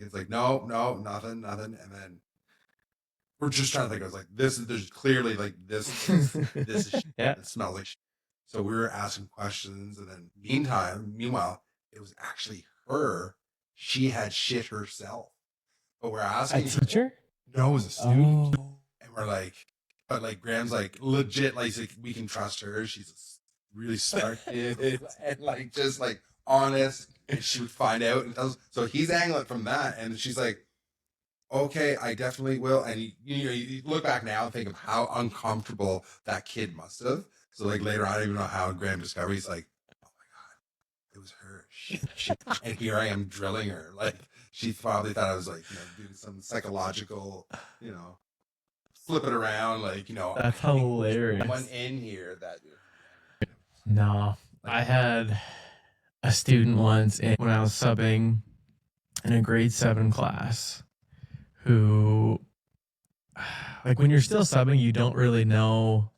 kid's like, no, nothing. And then we're just trying to think. I was like, there's clearly like this is shit. Yeah. It smells like shit. So we were asking questions, and then meanwhile, it was actually her. She had shit herself. But we're asking A teacher? No, it was a student. Oh. And we're like, but like Graham's like legit, like we can trust her. She's a really smart kid and like just like honest, and she would find out. And so he's angling from that, and she's like, okay, I definitely will. And you look back now and think of how uncomfortable that kid must have. So like later on, I don't even know how Graham discovered. He's like, oh my god, it was her. And here I am drilling her. Like she probably thought I was like, doing some psychological, flip it around, like, That's hilarious. Someone in here that. No, I had a student once when I was subbing in a grade 7 class who, like, when you're still subbing, you don't really know,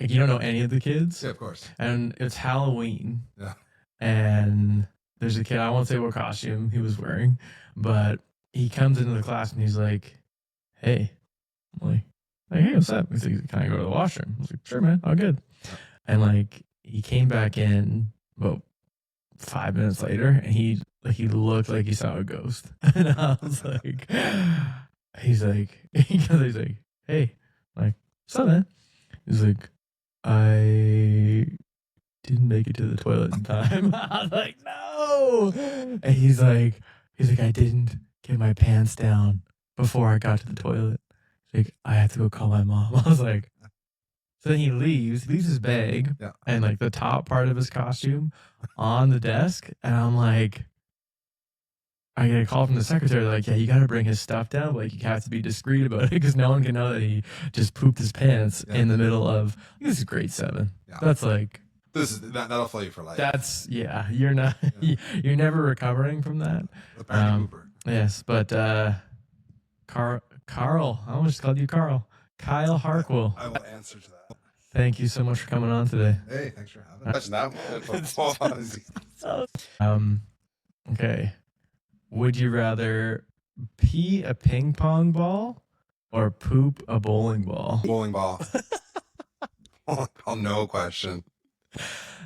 like, you don't know any of the kids. Yeah, of course. And it's Halloween. Yeah. And there's a kid, I won't say what costume he was wearing, but he comes into the class and he's like, hey. I'm like, hey, what's up? He's like, can I go to the washroom? I was like, sure, man, all good. And like, he came back in about 5 minutes later, and he looked like he saw a ghost. And I was like, he's like, hey, like, what's up, man? He's like, I didn't make it to the toilet in time. I was like, no. And he's like, I didn't get my pants down before I got to the toilet. He's like, I have to go call my mom. I was like, so then he leaves his bag and like the top part of his costume on the desk. And I'm like, I get a call from the secretary, like, yeah, you got to bring his stuff down. But, like, you have to be discreet about it because no one can know that he just pooped his pants in the middle of, this is grade 7. Yeah. That's like, that'll flow you for life. That's, you're not, you're never recovering from that. The party pooper. Yes, but Carl, I almost called you Carl. Kyle Harquail. I will answer to that. Thank you so much for coming on today. Hey, thanks for having me. Okay. Would you rather pee a ping pong ball or poop a bowling ball? Bowling ball. Oh, no question.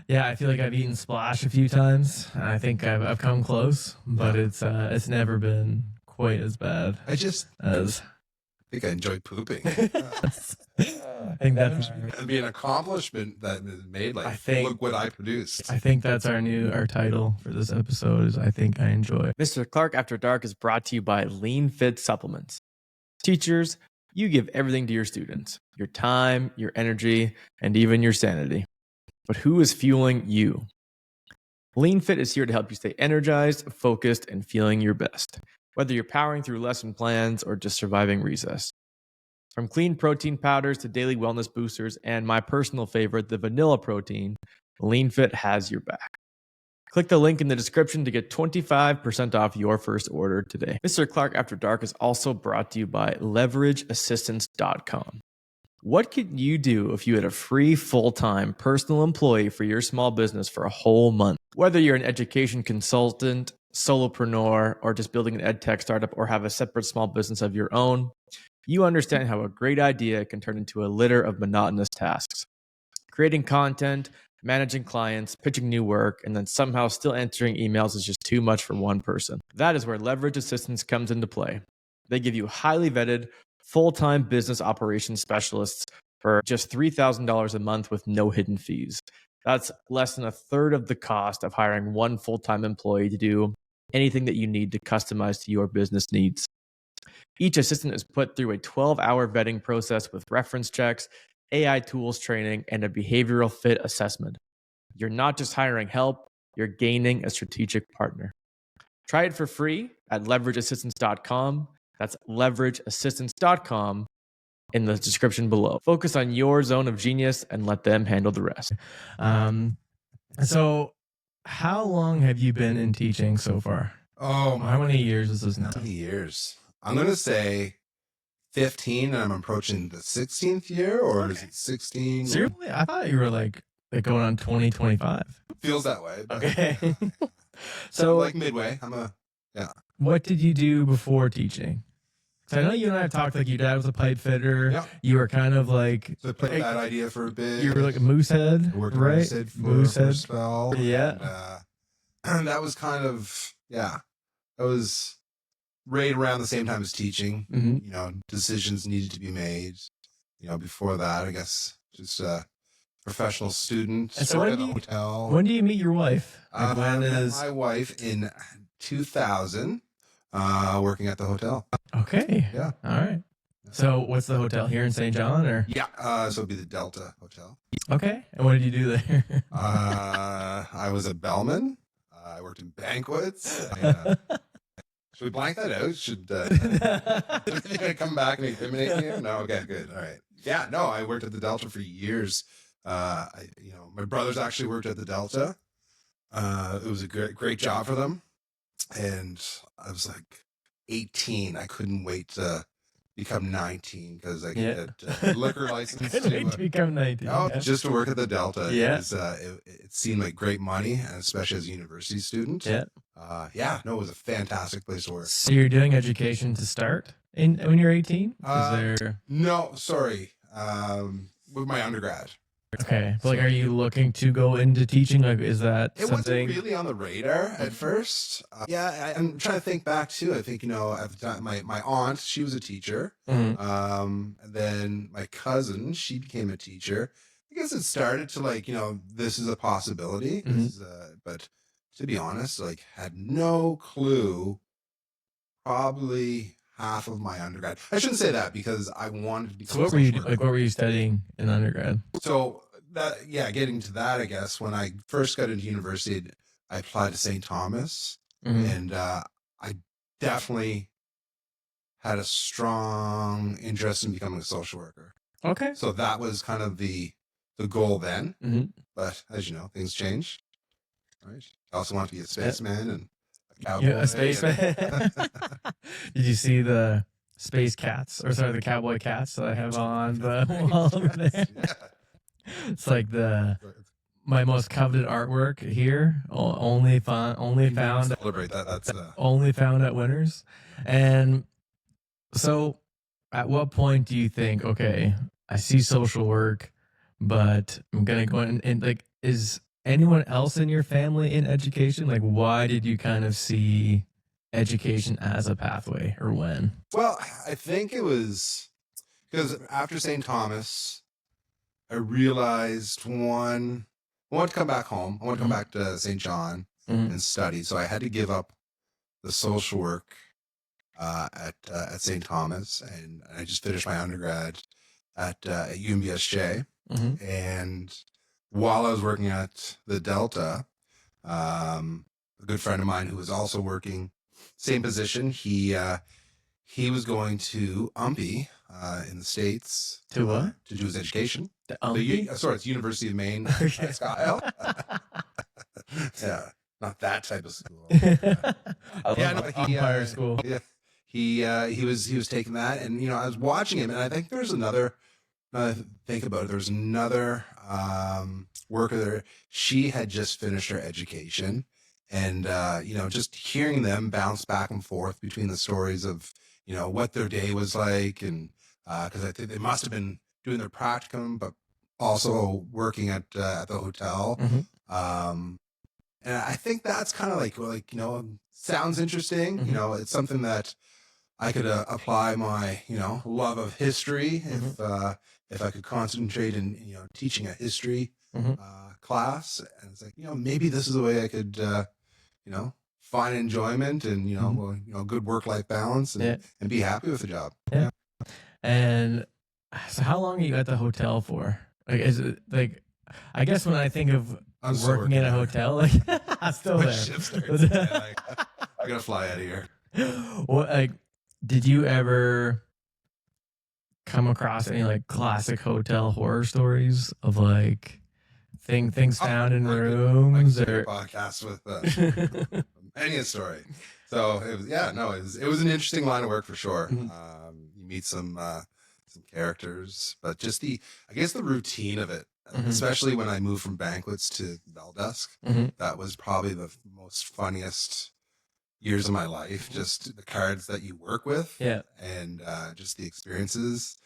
Yeah, I feel like I've eaten Splash a few times. I think I've come close, but it's never been quite as bad. I think I enjoy pooping. I think that's it'd be an accomplishment that is made. Like, look what I produced. I think that's our title for this episode is I think I enjoy. Mr. Clark After Dark is brought to you by Lean Fit Supplements. Teachers, you give everything to your students, your time, your energy, and even your sanity. But who is fueling you? Lean Fit is here to help you stay energized, focused, and feeling your best, whether you're powering through lesson plans or just surviving recess. From clean protein powders to daily wellness boosters and my personal favorite, the vanilla protein, Lean Fit has your back. Click the link in the description to get 25% off your first order today. Mr. Clark After Dark is also brought to you by leverageassistance.com. What could you do if you had a free full-time personal employee for your small business for a whole month? Whether you're an education consultant, solopreneur, or just building an ed tech startup or have a separate small business of your own, you understand how a great idea can turn into a litter of monotonous tasks. Creating content, managing clients, pitching new work, and then somehow still answering emails is just too much for one person. That is where Leverage Assistance comes into play. They give you highly vetted, full-time business operations specialists for just $3,000 a month with no hidden fees. That's less than a third of the cost of hiring one full-time employee to do anything that you need to customize to your business needs. Each assistant is put through a 12-hour vetting process with reference checks, AI tools training, and a behavioral fit assessment. You're not just hiring help, you're gaining a strategic partner. Try it for free at leverageassistance.com. That's leverageassistance.com in the description below. Focus on your zone of genius and let them handle the rest. So how long have you been in teaching so far? Oh, how many years is this now? 20 years. I'm going to say 15, and I'm approaching the 16th year, or is it 16? Seriously? I thought you were like going on 2025. Feels that way. Okay. So like midway. what did you do before teaching? So I know you and I have talked, like, your dad was a pipe fitter. Yeah. You were kind of like, So I played with that idea for a bit. you were like a Moosehead, I worked at right? Moosehead for a spell. Yeah. And that was kind of, that was right around the same time as teaching. Mhm. You know, decisions needed to be made. You know, before that, I guess, just a professional student. And so worked when at do a hotel. When do you meet your wife? Like, I when met is my wife in 2000, working at the hotel. okay? Yeah. All right. So what's the hotel here in St. John, or Yeah, so it'd be the Delta Hotel. okay? And what did you do there? I was a bellman. I worked in banquets. Should we blank that out? Should I come back and incriminate me? No, okay, good, all right. Yeah, no, I worked at the Delta for years. My brothers actually worked at the Delta. It was a great job for them, and I was like 18. I couldn't wait to become 19 because I could get a liquor license Couldn't wait to become 19. just to work at the Delta. Yeah. It seemed like great money, and especially as a university student. Yeah. It was a fantastic place to work. So you're doing education to start when you're 18? No, sorry. With my undergrad. Okay, but like, are you looking to go into teaching? Like, is that It something? wasn't really on the radar at first. I'm trying to think back too. I think, at the time, my aunt, she was a teacher. Mhm. And then my cousin, she became a teacher. I guess it started to this is a possibility. But to be honest, had no clue. Probably half of my undergrad. I shouldn't say that because I wanted to become. So what were you what were you studying in undergrad? So getting to that, I guess when I first got into university, I applied to St. Thomas, and I definitely had a strong interest in becoming a social worker. Okay. So that was kind of the goal then. Mhm. But as you know, things change. Right. I also want to be a spaceman and a cowboy. Yeah, a spaceman. Did you see the space cats, or sorry, the cowboy cats that I have on the wall over there? It's like my most coveted artwork here. Only found Celebrate that. That's only found at Winners. And so, at what point do you think, okay, I see social work, but I'm gonna go in and like, is anyone else in your family in education? Like, why did you kind of see education as a pathway, or when? Well, I think it was because after St. Thomas, I realized I wanted to come back home. I want to come back to St. John and study. So I had to give up the social work at St. Thomas, and I just finished my undergrad at UMBSJ. And while I was working at the Delta, a good friend of mine who was also working same position, he was going to UMPI in the States To what? to do his education. The It's University of Maine at Scott Hill. Yeah, not that type of school. Umpire school. Yeah, he was taking that, and I was watching him, and I think there's another. Now that I think about it, there's another worker there. She had just finished her education, and just hearing them bounce back and forth between the stories of what their day was like, and because I think they must have been doing their practicum, but also working at the hotel. And I think that's kind of like sounds interesting. It's something that I could apply my love of history if I could concentrate in teaching a history class, and it's like maybe this is a way I could find enjoyment and good work-life balance and be happy with the job. Yeah. And so how long are you at the hotel for? Like, is it like, I guess when I think of working in a hotel, like I'm still My there. shift starts at 10, I gotta fly out of here. What, like, did you ever come across any like classic hotel horror stories of like things found in rooms, or podcast with any a story? So it was an interesting line of work for sure. You meet some characters, but just the routine of it, especially when I moved from banquets to bell desk, that was probably the most funniest years of my life, just the cards that you work with, Yeah. and just the experiences.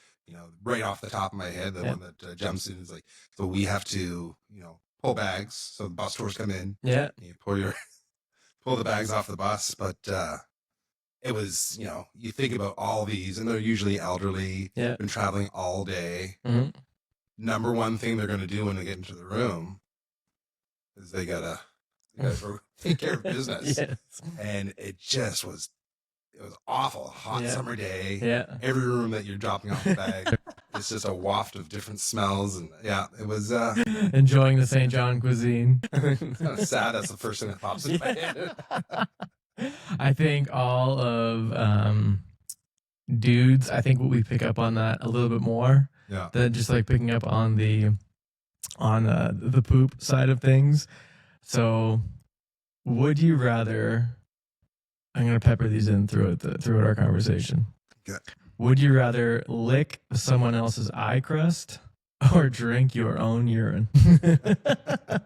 Right off the top of my head, the one that jumps in is like, so we have to, pull bags. So the bus tours come in. Yeah. And you pull the bags off the bus, but it was, you think about all these, and they're usually elderly, been traveling all day. Mm-hmm. Number one thing they're going to do when they get into the room is they gotta take care of business. Yes. And it was awful. Hot summer day. Yeah. Every room that you're dropping off the bag, it's just a waft of different smells. And it was enjoying the St. John cuisine. It's kind of sad. That's the first thing that pops in my head. I think all of dudes, I think we pick up on that a little bit more than just like picking up on the poop side of things. So would you rather, I'm going to pepper these in throughout our conversation. Okay. Would you rather lick someone else's eye crust or drink your own urine? I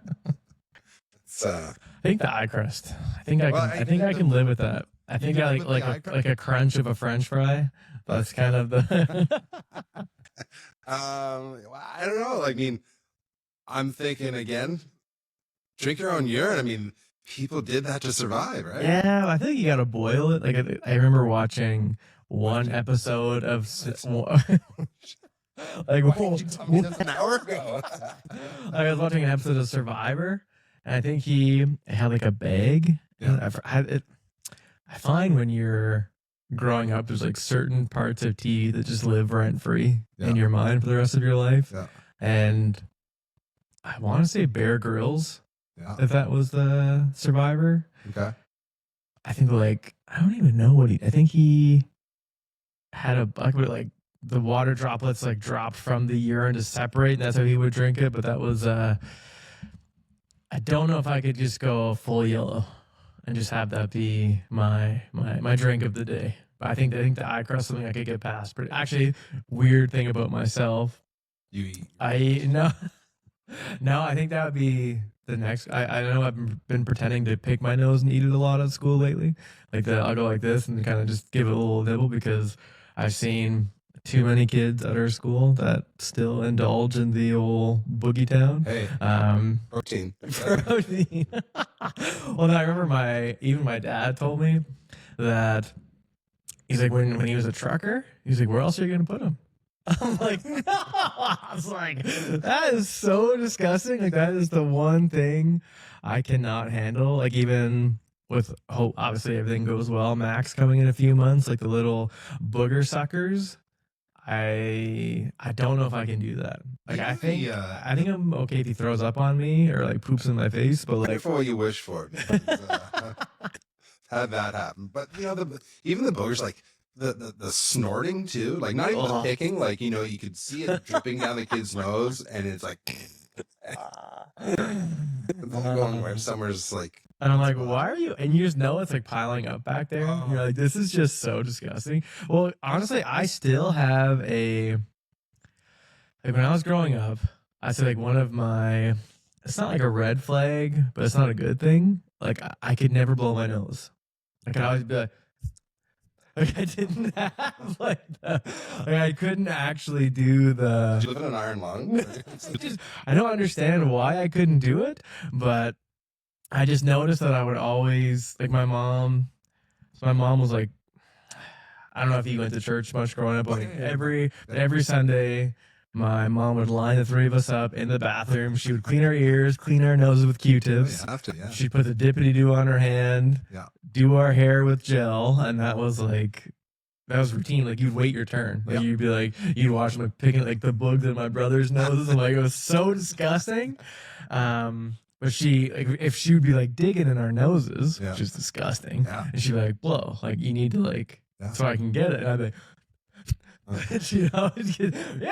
think the eye crust. I think I can live with that. I think I like a crunch of a French fry. That's kind of the. I don't know. I mean, I'm thinking again. Drink your own urine. I mean, people did that to survive, right? Yeah, I think you got to boil it. Like I remember watching one episode of. Like, why did you tell me this an hour ago? I was watching an episode of Survivor, and I think he had like a bag. Yeah. I find when you're growing up, there's like certain parts of TV that just live rent free in your mind for the rest of your life. Yeah. And I want to say Bear Grylls. Yeah. If that was the Survivor. Okay. I think I don't even know I think he had a bucket like the water droplets like dropped from the urine to separate, and that's how he would drink it. But that was I don't know if I could just go full yellow and just have that be my drink of the day. But I think the eye crust is something I could get past. But actually, weird thing about myself. You eat. No, I think that would be the next. I know I've been pretending to pick my nose and eat it a lot at school lately. I'll go like this and kind of just give it a little nibble because I've seen too many kids at our school that still indulge in the old boogie town. Hey, protein. Protein. Well, I remember my dad told me that he's like, when he was a trucker, he's like, where else are you going to put him? I'm like, no. I was like, that is so disgusting. Like, that is the one thing I cannot handle. Like, even with hope, obviously everything goes well. Max coming in a few months, like the little booger suckers. I don't know if I can do that. Like, I think I'm okay if he throws up on me or like poops in my face, but like, careful what you wish for. Had that happen, but even the boogers, like the snorting too, like not even the picking, like you could see it dripping down the kid's nose, and it's like going where somewhere's like. And I'm like, why are you? And you just know it's like piling up back there. Oh. You're like, this is just so disgusting. Well, honestly, I still have like when I was growing up, I said like one of my, it's not like a red flag, but it's not a good thing. Like I could never blow my nose. I could always be like I didn't have I couldn't actually do the. Did you live in an iron lung? I don't understand why I couldn't do it, but I just noticed that I would always like my mom was like, I don't know if you went to church much growing up, but like every Sunday, my mom would line the three of us up in the bathroom. She would clean our ears, clean our noses with Q-tips. You have to, yeah. She'd put the dippity-doo on her hand, do our hair with gel, and that was routine. Like you'd wait your turn. Like you'd be like, you'd watch them like picking like the bugs in my brother's noses. And like it was so disgusting. But if she would be like digging in our noses, which is disgusting, and she'd be like, blow, like you need to like, so I can get it. And I'd be like, I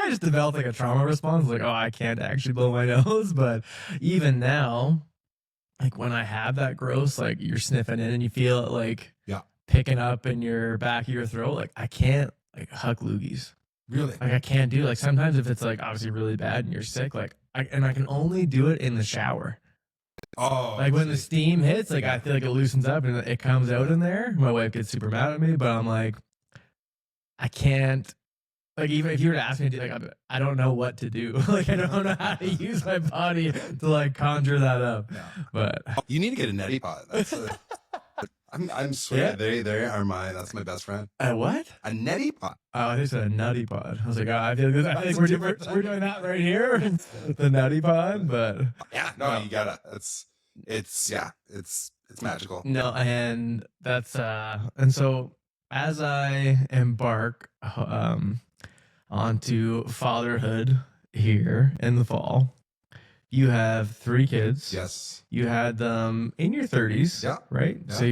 just developed like a trauma response. Like, oh, I can't actually blow my nose. But even now, like when I have that gross, like you're sniffing in and you feel it like picking up in your back of your throat, like I can't like huck loogies. Really? Like I can't do like sometimes if it's like obviously really bad and you're sick, like I can only do it in the shower. Oh, Like when the steam hits, like I feel like it loosens up and it comes out in there. My wife gets super mad at me, but I'm like, I can't. Like even if you were to ask me to do, like, I don't know what to do. Like I don't know how to use my body to like conjure that up. No. But you need to get a neti pot. That's I'm swearing they are that's my best friend. A what? A neti pot. Oh, I think it's a nutty pod. I was like, I feel good. I think we're doing that right here, the nutty pod. But yeah, no, you gotta. It's magical. No, and that's and so as I embark onto fatherhood here in the fall, you have 3 kids. Yes. You had them in your 30s. Yeah. Right. Yeah. So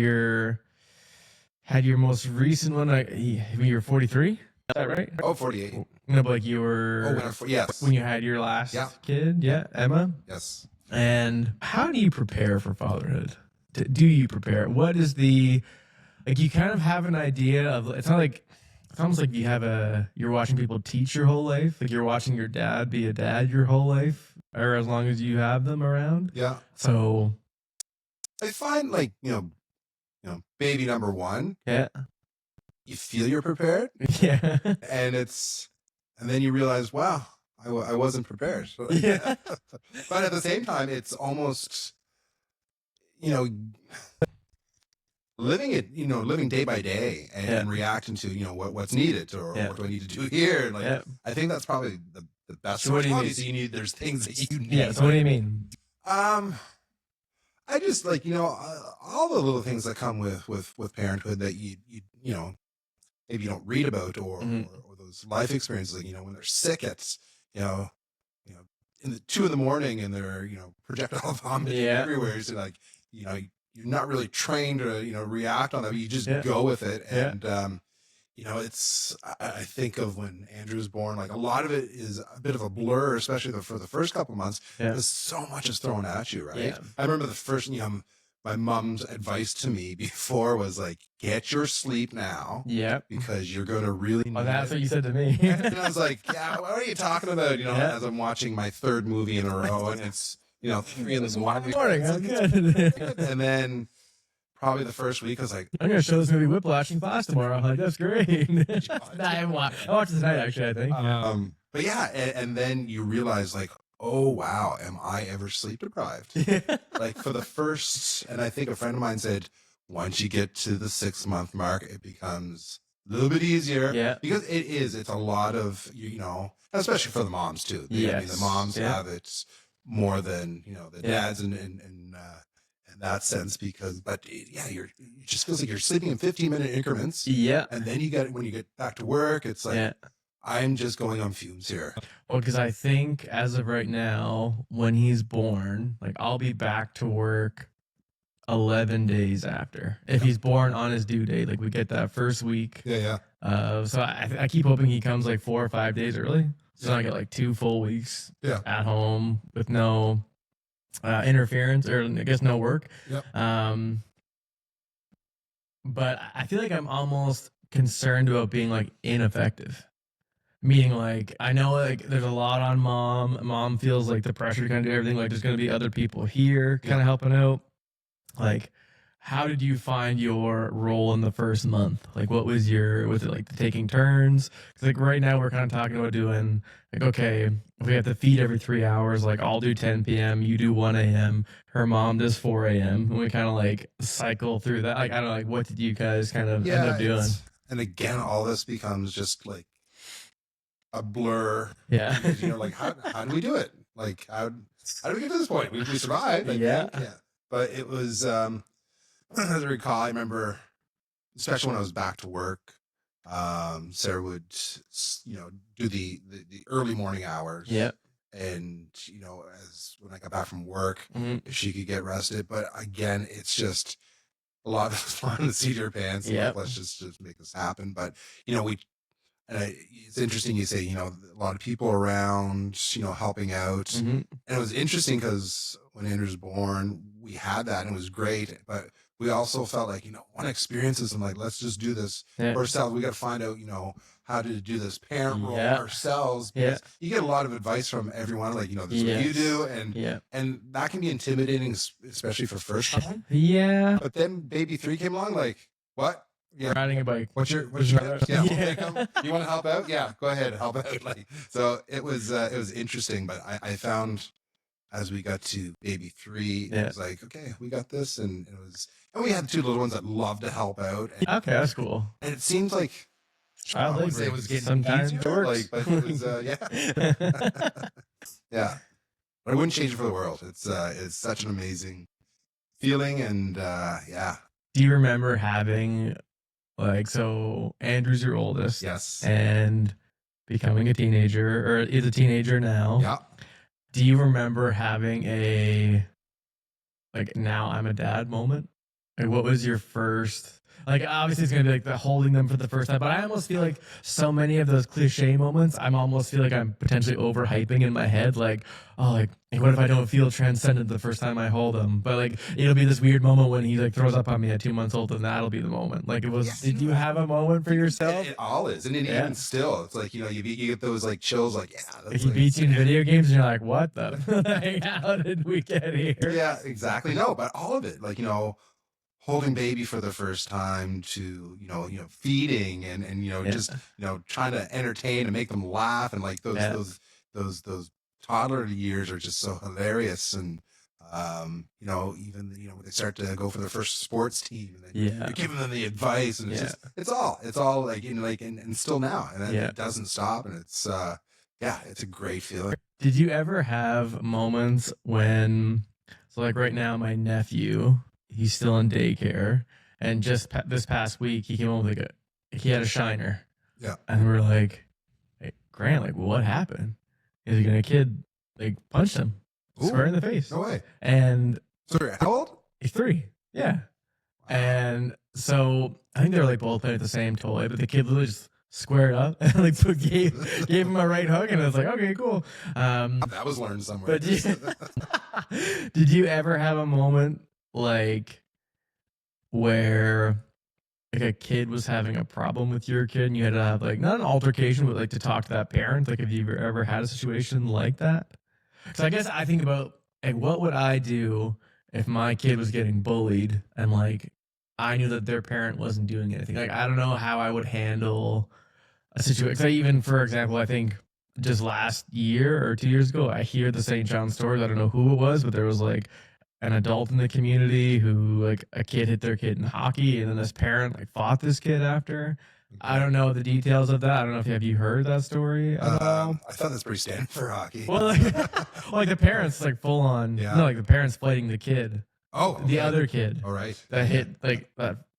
had your most recent one. You're 43. Is that right? Oh, 48. No, but like you were. Yes. When you had your last kid. Yeah, Emma. Yes. And how do you prepare for fatherhood? Do you prepare? What is you kind of have an idea of, it's almost like you're watching people teach your whole life. Like you're watching your dad be a dad your whole life, or as long as you have them around. Yeah. So I find baby number 1. Yeah. You feel you're prepared. Yeah. And then you realize, wow, I wasn't prepared. Yeah. But at the same time, it's almost, living day by day and reacting to, what's needed or what do I need to do here? Like, I think that's probably the best. So what do you mean? There's things that you need. Yeah. So what do you mean? I just all the little things that come with parenthood that you maybe you don't read about or those life experiences, when they're sick at, in the 2 a.m. and they're, projectile vomiting everywhere. So you're not really trained to, react on that. You just go with it. And, I think of when Andrew was born, a lot of it is a bit of a blur, especially for the first couple of months, because so much is thrown at you, right? Yeah. I remember the first, my mom's advice to me before was get your sleep now. Yeah. Because you're going to really need that's it. what you said to me. And I was like, yeah, what are you talking about? As I'm watching my 3rd movie in a row and it's, 3 in the morning. I'm good. And then probably the first week I was like, I'm going to show this movie Whiplash in class tomorrow. I'm like, that's great. I watched it tonight, actually, I think. But yeah, and then you realize oh, wow, am I ever sleep deprived? For the first, and I think a friend of mine said, once you get to the 6-month mark, it becomes a little bit easier. Yeah. Because it's a lot of, especially for the moms too. I mean, the moms have it more than, the dads in that sense it just feels like you're sleeping in 15-minute increments. Yeah. And then when you get back to work, it's I'm just going on fumes here. Well, because I think as of right now, when he's born, I'll be back to work 11 days after. If he's born on his due date, we get that first week. Yeah. So I keep hoping he comes 4 or 5 days early. So I get 2 full weeks at home with no interference, or I guess no work. Yep. But I feel like I'm almost concerned about being ineffective. Meaning, I know there's a lot on mom. Mom feels the pressure to kind of do everything. There's going to be other people here kind of helping out. How did you find your role in the first month? Was it taking turns? Because right now we're kind of talking about doing okay, if we have to feed every 3 hours, I'll do 10 p.m., you do 1 a.m., her mom does 4 a.m., and we kind of cycle through that. I don't know, what did you guys kind of end up doing? And again, all this becomes just a blur. Yeah. Because, how do we do it? How do we get to this point? We survived. Yeah. But it was, as I recall, I remember, especially when I was back to work, Sarah would, do the early morning hours. Yeah. And, as when I got back from work, if she could get rested. But again, it's just a lot of fun in the seat of your pants. Let's just make this happen. But, it's interesting you say, a lot of people around, helping out. And it was interesting because when Andrew was born, we had that and it was great. But we also felt like, want to experience this and like, let's just do this Yeah. ourselves. We got to find out, how to do this parent role Yeah. ourselves. Yeah. Because you get a lot of advice from everyone, like, this is what you do. And that can be intimidating, especially for first time. Yeah. But then baby 3 came along, like, what? Yeah. Riding a bike. What's your tips? Yeah. You want to help out? Yeah, go ahead, help out. Like, so it was interesting, but I found as we got to baby 3, it was like, okay, we got this, and we had 2 little ones that loved to help out. And, Okay, that's cool. And it seemed like I Child would say it labor was getting sometimes easier, works. but it was yeah. But I wouldn't change it for the world. It's such an amazing feeling, and yeah. Do you remember having so Andrew's your oldest? Yes. And becoming a teenager, or is a teenager now? Yeah. Do you remember having a now I'm a dad moment? Like, what was your first? Like, obviously, it's gonna be like the holding them for the first time, but I almost feel like so many of those cliche moments, almost feel like I'm potentially overhyping in my head. Like, oh, like what if I don't feel transcendent the first time I hold him? But like, it'll be this weird moment when he like throws up on me at 2 months old, and that'll be the moment. Like, it was. Yes. Did you have a moment for yourself? It all is, and even still, it's like you get those like chills, like He beats you in video games, and you're like, what the? Like, how did we get here? Yeah, exactly. No, but all of it, like holding baby for the first time to feeding and just trying to entertain and make them laugh, and like those toddler years are just so hilarious. And even when they start to go for their first sports team, and then you're giving them the advice, and it's all like and still now, and then it doesn't stop, and it's it's a great feeling. Did you ever have moments when like right now my nephew, he's still in daycare, and just this past week he came home with he had a shiner. Yeah. And we're like, hey, Grant, like, what happened? He's like, a kid like punched him square in the face. No way. And sorry, how old? He's 3. Yeah. And so I think they were like both playing with the same toy, but the kid literally just squared up and like gave him a right hook, and I was like, okay, cool. That was learned somewhere. But did you ever have a moment like where like a kid was having a problem with your kid, and you had to have like not an altercation, but like to talk to that parent? Like, have you ever had a situation like that? So I guess I think about like, what would I do if my kid was getting bullied and like I knew that their parent wasn't doing anything? Like, I don't know how I would handle a situation. So even, for example, I think just last year or 2 years ago, I hear the St. John stories. I don't know who it was, but there was like an adult in the community who like a kid hit their kid in hockey, and then this parent like fought this kid after. I don't know the details of that. I don't know if have you heard that story at all? I thought that's pretty standard for hockey. Well, like the parents like full on. Yeah. No, like the parents fighting the kid. Oh, okay. The other kid. All right. That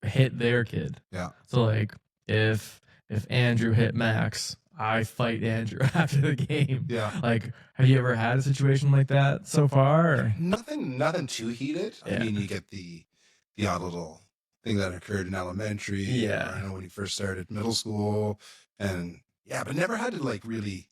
hit their kid. Yeah. So like if Andrew hit Max, I fight Andrew after the game. Yeah. Like, have you ever had a situation like that so far? Or? Nothing too heated. Yeah. I mean, you get the odd little thing that occurred in elementary. Yeah. Or, I know when you first started middle school, and but never had to like really,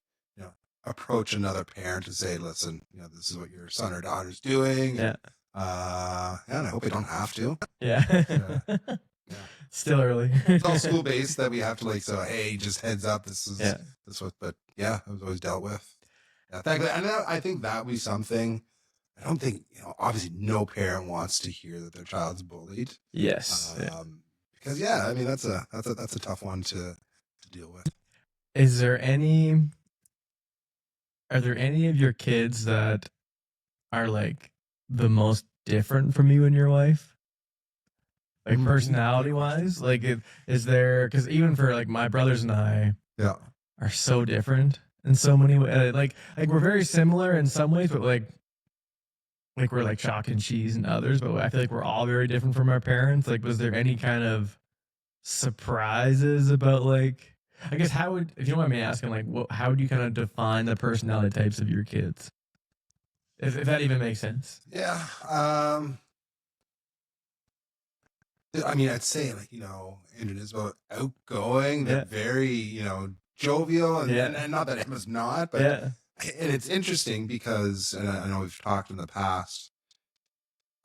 approach another parent and say, listen, this is what your son or daughter's doing. Yeah. And I hope they don't have to. Yeah. Yeah. Still early. It's all school based that we have to like, so, hey, just heads up. This is what, but it was always dealt with. Yeah. Thankfully, and I think that would be something. I don't think, obviously no parent wants to hear that their child's bullied. Yes. Because I mean, that's a tough one to deal with. Are there any of your kids that are like the most different from you and your wife? Like personality wise? Like, is there, because even for like my brothers and I are so different in so many ways. Like we're very similar in some ways, but like we're like chalk and cheese in others, but I feel like we're all very different from our parents. Like, was there any kind of surprises about like, I guess if you don't mind me asking, like, how would you kind of define the personality types of your kids? If that even makes sense. Yeah. I mean, I'd say like, Andrew is about outgoing, they're very, jovial, and not that Emma's not, but and it's interesting because, and I know we've talked in the past,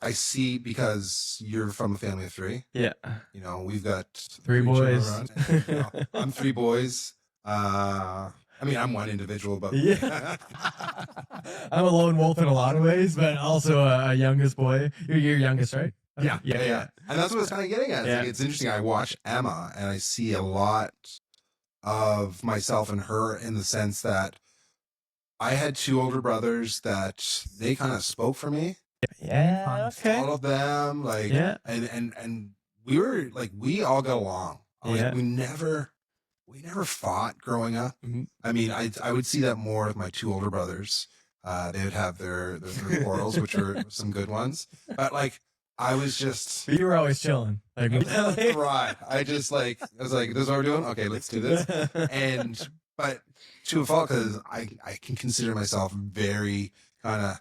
I see, because you're from a family of three. Yeah. You know, we've got Three children boys. around, and, you know, I'm three boys. I mean, I'm one individual, but Yeah. I'm a lone wolf in a lot of ways, but also a youngest boy. You're your youngest, right? yeah. And that's what it's kind of getting at. It's, Yeah. like, it's interesting. I watch Emma, and I see a lot of myself in her, in the sense that I had two older brothers that they kind of spoke for me. Yeah. Okay. All of them, like, Yeah. and we were like, we all got along. Like, Yeah. we never fought growing up. Mhm. I mean, I would see that more with my two older brothers. They would have their quarrels, which were some good ones. But like, I was just But you were always chilling. Like, right. I was like, this is what we're doing. Okay, let's do this. And but to a fault, because I can consider myself very kind of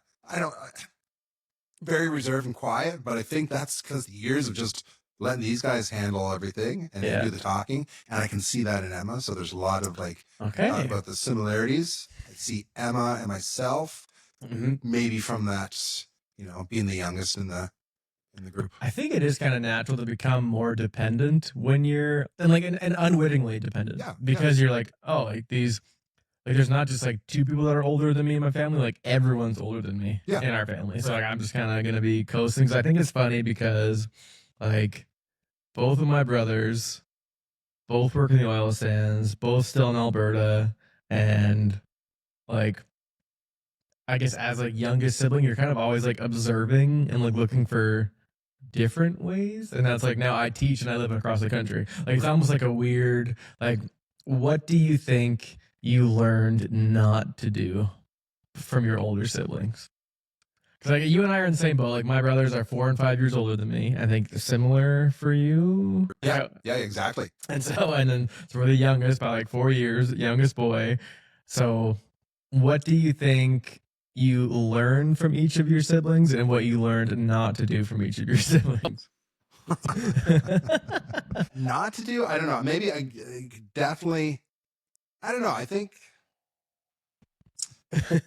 very reserved and quiet. But I think that's because the years of just letting these guys handle everything and Yeah. do the talking, and I can see that in Emma. So there's a lot of like Okay. about the similarities. I see Emma and myself, Mhm. maybe from that, you know, being the youngest in the group. I think it is kind of natural to become more dependent when you're and unwittingly dependent. Yeah, Because you're like, oh, like these, like there's not just like two people that are older than me in my family. Like everyone's older than me Yeah. in our family. So like I'm just kind of gonna be coasting. So I think it's funny because like both of my brothers, both work in the oil sands, both still in Alberta, and like I guess as a youngest sibling, you're kind of always like observing and like looking for different ways. And that's like now I teach and I live across the country. Like it's almost like a weird, like, what do you think you learned not to do from your older siblings? Because like you and I are in the same boat. Like my brothers are 4 and 5 years older than me. I think similar for you. Yeah, exactly. And then we're the youngest by like 4 years, youngest boy. So what do you think you learned from each of your siblings and what you learned not to do from each of your siblings? Not to do, I don't know. Maybe I definitely, I don't know. I think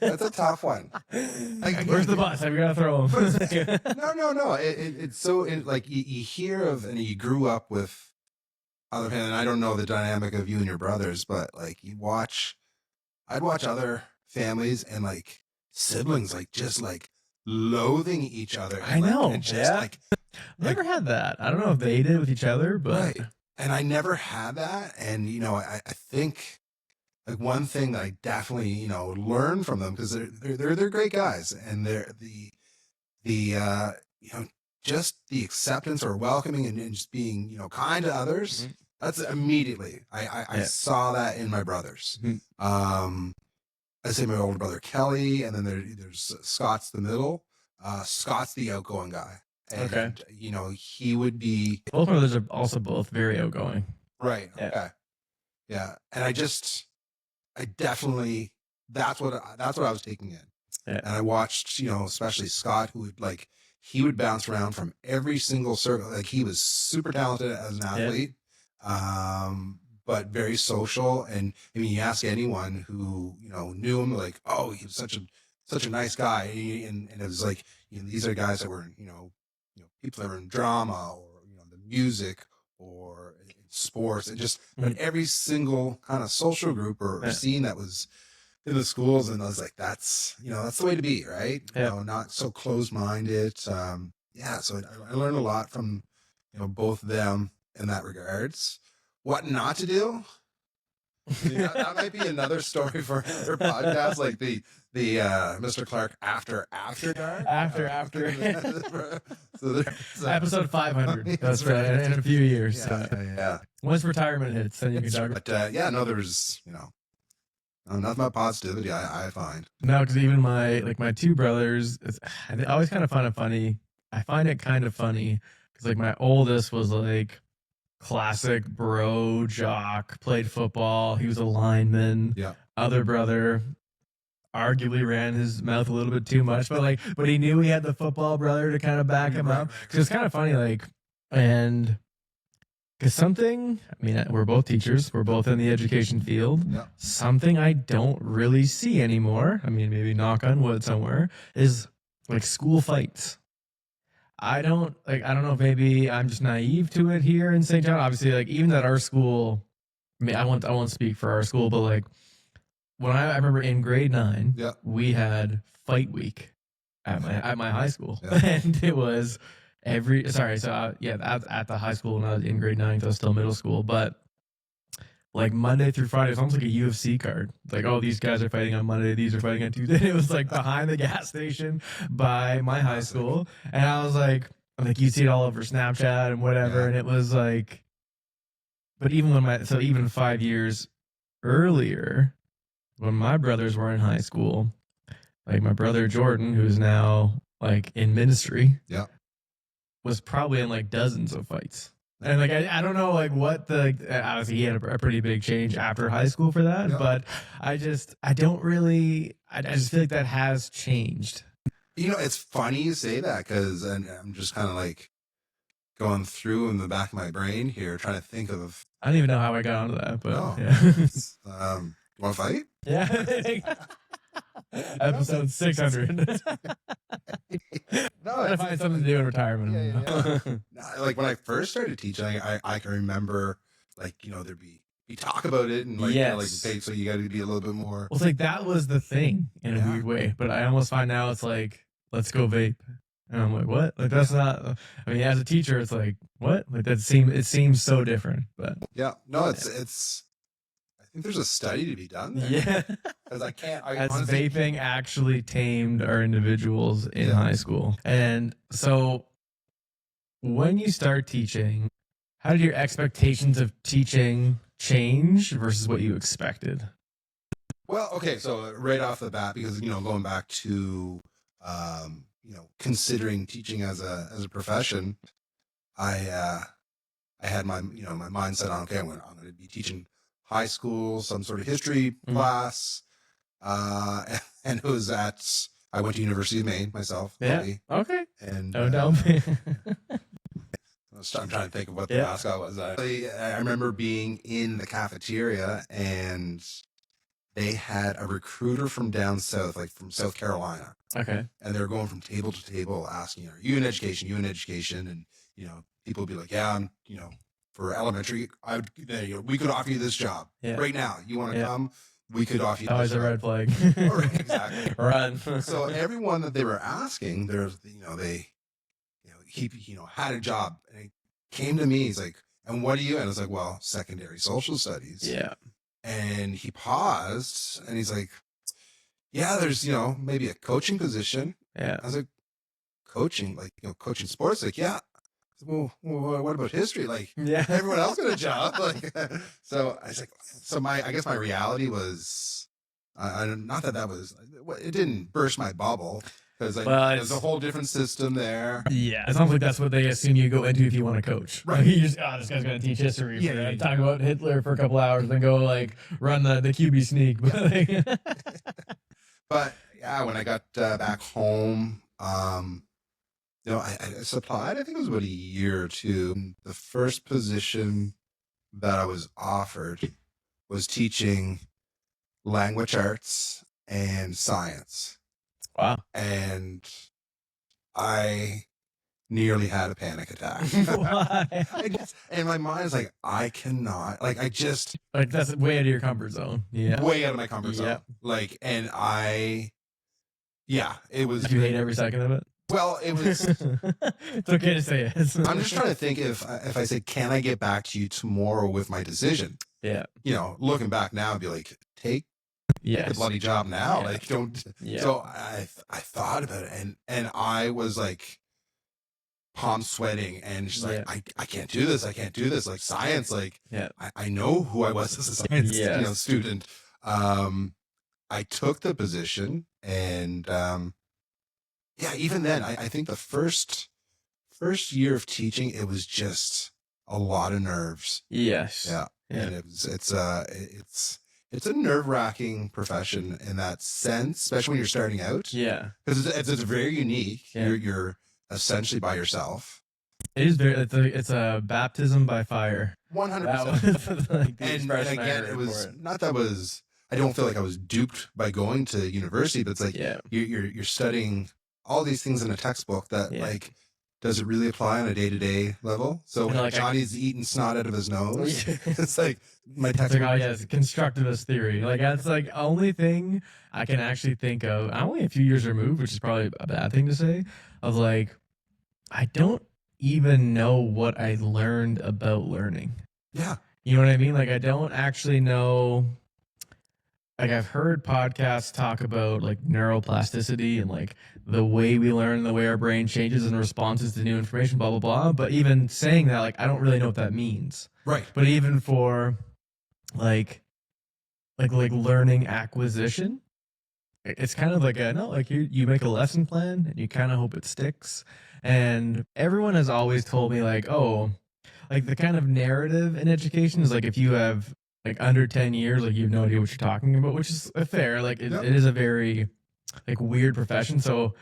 that's a tough one. Like, Where's the bus? I'm gonna throw him. No. It's so like you hear of, and you grew up with other family. And I don't know the dynamic of you and your brothers, but like I'd watch other families and like siblings like just like loathing each other. I know. And just like Never had that. I don't know if they did with each other, but right. And I never had that. And you know, I think like one thing that I definitely, you know, learned from them, because they're great guys, and they're the you know, just the acceptance or welcoming and just being, you know, kind to others. Mhm. That's immediately I saw that in my brothers. Mhm. I say my older brother Kelly, and then there's Scott's the middle. Scott's the outgoing guy. And, Okay. you know, he would be both brothers are also both very outgoing. right. Yeah. Okay. Yeah. And I definitely, that's what I was taking in. Yeah. And I watched, you know, especially Scott, who would like, he would bounce around from every single circle. Like he was super talented as an athlete, but very social. And I mean, you ask anyone who, you know, knew him, like, oh, he was such a nice guy. And it was like, you know, these are guys that were, you know, people that were in drama, or, you know, the music, or in sports, and just but every single kind of social group or scene that was in the schools. And I was like, that's, you know, that's the way to be, right? You know, not so closed-minded. So I learned a lot from, you know, both of them in that regards. What not to do? That might be another story for another podcast, like the Mr. Clark after dark. After. So there's, Episode 500. That's right. In a few years. Yeah. Once retirement hits, then you can talk. But there's, you know, nothing but positivity. I find. No, because even my two brothers, I always kind of find it funny. I find it kind of funny because like my oldest was like classic bro jock, played football. He was a lineman. Yeah. Other brother arguably ran his mouth a little bit too much, but he knew he had the football brother to kind of back him up. Because it's kind of funny, like, and because something, I mean, we're both teachers, we're both in the education field. Yeah. Something I don't really see anymore, I mean, maybe knock on wood somewhere, is like school fights. I don't know if maybe I'm just naive to it here in St. John. Obviously, like even at our school, I mean, I won't speak for our school, but like when I remember in grade 9, Yeah. we had fight week at my high school, Yeah. and it was at the high school when I was in grade 9, 'cause I was still middle school, but like Monday through Friday, it's almost like a UFC card. It's like, oh, these guys are fighting on Monday, these are fighting on Tuesday. It was like behind the gas station by my high school, and I was like you see it all over Snapchat and whatever, and it was like, but even 5 years earlier, when my brothers were in high school, like my brother Jordan, who's now like in ministry, Yeah. was probably in like dozens of fights. And like I don't know like what obviously he had a pretty big change after high school for that, but I just feel like that has changed. You know, it's funny you say that, because I'm just kind of like going through in the back of my brain here, trying to think of. I don't even know how I got onto that, but you want to fight? Yeah. Episode 600. No, I find something to do in retirement. Like when I first started teaching, I can remember, like, you know, you talk about it and like, you know, like, okay, so you got to be a little bit more. Well, it's like that was the thing in a weird way, but I almost find now it's like, let's go vape. And I'm like, what? Like, that's not, I mean, as a teacher, it's like, what? Like, it seems so different, but. Yeah. No, it's, I think there's a study to be done there. Yeah. Because Has vaping actually tamed our individuals in high school? And so when you start teaching, how did your expectations of teaching change versus what you expected? Well, okay. So right off the bat, because, you know, going back to, you know, considering teaching as a profession, I had my mindset on, okay, I'm going to be teaching high school, some sort of history class. And it was I went to University of Maine myself. Yeah. Okay. And I'm trying to think of what the mascot was. I remember being in the cafeteria, and they had a recruiter from down south, like from South Carolina. Okay. And they were going from table to table asking, are you in education? You in education? And, you know, people would be like, yeah, I'm, you know, for elementary, we could offer you this job right now. You want to come? We could offer you. Always a red flag. Right, exactly. Run. So everyone that they were asking, he had a job, and he came to me. He's like, and what are you? And I was like, well, secondary social studies. Yeah. And he paused, and he's like, yeah, there's, you know, maybe a coaching position. Yeah. I was like, coaching, like, you know, coaching sports? Like, yeah. Well, what about history? Like, everyone else got a job. Like, so I was like, I guess my reality was, not that was, it didn't burst my bubble, because there's a whole different system there. Yeah, it sounds like that's what they assume you go into if you want to coach. Right. You just, this guy's going to teach history. Yeah. Talk about Hitler for a couple hours, then go like run the QB sneak. But yeah, when I got back home, you know, I supplied, I think it was about a year or two. The first position that I was offered was teaching language arts and science. Wow. And I nearly had a panic attack. Why? And my mind is like, I cannot, like, that's way out of your comfort zone. Yeah. Way out of my comfort zone. Like, and it was. Did you hate every second of it? Well, it was. It's okay to say it. I'm just trying to think if I say, can I get back to you tomorrow with my decision? Yeah. You know, looking back now, I'd be like, take the bloody job now. Like, don't. Yeah. So I thought about it, and I was like, palm sweating, and she's like, I can't do this. I can't do this. Like, science. Like, I know who I was as a science student. I took the position, and even then, I think the first year of teaching, it was just a lot of nerves. Yes. Yeah. And it's a nerve-wracking profession in that sense, especially when you're starting out. Yeah. Because it's very unique. Yeah. You're essentially by yourself. It is it's a baptism by fire. 100%. And again, it was not that was. I don't feel like I was duped by going to university, but it's like you're studying all these things in a textbook that like does it really apply on a day-to-day level? So when like, Johnny's eating snot out of his nose, it's like my It's textbook. like, oh yes, constructivist theory. Like that's like only thing I can actually think of. I'm only a few years removed, which is probably a bad thing to say. Of like, I don't even know what I learned about learning. Yeah. You know what I mean? Like I don't actually know. Like I've heard podcasts talk about like neuroplasticity and like the way we learn, the way our brain changes in responses to new information, blah blah blah. But even saying that, like I don't really know what that means. Right. But even for like learning acquisition, it's kind of like a no, like you make a lesson plan and you kind of hope it sticks. And everyone has always told me like, oh, like the kind of narrative in education is like if you have like under 10 years, like you have no idea what you're talking about, which is fair. Like it is a very like weird profession. So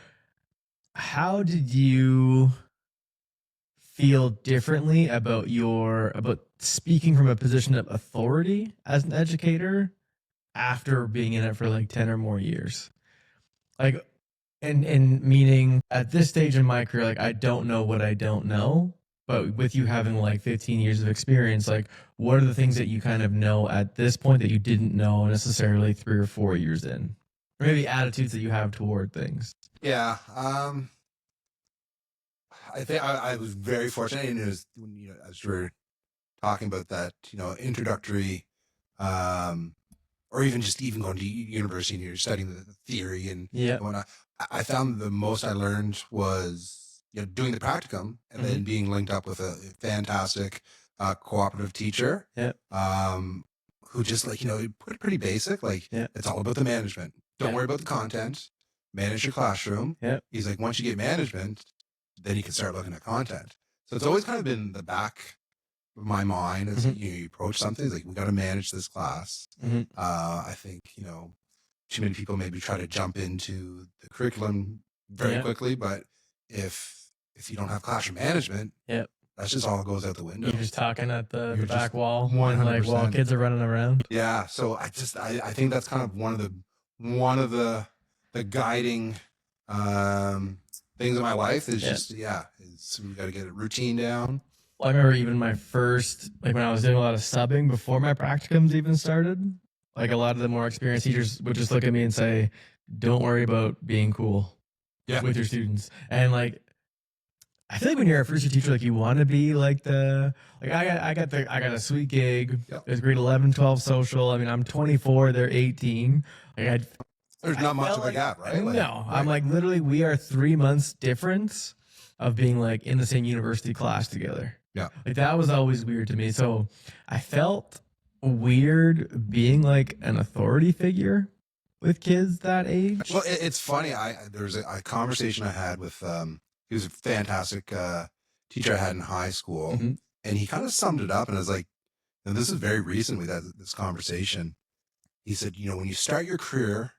how did you feel differently about about speaking from a position of authority as an educator after being in it for like 10 or more years? Like and meaning at this stage in my career, like I don't know what I don't know. But with you having like 15 years of experience, like what are the things that you kind of know at this point that you didn't know necessarily 3 or 4 years in? Or maybe attitudes that you have toward things. Yeah. I think I was very fortunate, and it was as you were talking about that, introductory, or even going to university and you're studying the theory and whatnot. I found the most I learned was doing the practicum and then being linked up with a fantastic cooperative teacher. Who just put it pretty basic. Like it's all about the management. Don't worry about the content. Manage your classroom. He's like, once you get management, then you can start looking at content. So it's always kind of been the back of my mind as you approach something. It's like, we got to manage this class. I think, too many people maybe try to jump into the curriculum very quickly, but if you don't have classroom management, that's just all goes out the window. You're just talking at the back wall 100%. like while kids are running around. Yeah. So I think that's kind of one of the guiding things in my life is just we got to get a routine down. Well, I remember even my first, like when I was doing a lot of subbing before my practicums even started, like a lot of the more experienced teachers would just look at me and say, don't worry about being cool with your students. And like, I feel like when you're a first year teacher, like you want to be like I got a sweet gig. It was grade 11, 12 social. I mean, I'm 24, they're 18. Like there's not much of a gap, right? Like, no, I'm like literally we are 3 months difference of being like in the same university class together. Yeah. Like that was always weird to me. So I felt weird being like an authority figure with kids that age. Well, it's funny. There was a conversation I had with he was a fantastic teacher I had in high school, and he kind of summed it up, and I was like, and this is very recent we had this conversation. He said, when you start your career,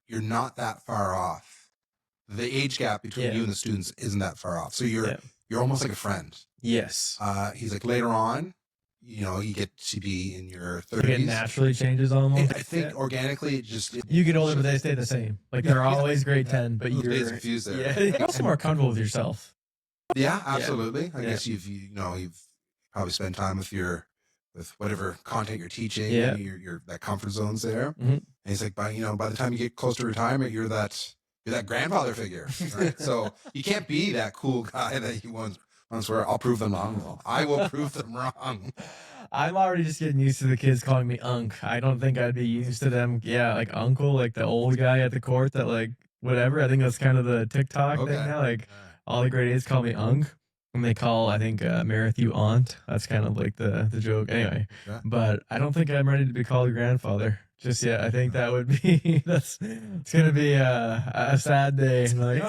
you're not that far off. The age gap between you and the students isn't that far off. So you're almost like a friend. Yes. He's like, later on, you get to be in your 30s. It naturally changes almost. I think organically you get older, but they stay the same. Like they're always grade 10, but you're confused there. Yeah, you're also more comfortable with yourself. Yeah, absolutely. I guess you've probably spent time with whatever content you're teaching. And your that comfort zone's there. And he's like, by the time you get close to retirement, you're that grandfather figure. Right? So you can't be that cool guy that you once were. I'll prove them wrong. I will prove them wrong. I'm already just getting used to the kids calling me Unc. I don't think I'd be used to them. Yeah, like uncle, like the old guy at the court that like whatever. I think that's kind of the TikTok thing now. Like all the grade 8s call me Unc. And they call, I think, Meredith aunt. That's kind of like the joke. Anyway, but I don't think I'm ready to be called a grandfather just yet. I think that would be, it's going to be a sad day. And like,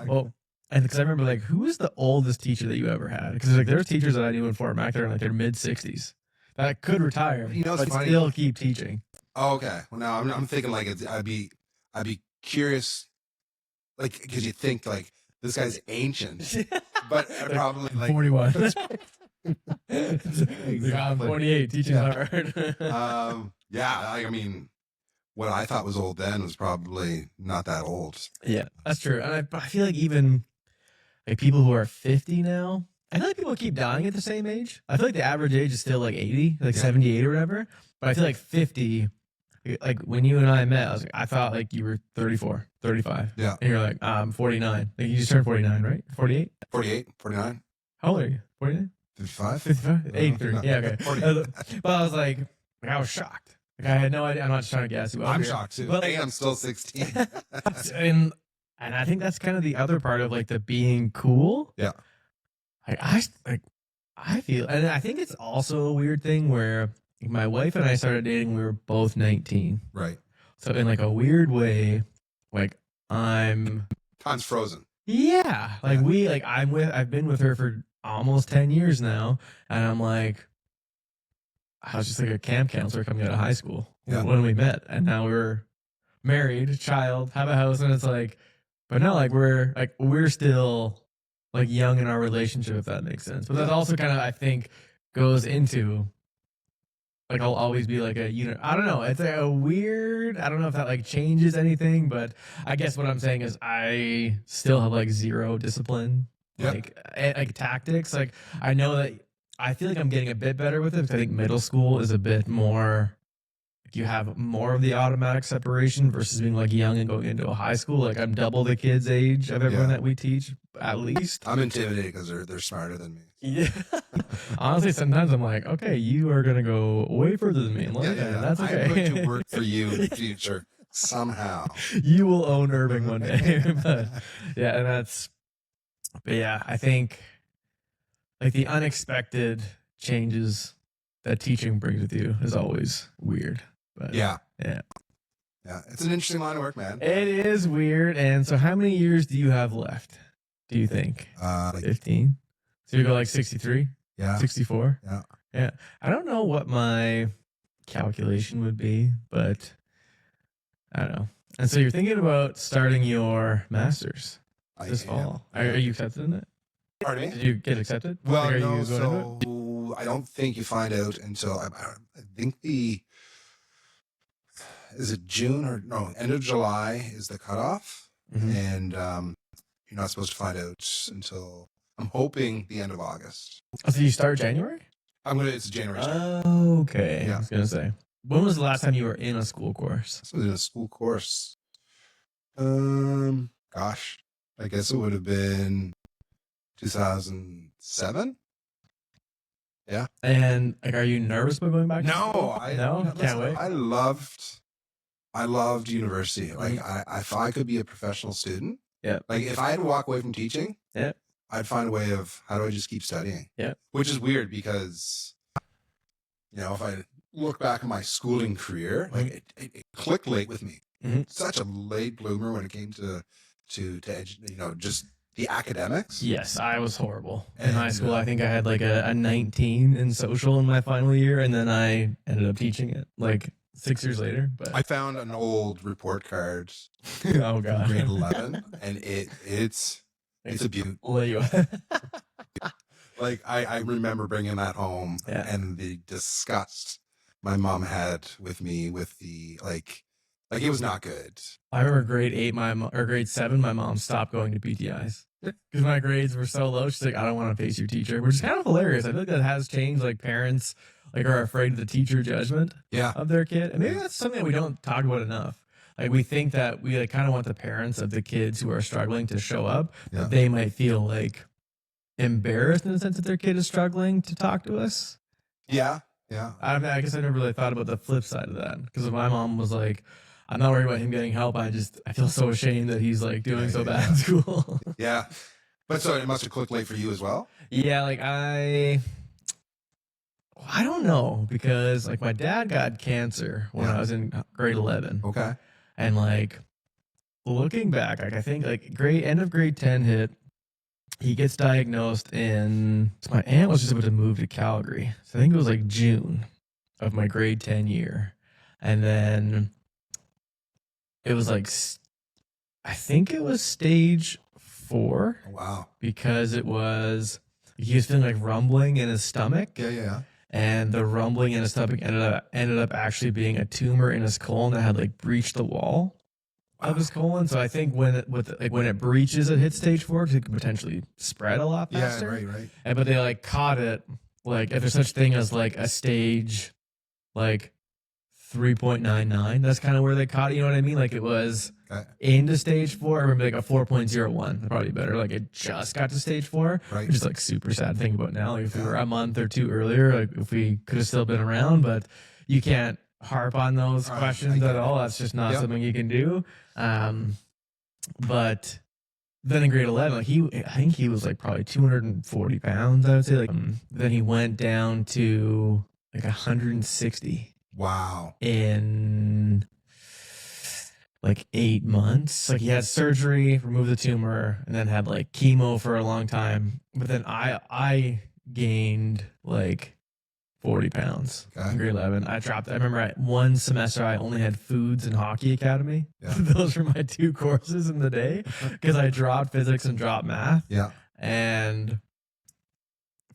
well, and because I remember like, who was the oldest teacher that you ever had? Because like there's teachers that I knew in Fort Mac that are in like their mid 60s that could retire, but funny. Still keep teaching. Oh, okay. Well, now I'm thinking like I'd be curious, like because you think like this guy's ancient, but probably like 41. I'm 28. Teaching hard. I mean, what I thought was old then was probably not that old. Yeah, that's true. And I feel like even like people who are 50 now. I feel like people keep dying at the same age. I feel like the average age is still like 80, like 78 or whatever. But I feel like 50, like when you and I met, I thought like you were 34, 35. Yeah. And you're like, I'm 49. Like you just turned 49, right? 48? 48, 49, How old are you? 49? 55. 55? 83. Yeah, okay. 40. But I was like, I was shocked. Like I had no idea. I'm not just trying to guess. I'm shocked too. But Hey, I'm still 16. and I think that's kind of the other part of like the being cool. Yeah. I feel, and I think it's also a weird thing where my wife and I started dating when we were both 19. Right. So in like a weird way, like I'm Time's frozen. yeah, like we like I've been with her for almost 10 years now, and I'm like I was just like a camp counselor coming out of high school when we met, and now we're married, child, have a house, and it's like, but no, like we're still like young in our relationship, if that makes sense. But that also kind of I think goes into like I'll always be like I don't know, it's like a weird, I don't know if that like changes anything, but I guess what I'm saying is I still have like zero discipline, like tactics. Like I know that I feel like I'm getting a bit better with it because I think middle school is a bit more, you have more of the automatic separation versus being like young and going into a high school. Like I'm double the kids' age of everyone that we teach, at least. I'm intimidated because they're smarter than me. Yeah. Honestly, sometimes I'm like, okay, you are gonna go way further than me. Like, that's okay. I'm going to work for you in the future somehow. You will own Irving one day. But yeah, and but yeah, I think like the unexpected changes that teaching brings with you is always weird. But yeah. It's an interesting line of work, man. It is weird. And so how many years do you have left, do you think? 15? So you go like 63? Yeah. 64? Yeah. I don't know what my calculation would be, but I don't know. And so you're thinking about starting your master's this fall. Are you accepted in it? Pardon me? Did you get accepted? Well, like, no, so I don't think you find out until, I think is it June or no, end of July is the cutoff. Mm-hmm. And you're not supposed to find out until, I'm hoping, the end of August. Oh, so you start January? It's January start. Okay. Yeah. I was going to say. When was the last time you were in a school course? I was in a school course. Gosh, I guess it would have been 2007. Yeah. And like, are you nervous about going back? No, Can't wait. I loved university. Like if I could be a professional student, like if I had to walk away from teaching, I'd find a way of how do I just keep studying? Yeah. Which is weird because, if I look back at my schooling career, like it clicked late with me. Mm-hmm. Such a late bloomer when it came to just the academics. Yes, I was horrible in high school. I think I had like a 19 in social in my final year, and then I ended up teaching it like 6 years later. But I found an old report card. Oh god, grade 11, and it's a beaut. Like I remember bringing that home and the disgust my mom had with me with the like it was not good. I remember grade 8, or grade 7, my mom stopped going to PTIs because my grades were so low. She's like, I don't want to face your teacher, which is kind of hilarious. I feel like that has changed. Like parents like are afraid of the teacher judgment of their kid, and maybe that's something that we don't talk about enough. Like we think that we like kind of want the parents of the kids who are struggling to show up, but they might feel like embarrassed in the sense that their kid is struggling to talk to us. Yeah. I guess I never really thought about the flip side of that because my mom was like, I'm not worried about him getting help. I feel so ashamed that he's like doing so bad in school. Yeah. But so it must have clicked late for you as well? Yeah, like I don't know because like my dad got cancer when I was in grade 11. Okay. And like looking back, like I think like end of grade 10 hit. He gets diagnosed my aunt was just about to move to Calgary. So I think it was like June of my grade 10 year. And then it was like, I think it was stage 4. Wow. Because he was feeling like rumbling in his stomach. Yeah. And the rumbling in his stomach ended up actually being a tumor in his colon that had like breached the wall. of his colon. So I think when it breaches, it hits stage 4 because it can potentially spread a lot faster. Yeah, right. But they like caught it like if there's such thing as like a stage like 3.99. That's kind of where they caught it. You know what I mean? Like it was into stage 4. I remember like a 4.01, probably better. Like it just got to stage 4, Right. which is like super sad to think about now. Like if we were a month or 2 earlier, like if we could have still been around, but you can't harp on those questions at all. That's just not something you can do. But then in grade 11, like I think he was like probably 240 pounds, I would say. Like then he went down to like 160. Wow. In like 8 months. Like he had surgery, removed the tumor, and then had like chemo for a long time. But then I gained like 40 pounds in grade 11. I remember one semester I only had foods and hockey academy. Yeah. Those were my 2 courses in the day because I dropped physics and dropped math. Yeah. And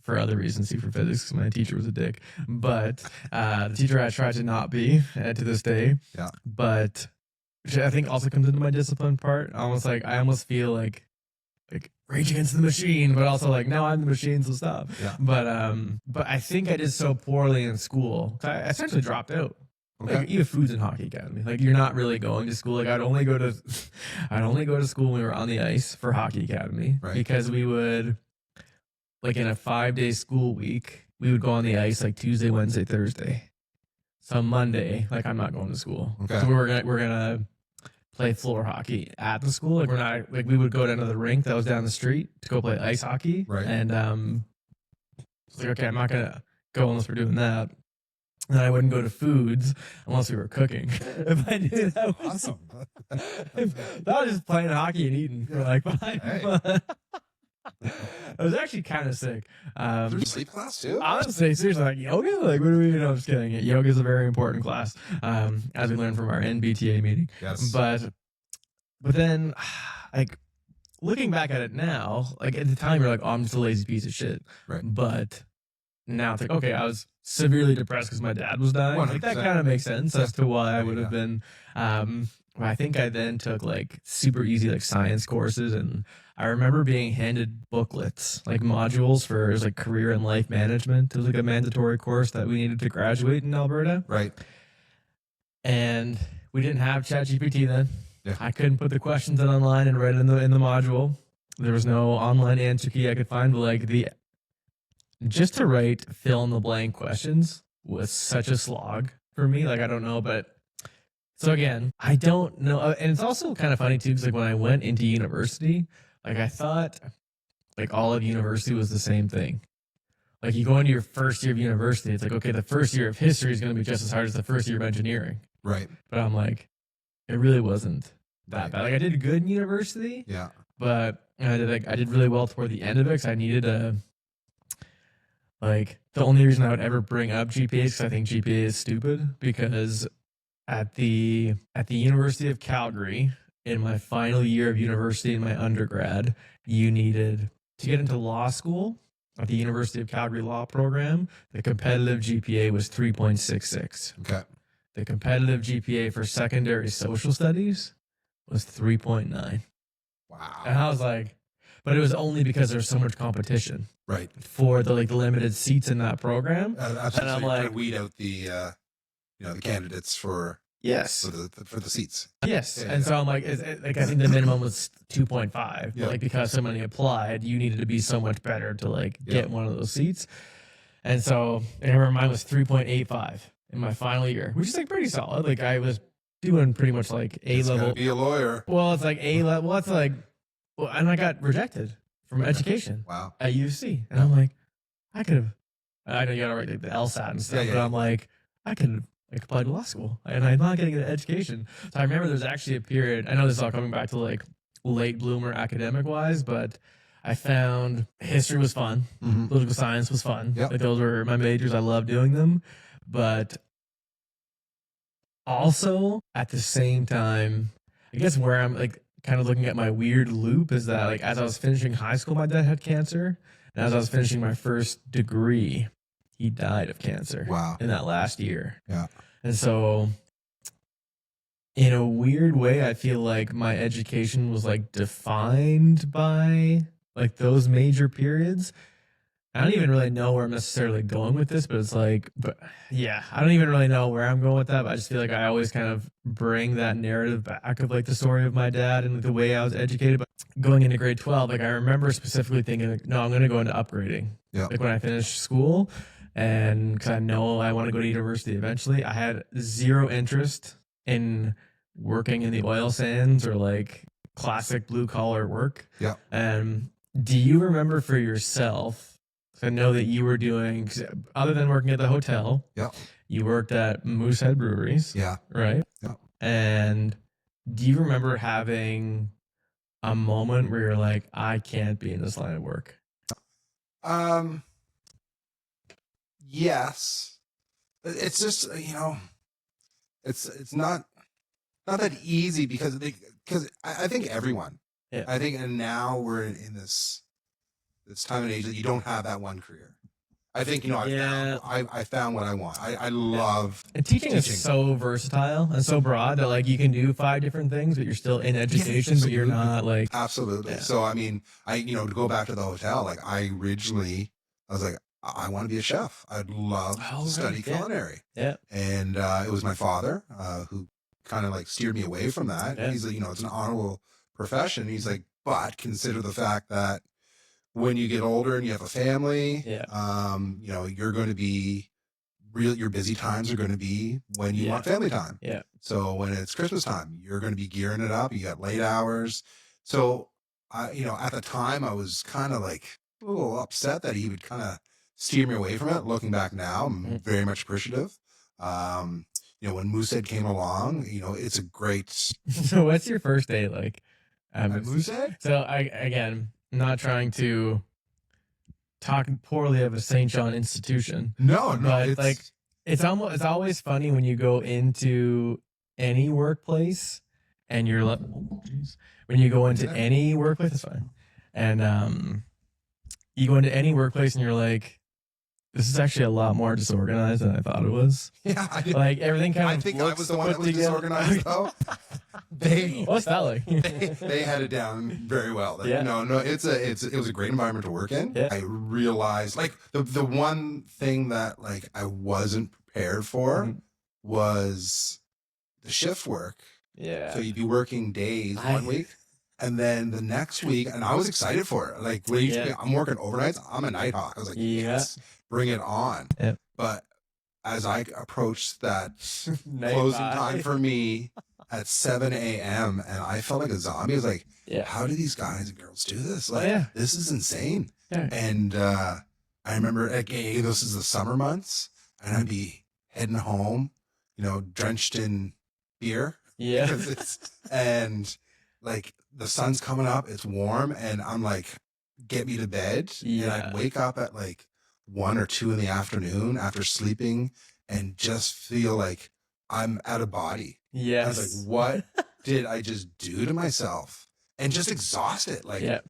for other reasons, for physics, because my teacher was a dick. But the teacher I tried to not be to this day. Yeah. But which I think also comes into my discipline part. I almost feel like Rage Against the Machine, but also like now I'm the machine, so stop. Yeah. But I think I did so poorly in school. I essentially dropped out. Okay. Like you have foods and hockey academy. Like you're not really going to school. Like I'd only go to school when we were on the ice for hockey academy. Right. Because we would like in a 5-day school week, we would go on the ice like Tuesday, Wednesday, Thursday. So Monday, like I'm not going to school. Okay. So we're gonna play floor hockey at the school. Like we're not like we would go down to the rink that was down the street to go play ice hockey. Right. And it's like okay, I'm not gonna go unless we're doing that. And then I wouldn't go to foods unless we were cooking. If I knew that was awesome. That was just playing hockey and eating for like 5 months. It was actually kind of sick. Sleep class too? Honestly, seriously, like yoga? Like, what do we know? I'm just kidding. Yoga is a very important class, as we learned from our NBTA meeting. Yes. But then, like, looking back at it now, like, at the time, you're like, oh, I'm just a lazy piece of shit. Right. But now it's like, okay, I was severely depressed because my dad was dying. 100%. Like, that kind of makes sense as to why I would have been. I think I then took like super easy like science courses, and I remember being handed booklets, like modules for like career and life management. It was like a mandatory course that we needed to graduate in Alberta. Right. And we didn't have ChatGPT then. Yeah. I couldn't put the questions in online and write it in the module. There was no online answer key I could find, but like just to write fill in the blank questions was such a slog for me. Like I don't know, but so again, I don't know. And it's also kind of funny too, because like when I went into university, like I thought like all of university was the same thing. Like you go into your first year of university, it's like, okay, the first year of history is going to be just as hard as the first year of engineering. Right. But I'm like, it really wasn't that bad. Like I did good in university. Yeah. But I did really well toward the end of it because I needed like the only reason I would ever bring up GPA is because I think GPA is stupid, because at the University of Calgary, in my final year of university in my undergrad, you needed to get into law school at the University of Calgary Law Program. The competitive GPA was 3.66. Okay. The competitive GPA for secondary social studies was 3.9. Wow. And I was like, but it was only because there's so much competition. Right. For the limited seats in that program. And I'm like, weed out the the candidates for for the seats. Yes. Yeah, and so I'm like, I think the minimum was 2.5. But like because so many applied, you needed to be so much better to like get one of those seats. And so I remember mine was 3.85 in my final year, which is like pretty solid. Like I was doing pretty much like A level. Be a lawyer. Well, it's like A level. Well, it's like, and I got rejected from education. Wow. At UC, and I'm like, I could have. I know you gotta write like the LSAT and stuff, but I'm like, I could have applied to law school, and I'm not getting an education. So I remember there's actually a period. I know this is all coming back to like late bloomer academic wise, but I found history was fun, political science was fun. Yep. Like those were my majors. I loved doing them, but also at the same time, I guess where I'm like kind of looking at my weird loop is that like as I was finishing high school, my dad had cancer, and as I was finishing my first degree, he died of cancer. Wow. In that last year. Yeah. And so in a weird way, I feel like my education was like defined by like those major periods. I don't even really know where I'm necessarily going with this, but it's like, but yeah, I don't even really know where I'm going with that. But I just feel like I always kind of bring that narrative back of like the story of my dad and the way I was educated. But going into grade 12, like I remember specifically thinking, like, no, I'm going to go into upgrading. Yeah. Like when I finished school, and because I know I want to go to university eventually, I had zero interest in working in the oil sands or like classic blue collar work. Yeah. Do you remember for yourself? I know that you were doing, other than working at the hotel, Yeah. you worked at Moosehead Breweries. Yeah. Right? Yeah. And do you remember having a moment where you're like, I can't be in this line of work? Yes. It's just, it's not that easy because I think everyone, Yeah. I think, and now we're in this time and age that you don't have that one career. I think, I found what I want. I love and teaching is so versatile and so broad that like you can do 5 different things, but you're still in education, but you're not like. Absolutely. Yeah. So, I mean, to go back to the hotel, like I was like, I want to be a chef. I'd love to study culinary. Yeah. And it was my father who kind of like steered me away from that. Yeah. He's like, it's an honorable profession. He's like, but consider the fact that when you get older and you have a family, you're going to be your busy times are going to be when you want family time. Yeah. So when it's Christmas time, you're going to be gearing it up. You got late hours. So at the time I was kind of like a little upset that he would kind of steer me away from it. Looking back now, I'm very much appreciative. When Moosehead came along, it's a great. So what's your first day like? At Moosehead? So I'm not trying to talk poorly of a St. John institution. No, but it's always funny when you go into any workplace and you're like, when you go into any workplace, it's fine. And you go into any workplace and you're like, this is actually a lot more disorganized than I thought it was. Yeah, like everything kind of. I think I was the one that was disorganized though. What's that like? they had it down very well. Yeah. No, it was a great environment to work in. Yeah. I realized like the one thing that like I wasn't prepared for was the shift work. Yeah. So you'd be working days one week. And then the next week, and I was excited for it. Like, I'm working overnights. I'm a night hawk. I was like, yes, bring it on. Yep. But as I approached that closing time for me at 7 a.m., and I felt like a zombie. I was like, how do these guys and girls do this? Like, this is insane. Yeah. And I remember, this is the summer months, and I'd be heading home, drenched in beer. Yeah. And like, the sun's coming up, it's warm, and I'm like, get me to bed. Yeah. And I'd wake up at like 1 or 2 in the afternoon after sleeping and just feel like I'm out of body. Yes. I was like, what did I just do to myself? And just exhausted, like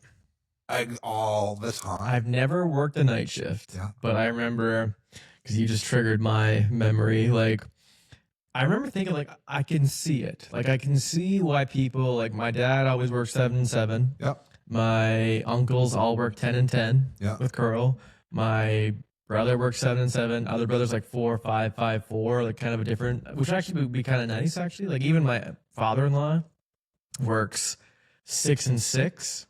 all the time. I've never worked a night shift, but I remember, because you just triggered my memory, like, I remember thinking, like, I can see it. Like, I can see why people, like, my dad always worked 7 and 7. Yep. My uncles all work 10 and 10 with Curl. My brother works 7 and 7. Other brothers, like, 4, 5, 5, 4, like, kind of a different, which actually would be kind of nice, actually. Like, even my father-in-law works 6 and 6.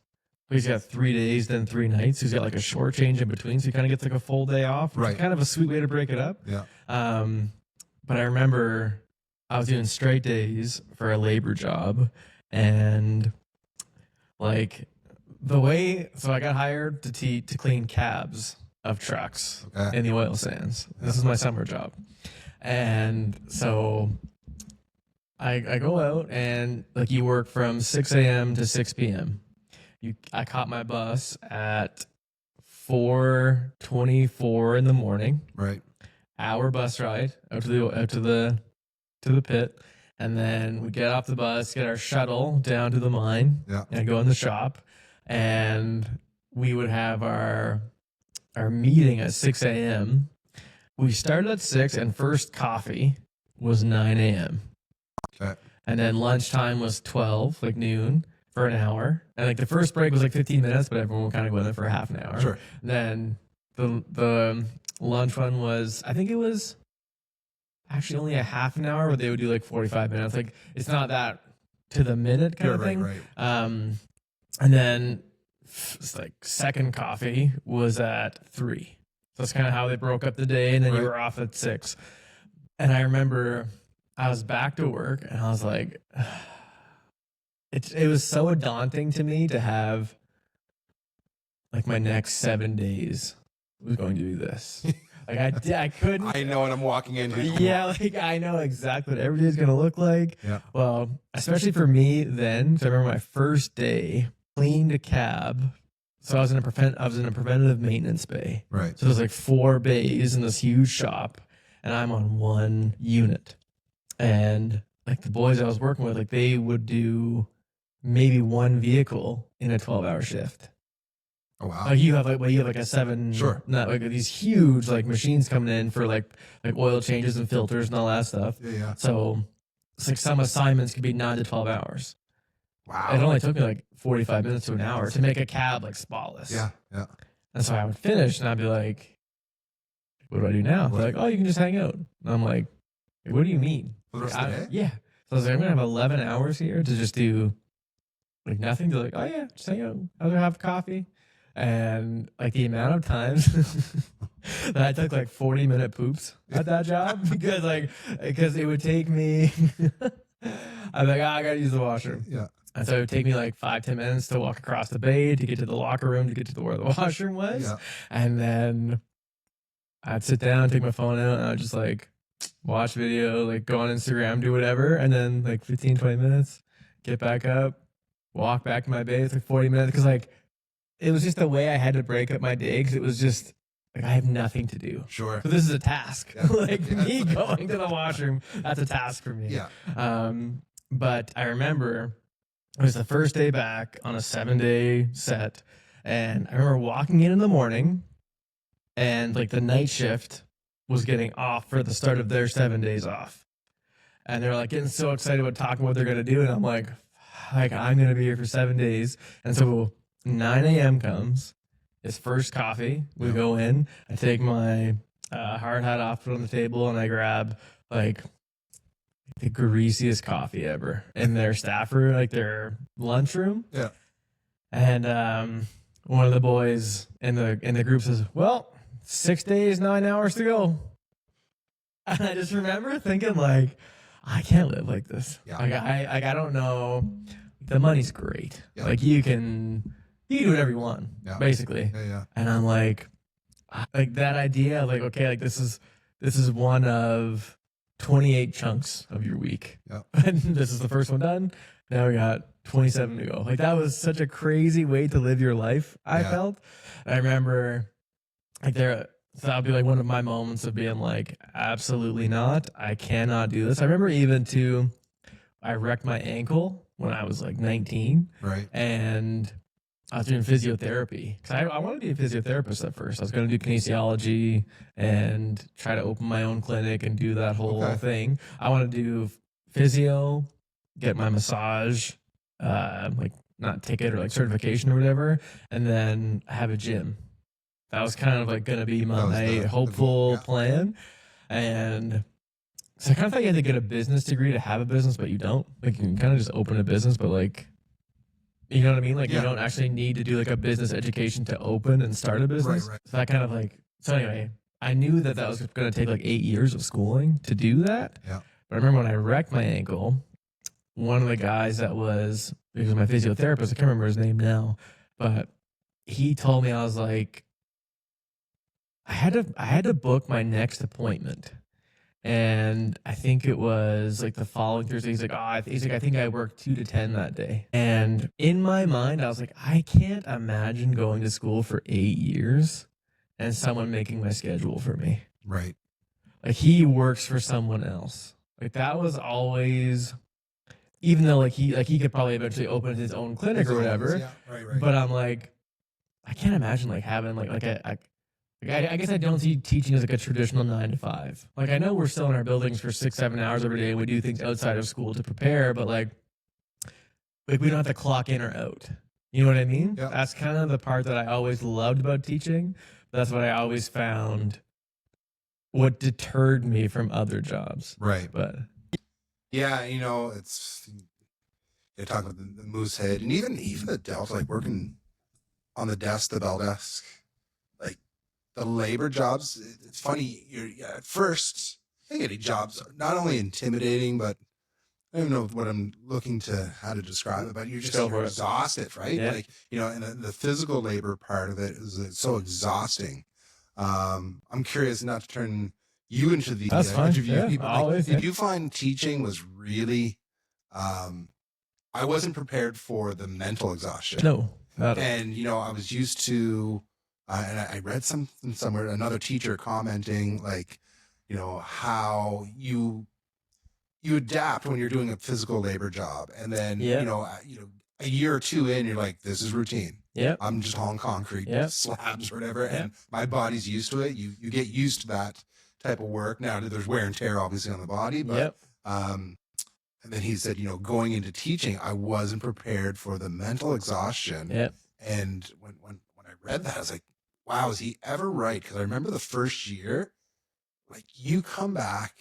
He's got 3 days, then 3 nights. He's got, like, a short change in between, so he kind of gets, like, a full day off. Which is kind of a sweet way to break it up. Yeah. But I remember I was doing straight days for a labor job, and like so I got hired to clean cabs of trucks in the oil sands. This is my summer job. And so I go out, and like you work from 6 a.m. to 6 p.m. I caught my bus at 4:24 in the morning. Right. Hour bus ride out to the pit, and then we get off the bus, get our shuttle down to the mine, and go in the shop, and we would have our meeting at 6 a.m. We started at 6, and first coffee was 9 a.m. Okay. And then lunchtime was 12, like noon, for an hour. And like the first break was like 15 minutes, but everyone would kind of go in there for a half an hour. Sure. Then the lunch one was, I think it was actually only a half an hour, but they would do like 45 minutes. Like it's not that to the minute kind of thing. Right. And then it's like second coffee was at 3. So that's kind of how they broke up the day. And then you were off at 6. And I remember I was back to work and I was like, it was so daunting to me to have like my next 7 days was going to do this. Like I couldn't. I know what I'm walking into. Yeah, like I know exactly what every day's gonna look like. Yeah. Well, especially for me then. So I remember my first day cleaned a cab. So I was in a preventative maintenance bay. Right. So there's like 4 bays in this huge shop, and I'm on 1 unit. And like the boys I was working with, like they would do maybe 1 vehicle in a 12-hour shift. Oh, wow. Like you have like a 7, Sure. not like these huge like machines coming in for like oil changes and filters and all that stuff. Yeah. So it's like some assignments could be 9 to 12 hours. Wow. It only took me like 45 minutes to an hour to make a cab like spotless. Yeah. And so I would finish and I'd be like, what do I do now? They're like, oh, you can just hang out. And I'm like, what do you mean? For the rest of the day? Yeah. So I was like, I'm gonna have 11 hours here to just do like nothing. They're like, oh yeah, just hang out. I'll have coffee. And like the amount of times that I took like 40-minute poops at that job because it would take me I'm like, I gotta use the washroom. Yeah. And so it would take me like 5-10 minutes to walk across the bay to get to the locker room to get to where the washroom was. Yeah. And then I'd sit down, take my phone out, and I'd just like watch video, like go on Instagram, do whatever, and then like 15-20 minutes, get back up, walk back to my bay. It's like 40 minutes because like it was just the way I had to break up my day because it was just like I have nothing to do. Sure. So this is a task. Yeah. Like me going to the washroom, that's a task for me. Yeah. But I remember it was the first day back on a 7-day set, and I remember walking in the morning, and like the night shift was getting off for the start of their 7 days off, and they're like getting so excited about talking what they're gonna do, and I'm like I'm gonna be here for 7 days, and so 9 a.m. comes. It's first coffee. We go in. I take my hard hat off, put it on the table, and I grab like the greasiest coffee ever in their staff room, like their lunchroom. Yeah. And one of the boys in the group says, "Well, 6 days, 9 hours to go." And I just remember thinking like, I can't live like this. Yeah. Like I don't know. The money's great. Yeah. Like you can do whatever you want, basically. Yeah. And I'm like that idea of like, okay, like this is one of 28 chunks of your week. Yeah. And this is the first one done. Now we got 27 to go. Like that was such a crazy way to live your life, I felt. And I remember like so that'll be like one of my moments of being like, absolutely not. I cannot do this. I remember even I wrecked my ankle when I was like 19. Right. And I was doing physiotherapy because I wanted to be a physiotherapist at first. I was going to do kinesiology and try to open my own clinic and do that whole thing. I wanted to do physio, get my massage, like not ticket or like certification or whatever, and then have a gym. That was kind of like going to be my hopeful plan. And so I kind of thought you had to get a business degree to have a business, but you don't. Like you can kind of just open a business, but like, you know what I mean? Like you don't actually need to do like a business education to open and start a business. Right. So that kind of like, so anyway, I knew that was going to take like 8 years of schooling to do that. Yeah. But I remember when I wrecked my ankle, one of the guys he was my physiotherapist, I can't remember his name now, but he told me, I was like, I had to book my next appointment. And I think it was like the following Thursday. He's like, I think I worked 2 to 10 that day. And in my mind, I was like, I can't imagine going to school for 8 years and someone making my schedule for me. Right. Like he works for someone else. Like that was always, even though like he could probably eventually open his own clinic or whatever. Yeah. Right. But I'm like, I can't imagine like having like I guess I don't see teaching as like a traditional 9 to 5. Like I know we're still in our buildings for 6-7 hours every day and we do things outside of school to prepare, but like we don't have to clock in or out. You know what I mean? Yeah. That's kind of the part that I always loved about teaching. That's what I always found what deterred me from other jobs. Right. But yeah, it's you're talking about the moose head, and even the Delta, like working on the desk, the bell desk, like the labor jobs. It's funny. At first, I think any jobs are not only intimidating, but I don't know what I'm looking to how to describe it, but you're exhausted, right? Yeah. Like, and the physical labor part of it is so exhausting. I'm curious not to turn you into the interview. Yeah, people. always, Did you find teaching was really, I wasn't prepared for the mental exhaustion. No. And, I was used to, and I read something somewhere, another teacher commenting like, how you adapt when you're doing a physical labor job. And then, a year or two in, you're like, this is routine. Yeah. I'm just hauling concrete slabs or whatever. And my body's used to it. You get used to that type of work. Now there's wear and tear obviously on the body, but, and then he said, going into teaching, I wasn't prepared for the mental exhaustion. Yep. And when I read that, I was like, wow, is he ever right? Because I remember the first year, like you come back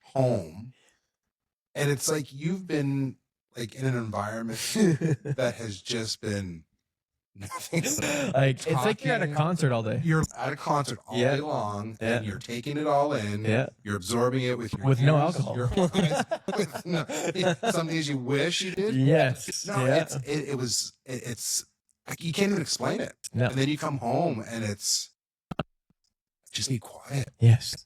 home and it's like you've been like in an environment that has just been nothing. Like it's like you're at a concert all day. You're at a concert all day long, and you're taking it all in. Yeah. You're absorbing it with your ears, no alcohol. Your eyes, some things you wish you did. Yes. No, it's like you can't even explain it. No. And then you come home and it's just be quiet. Yes.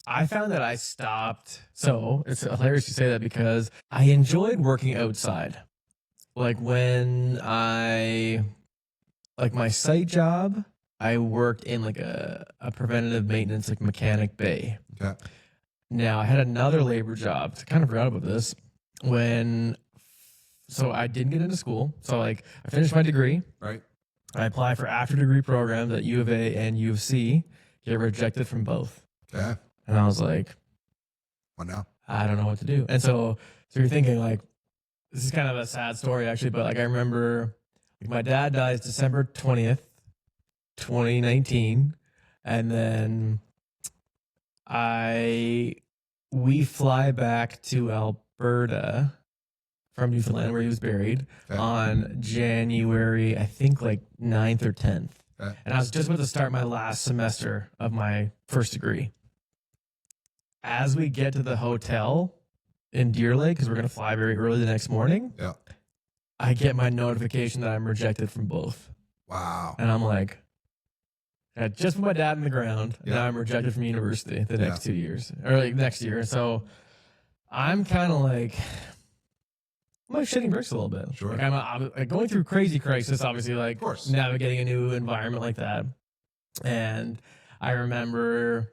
I found that I stopped. So it's hilarious you say that because I enjoyed working outside. Like when my site job, I worked in like a preventative maintenance, like mechanic bay. Okay. Now I had another labor job. I kind of forgot about this so I didn't get into school. So like I finished my degree. Right. I applied for after degree programs at U of A and U of C. Get rejected from both. Okay. And I was like, what now? I don't know what to do. And so you're thinking like, this is kind of a sad story actually, but like I remember my dad dies December 20th, 2019. And then we fly back to Alberta from Newfoundland where he was buried on January, I think like 9th or 10th. Okay. And I was just about to start my last semester of my first degree. As we get to the hotel in Deer Lake, because we're going to fly very early the next morning, I get my notification that I'm rejected from both. Wow. And I'm like, I just put my dad in the ground, and now I'm rejected from university the next 2 years, or like next year. So I'm kind of like, I'm like shitting bricks a little bit. Sure. Like I'm going through crazy crisis, obviously, like navigating a new environment like that. And I remember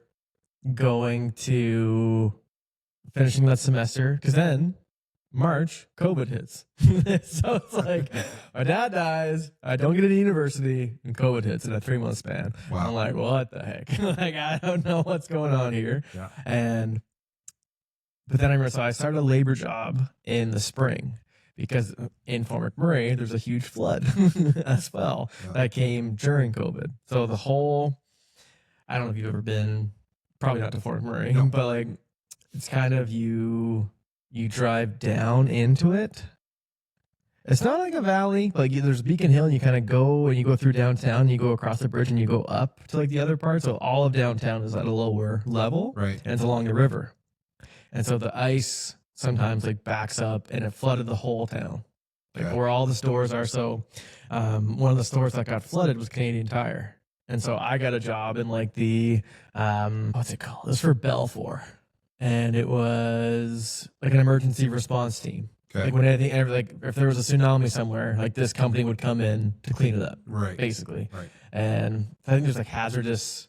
going to finishing that semester because then March, COVID hits. So it's like my dad dies, I don't get into university, and COVID hits in a 3-month span. Wow. I'm like, what the heck? Like, I don't know what's going on here. Yeah. But then I remember, so I started a labor job in the spring because in Fort McMurray, there's a huge flood as well that came during COVID. So the whole, I don't know if you've ever been, probably not to Fort McMurray, but like it's kind of you drive down into it. It's not like a valley. Like there's Beacon Hill and you kind of go and you go through downtown and you go across the bridge and you go up to like the other part. So all of downtown is at a lower level. Right. And it's along the river. And so the ice sometimes like backs up and it flooded the whole town. Like where all the stores are. So one of the stores that got flooded was Canadian Tire. And so I got a job in like the, what's it called? It was for Belfour. And it was like an emergency response team. Okay. Like when anything, like if there was a tsunami somewhere, like this company would come in to clean it up. Right. Basically. Right. And I think there's like hazardous,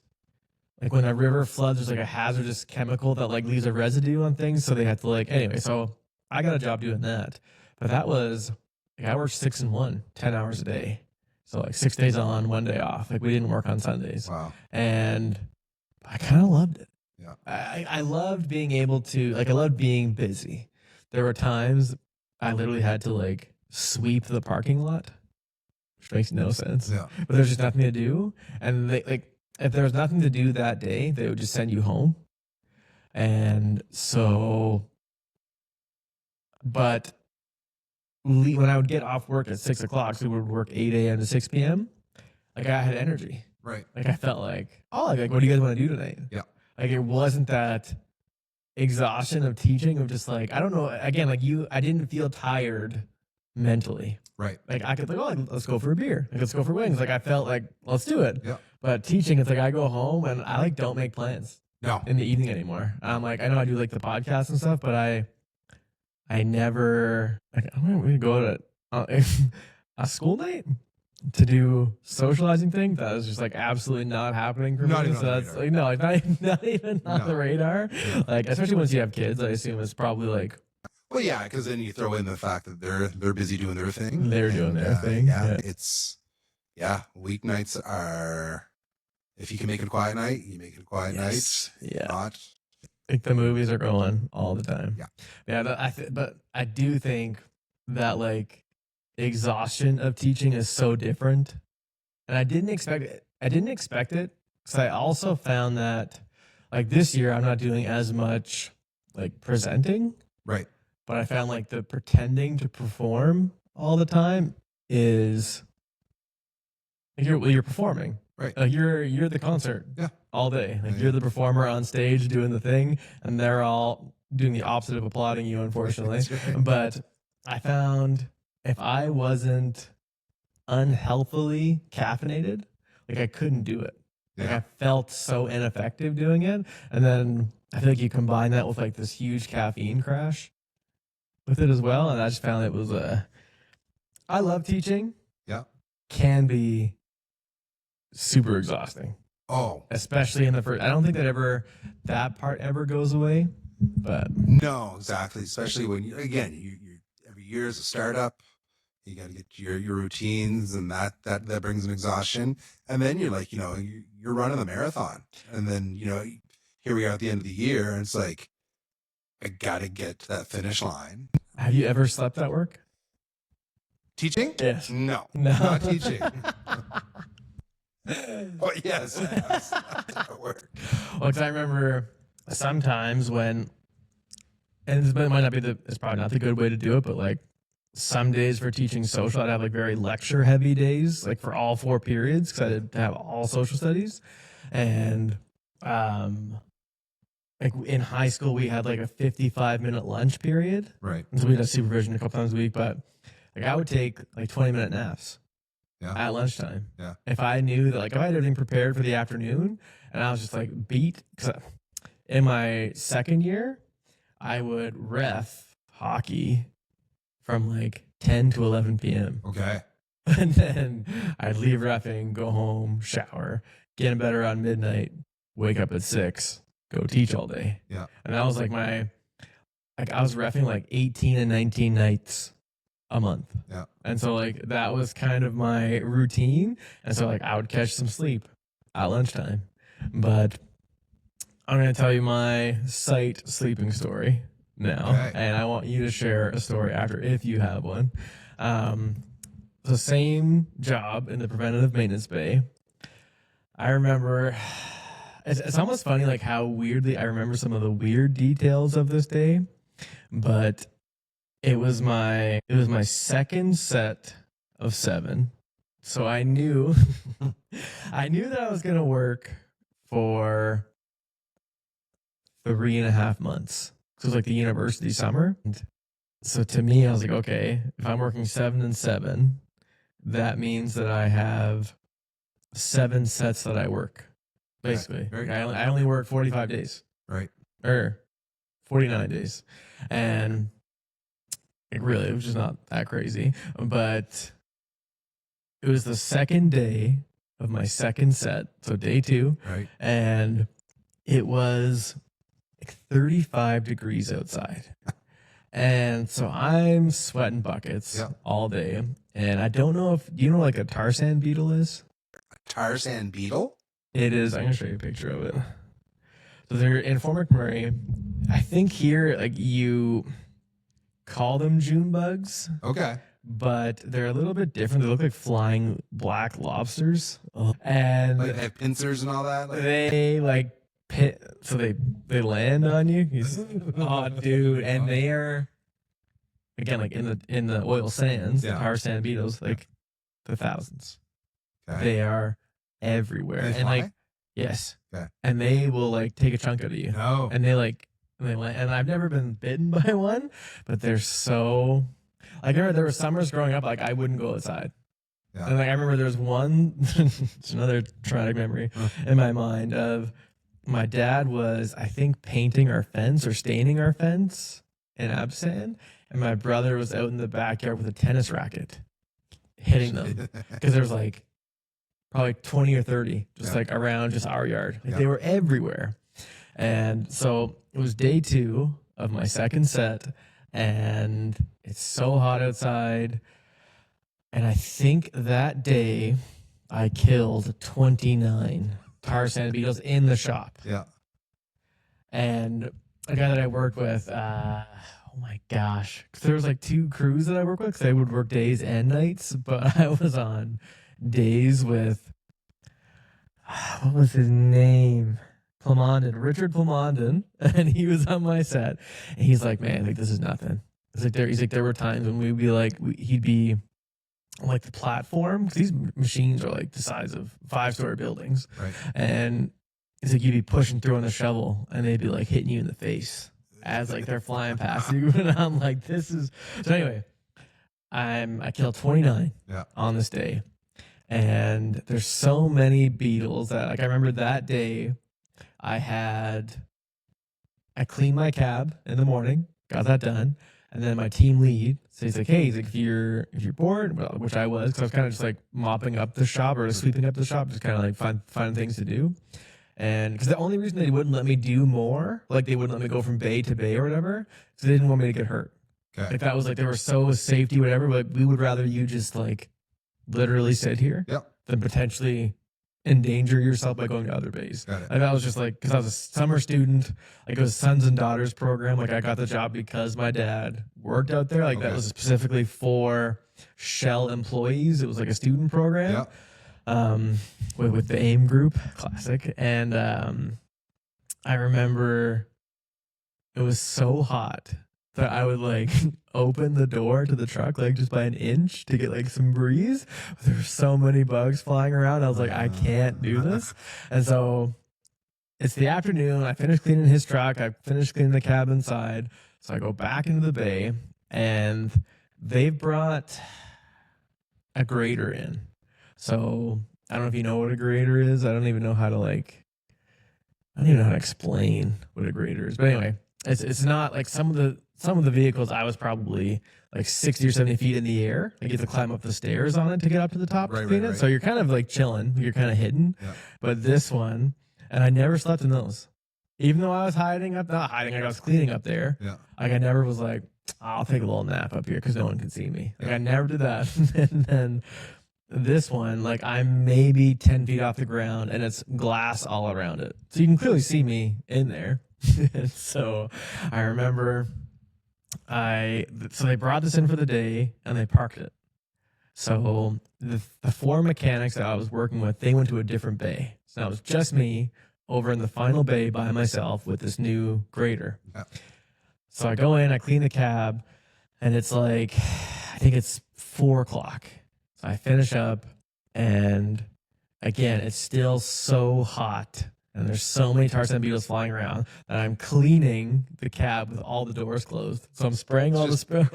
like when a river floods, there's like a hazardous chemical that like leaves a residue on things. So they have to like, anyway, so I got a job doing that. But that was, like I worked 6 and 1, 10 hours a day. So like 6 days on, 1 day off. Like we didn't work on Sundays. Wow. And I kind of loved it. Yeah. I loved being able to, like, I loved being busy. There were times I literally had to like sweep the parking lot, which makes no sense. Yeah. But there's just nothing to do. And they, like, if there was nothing to do that day, they would just send you home. And so, but when I would get off work at 6 o'clock, so we would work 8 a.m. to 6 p.m., like I had energy. Right. Like I felt like, oh, like what do you guys want to do tonight? Yeah. Like it wasn't that exhaustion of teaching of just like, I don't know, again, like I didn't feel tired mentally. Right. Like I could like, oh, let's go for a beer. Like, let's go for wings. Like I felt like, let's do it. Yeah. But teaching, it's like I go home and I like don't make plans in the evening anymore. I'm like, I know I do like the podcast and stuff, but I never, like, I'm going to go to a school night to do socializing thing. That was just like absolutely not happening for me. So that's like, no, like not even on the radar. Yeah. Like, especially once you have kids, I assume it's probably like, well, yeah, because then you throw in the fact that they're busy doing their thing. They're doing their thing. Yeah, it's weeknights are, if you can make it a quiet night, you make it a quiet night. Yeah. Not. Like the movies are going all the time. Yeah. Yeah. But I do think that like exhaustion of teaching is so different. And I didn't expect it. Because I also found that like this year I'm not doing as much like presenting. Right. But I found like the pretending to perform all the time is like you're performing. Right. Like you're the concert. Yeah. All day. Like you're the performer on stage doing the thing, and they're all doing the opposite of applauding you, unfortunately. Right. But I found if I wasn't unhealthily caffeinated, like I couldn't do it. Like I felt so ineffective doing it. And then I feel like you combine that with like this huge caffeine crash with it as well. And I just found it was I love teaching. Yeah. Can be super exhausting. Oh. Especially in the first, I don't think that part ever goes away. But no, exactly. Especially when you every year is a startup. You got to get your routines, and that brings an exhaustion. And then you're like, you're running the marathon, and then here we are at the end of the year, and it's like, I got to get to that finish line. Have you ever slept at work? Teaching? Yes. No. Not teaching. Oh yes. At work. Well, because I remember sometimes when, and this might not be it's probably not the good way to do it, but like some days for teaching social, I'd have like very lecture heavy days, like for all 4 periods, because I did have all social studies. And like in high school, we had like a 55-minute lunch period. Right. And so we had supervision a couple times a week, but like I would take like 20-minute naps. Yeah. At lunchtime. Yeah. If I knew that, like, if I had everything prepared for the afternoon and I was just like beat, because in my second year, I would ref hockey from like 10 to 11 p.m. Okay. And then I'd leave reffing, go home, shower, get in bed around midnight, wake up at 6, go teach all day. Yeah. And that was like I was reffing like 18 and 19 nights a month. Yeah. And so like that was kind of my routine. And so like I would catch some sleep at lunchtime. But I'm going to tell you my site sleeping story now. Okay. And I want you to share a story after if you have one. The same job in the preventative maintenance bay. I remember it's almost funny like how weirdly I remember some of the weird details of this day. But it was my second set of 7. So I knew that I was going to work for 3.5 months. So it was like the university summer. And so to me, I was like, okay, if I'm working 7 and 7, that means that I have 7 sets that I work. Basically. I only work 45 days. Right. Or 49 days. And it was just not that crazy. But it was the second day of my second set. So day 2. Right. And it was like 35 degrees outside. And so I'm sweating buckets all day. And I don't know if, do you know like a tar sand beetle is? Tar sand beetle? It is. I'm going to show you a picture of it. So they're in Fort McMurray. I think here, like, you call them June bugs. Okay. But they're a little bit different. They look like flying black lobsters. And like they have pincers and all that? They like pit, so they land on you. Oh, dude. And they are, again, like in the oil sands, the tar sand beetles, like the thousands. Okay. They are everywhere. They and fly? Like, yes. Okay. And they will like take a chunk out of you. No. And they like, and I've never been bitten by one, but they're so, like, I remember there were summers growing up, like I wouldn't go outside. Yeah. And like I remember there was one, it's another traumatic memory in my mind of my dad was, I think, painting our fence or staining our fence in absinthe, and my brother was out in the backyard with a tennis racket hitting them because there was like probably 20 or 30 just like around just our yard. Like they were everywhere. And so it was day 2 of my second set, and it's so hot outside. And I think that day I killed 29 tar sand beetles in the shop. Yeah. And a guy that I worked with, oh my gosh, because there was like 2 crews that I worked with, because I would work days and nights, but I was on days with, what was his name? Richard Plamondon, and he was on my set, and he's like, man, like this is nothing. It's like he's like, there were times when we'd be like, he'd be on like the platform, because these machines are like the size of 5-story buildings, right? And it's like you'd be pushing through on the shovel, and they'd be like hitting you in the face as like they're flying past you, and I'm like, this is so. Anyway, I killed 29 on this day, and there's so many beetles that like I remember that day. I cleaned my cab in the morning, got that done, and then my team lead, so he's like, hey, he's like, if you're bored, well, which I was, because I was kind of just like mopping up the shop or sweeping up the shop, just kind of like find things to do. And because the only reason they wouldn't let me do more, like they wouldn't let me go from bay to bay or whatever, because they didn't want me to get hurt. Okay. Like that was like, they were so safety, whatever, but we would rather you just like literally sit here than potentially endanger yourself by going to other bays. Like that was just like, because I was a summer student, like it was Sons and Daughters program. Like I got the job because my dad worked out there. Like that was specifically for Shell employees. It was like a student program with the AIM group, classic. And I remember it was so hot that I would like open the door to the truck like just by an inch to get like some breeze. There were so many bugs flying around. I was like, I can't do this. And so it's the afternoon. I finished cleaning his truck. I finished cleaning the cab inside. So I go back into the bay, and they've brought a grater in. So I don't know if you know what a grater is. I don't even know how to explain what a grater is. But anyway, it's not like some of the vehicles, I was probably like 60 or 70 feet in the air. You get to climb up the stairs on it to get up to the top to clean it. So you're kind of like chilling. You're kind of hidden. Yeah. But this one, and I never slept in those. Even though I was not hiding, I was cleaning up there. Yeah. Like I never was like, I'll take a little nap up here because no one can see me. Like I never did that. And then this one, like I'm maybe 10 feet off the ground, and it's glass all around it. So you can clearly see me in there. So I remember so they brought this in for the day, and they parked it. So the 4 mechanics that I was working with, they went to a different bay. So it was just me over in the final bay by myself with this new grater. Yeah. So I go in, I clean the cab, and it's like, I think it's 4 o'clock. So I finish up, and again, it's still so hot. And there's so many tar sand beetles flying around that I'm cleaning the cab with all the doors closed. So I'm spraying all the sprays.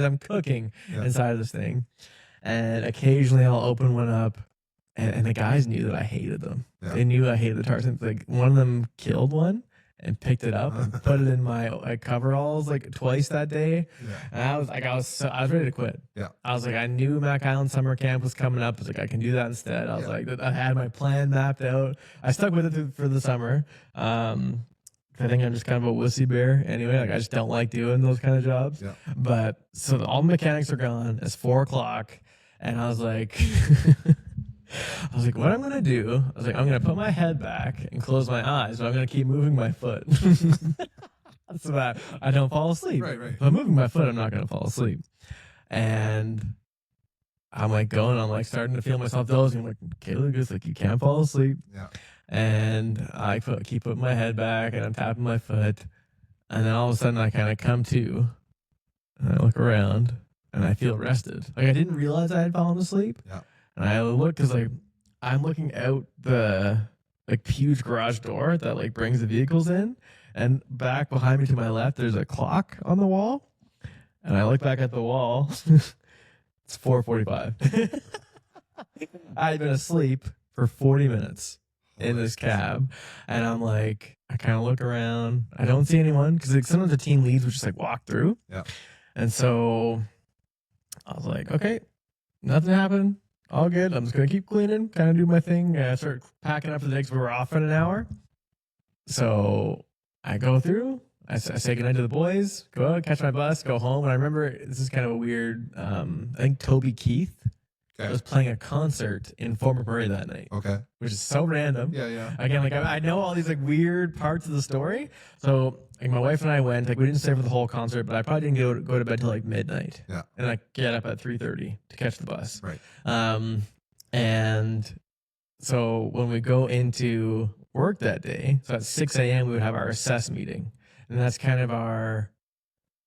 I'm cooking inside of this thing. And occasionally I'll open one up, and the guys knew that I hated them. Yeah. They knew I hated the tar sand. Like one of them killed one and picked it up and put it in my coveralls like twice that day. Yeah. And I was ready to quit. Yeah. I was like, I knew Mac Island summer camp was coming up. I was like, I can do that instead. I was like, I had my plan mapped out. I stuck with it for the summer. Because I think I'm just kind of a wussy bear anyway. Like I just don't like doing those kind of jobs. Yeah. But so all the mechanics are gone. It's 4 o'clock. And I was like, what I'm going to do, I was like, I'm going to put my head back and close my eyes, but I'm going to keep moving my foot so that I don't fall asleep. Right. If I'm moving my foot, I'm not going to fall asleep. And I'm like going, I'm like starting to feel myself dozing. I'm like, okay, Lucas, like you can't fall asleep. Yeah. And I keep putting my head back and I'm tapping my foot. And then all of a sudden I kind of come to and I look around and I feel rested. Like I didn't realize I had fallen asleep. Yeah. And I look because like I'm looking out the like huge garage door that like brings the vehicles in. And back behind me to my left, there's a clock on the wall. And I look back at the wall. It's 4:45. I had been asleep for 40 minutes in this cab. And I'm like, I kind of look around. I don't see anyone because like, sometimes the team leads would just like walk through. Yeah. And so I was like, okay, nothing happened. All good. I'm just going to keep cleaning, kind of do my thing. I start packing up for the day because we were off in an hour. So I go through. I say goodnight to the boys, go out, catch my bus, go home. And I remember this is kind of a weird, I think Toby Keith was playing a concert in Fort McMurray that night. Okay. Which is so random. Yeah. Again, like I know all these like weird parts of the story. So like my wife and I went, like we didn't stay for the whole concert, but I probably didn't go to bed till like midnight. Yeah. And I get up at 3:30 to catch the bus. Right. And so when we go into work that day, so at 6 a.m. we would have our assess meeting. And that's kind of our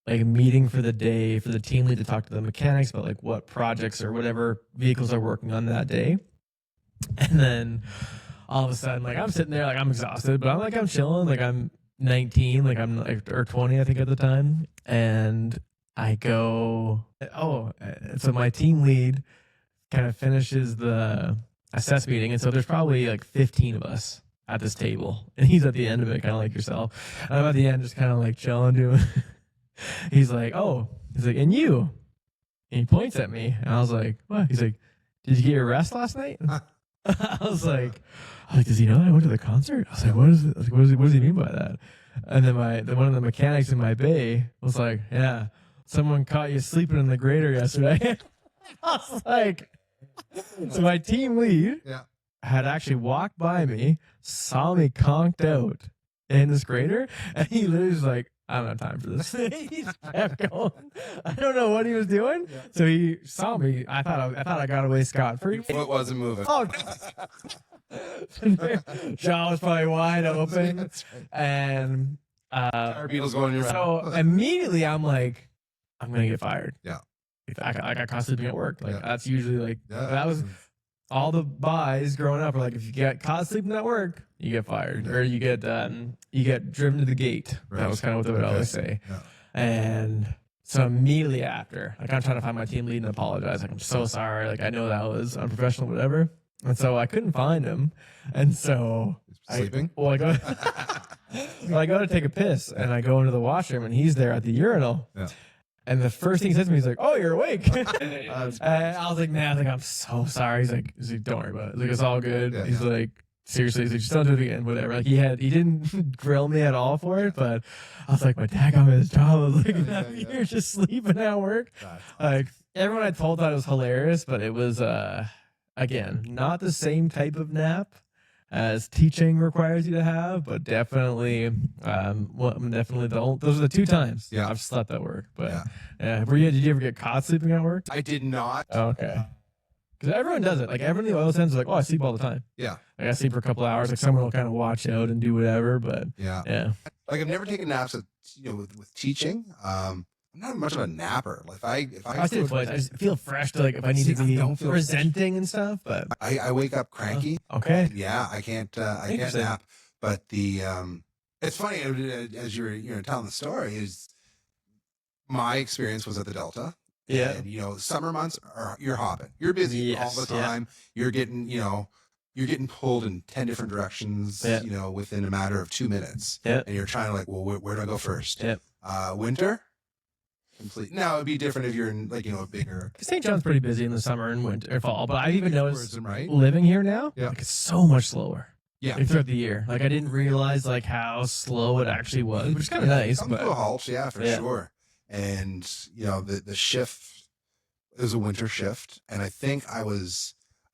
like meeting for the day for the team lead to talk to the mechanics about like what projects or whatever vehicles are working on that day. And then all of a sudden, like I'm sitting there, like I'm exhausted, but I'm chilling, like I'm 19, like I'm like, or 20, I think at the time. And I go, so my team lead kind of finishes the assess meeting. And so there's probably like 15 of us at this table, and he's at the end of it, kind of like yourself. And I'm at the end, just kind of like chilling, doing. He's like, and you? And he points at me, and I was like, what? He's like, did you get your rest last night? I was like, does he know that I went to the concert? I was like, what is it? Like, what does he mean by that? And then one of the mechanics in my bay was like, yeah, someone caught you sleeping in the grader yesterday. I was like, so my team lead. Yeah. Had actually walked by me, saw me conked out in this grader, and he literally was like, I don't have time for this. He just kept going. I don't know what he was doing. Yeah. So he saw me. I thought I got away scot-free. Foot wasn't moving. Oh, jaw was probably wide open. That's right. And Our Beatles going around. so immediately I'm like, I'm gonna get fired. Yeah. I got caught sleeping at work. Like that's usually like that was. All the boys growing up are like, if you get caught sleeping at work, you get fired, or you get driven to the gate. Right. That was kind of what they would always say. Yeah. And so immediately after, like I'm trying to find my team lead and apologize. Like I'm so sorry. Like I know that was unprofessional, whatever. And so I couldn't find him. And so sleeping. I go to take a piss, and I go into the washroom, and he's there at the urinal. Yeah. And the first thing he says to me, he's like, "Oh, you're awake." And I was like, "Nah," like I'm so sorry. He's like, "Don't worry about it. Like it's all good." Yeah, he's like, "Seriously," he's like, "Just don't do it again." Whatever. Like he didn't grill me at all for it, but I was like, "My dad got me this job." I was like, "You're just sleeping at work." Like everyone I told thought it was hilarious, but it was again not the same type of nap as teaching requires you to have, but definitely, those are the 2 times I've slept at work. But did you ever get caught sleeping at work? I did not. Oh, okay. Because everyone does it. Like everyone in the oil sands is like, I sleep all the time. Yeah. Like I sleep for a couple of hours. Like someone will kind of watch out and do whatever. But yeah. Like I've never taken naps with teaching. I'm not much of a napper. Like if I say it twice. I just feel fresh to like if I need to be presenting and stuff. But I wake up cranky. Okay. Yeah, I can't nap. But it's funny as you're telling the story is my experience was at the Delta. Yeah. And summer months you're hopping. You're busy all the time. You're getting pulled in 10 different directions. Within a matter of 2 minutes. Yeah. And you're trying to like, well, where do I go first? Yeah. Winter. Complete. Now it'd be different if you're in like a bigger. St. John's pretty busy in the summer and winter or fall, but I even noticed living here now, like it's so much slower. Yeah. like, throughout the year. Like I didn't realize like how slow it actually was, which is kind of nice. Come to a halt, yeah, for Yeah. sure. And you know, the shift, it was a winter shift, and I think I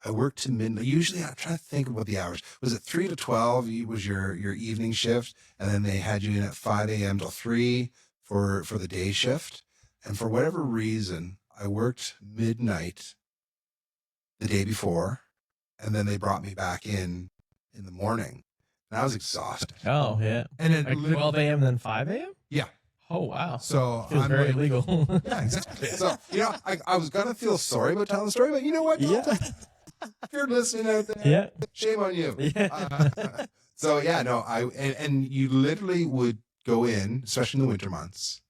worked to midnight. Usually, I'm trying to think about the hours. Was it 3 to 12? Was your evening shift, and then they had you in at 5 a.m. till 3 for the day shift. And for whatever reason, I worked midnight the day before, and then they brought me back in the morning, and I was exhausted. Oh yeah. And then Like 12 a.m. then 5 a.m. yeah. Oh wow. So Feels I'm very like, illegal. yeah, exactly. So you know, I was gonna feel sorry about telling the story, but you know what? Yeah. If you're listening out there, Yeah. shame on you. Yeah. So yeah, no, and you literally would go in, especially in the winter months,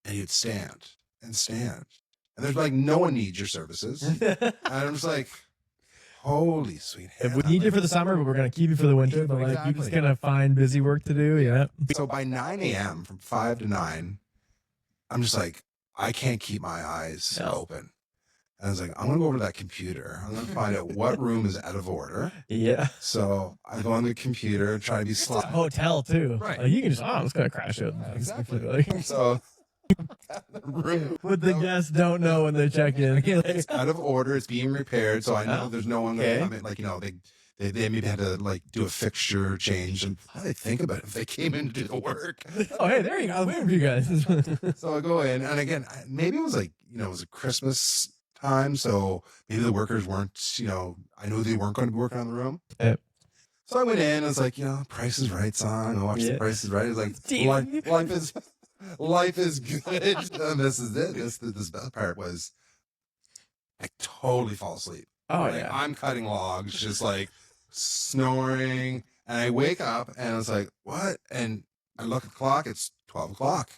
and you'd stand and stand, and there's like no one needs your services, and I'm just like, holy sweet. If we need you for the summer, but we're gonna keep you for the winter. But like, you're just Exactly. gonna find busy work to do. Yeah. So by 9 a.m. from 5 to 9, I'm just like, I can't keep my eyes No. open. And I was like, I'm going to go over to that computer. I'm going to find out what room is out of order. Yeah. So I go on the computer, try to be It's a slow. hotel too. Right. Like, you can just I'm just gonna crash it. Exactly. Like, So the room what the guests don't know when they check in. it's out of order. It's being repaired. So I know Oh, there's no one okay. going to come in. Like, you know, they maybe had to like do a fixture change. And how do they think about it if they came in to do the work? Oh hey, there you go. I'm waiting for you guys. So I go in, and again, maybe it was like, you know, it was a Christmas time, so maybe the workers weren't, you know, I knew they weren't going to be working on the room. Yep. So I went in, and it's like, you know, Price is Right song. I watched Yeah. the Price is Right. It's like, Damn. life is good. And this is it. This best part was I totally fall asleep. Oh Like, yeah. I'm cutting logs, just like snoring, and I wake up, and I was like, what? And I look at the clock, it's 12 o'clock.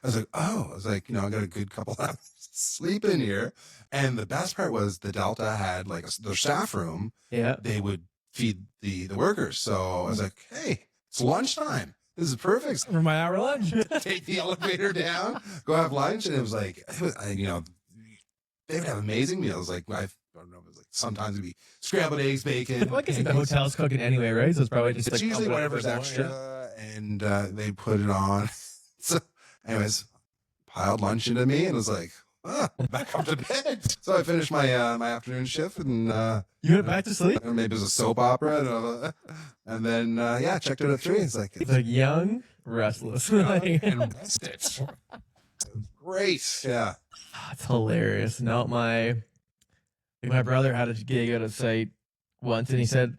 I was like, oh, I was like, you know, I got a good couple hours sleep in here. And the best part was the Delta had like their staff room. Yeah. They would feed the workers. So I was like, hey, it's lunchtime. This is perfect. For my hour lunch. Take the elevator down, go have lunch. And it was like, you know, they would have amazing meals. Like, I don't know, it was like sometimes it'd be scrambled eggs, bacon. Well, I guess the hotel's cooking anyway, right? So it's probably just It's like usually whatever's more, extra, and they put it on. So, anyways, piled lunch into me, and was like, back up to bed. So I finished my my afternoon shift, and You went back to sleep? maybe it was a soap opera, and then yeah, checked it at 3. It's like It's like young, restless. and rested. It was great. Yeah. It's hilarious. No, my brother had a gig at a site once, and he said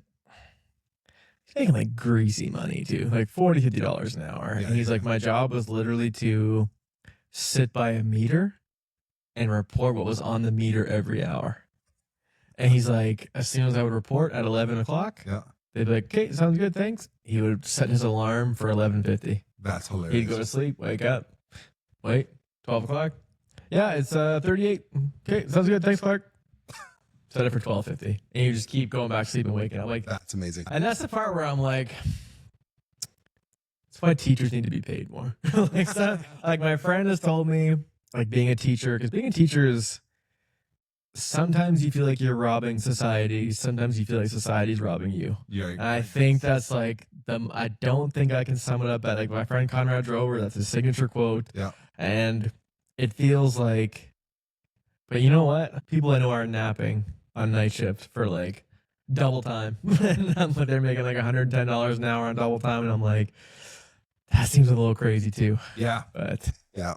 he's making like greasy money too, like $40-$50 an hour. Yeah, And he's yeah. like, my job was literally to sit by a meter and report what was on the meter every hour. And he's like, as soon as I would report at 11 o'clock, Yeah. they'd be like, okay, sounds good, thanks. He would set his alarm for 11:50. That's hilarious. He'd go to sleep, wake up, wait, 12 o'clock. Yeah, it's 38. Okay, sounds good. Thanks, Clark. Set it for 12:50, and you just keep going back to sleep and waking up. Like, That's amazing. and that's the part where I'm like, that's why teachers need to be paid more. Like, like my friend has told me, like being a teacher, because being a teacher is sometimes you feel like you're robbing society, sometimes you feel like society's robbing you. Yeah. And I think that's like I don't think I can sum it up at like my friend Conrad Drover. That's his signature quote. Yeah. And it feels like, but you know what? People I know are napping on night shift for like double time. And they're making like $110 an hour on double time. And I'm like, that seems a little crazy too. Yeah. But Yeah.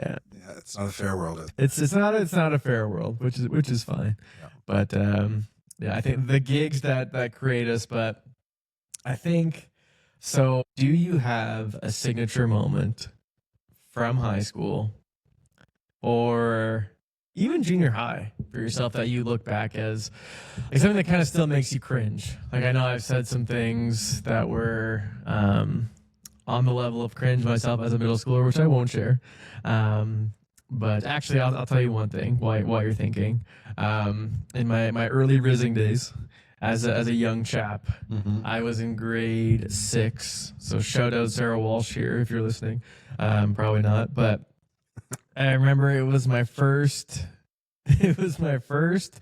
Yeah. Yeah. It's not a fair world. it's not a fair world, which is fine. Yeah. But yeah, I think the gigs that create us, but I think so. Do you have a signature moment from high school or even junior high for yourself that you look back as like something that kind of still makes you cringe? Like, I know I've said some things that were on the level of cringe myself as a middle schooler, which I won't share. But actually, I'll tell you one thing while you're thinking. In my early rizzing days, as a young chap, Mm-hmm. I was in grade 6. So shout out Sarah Walsh here if you're listening. Probably not, but I remember it was my first. It was my first.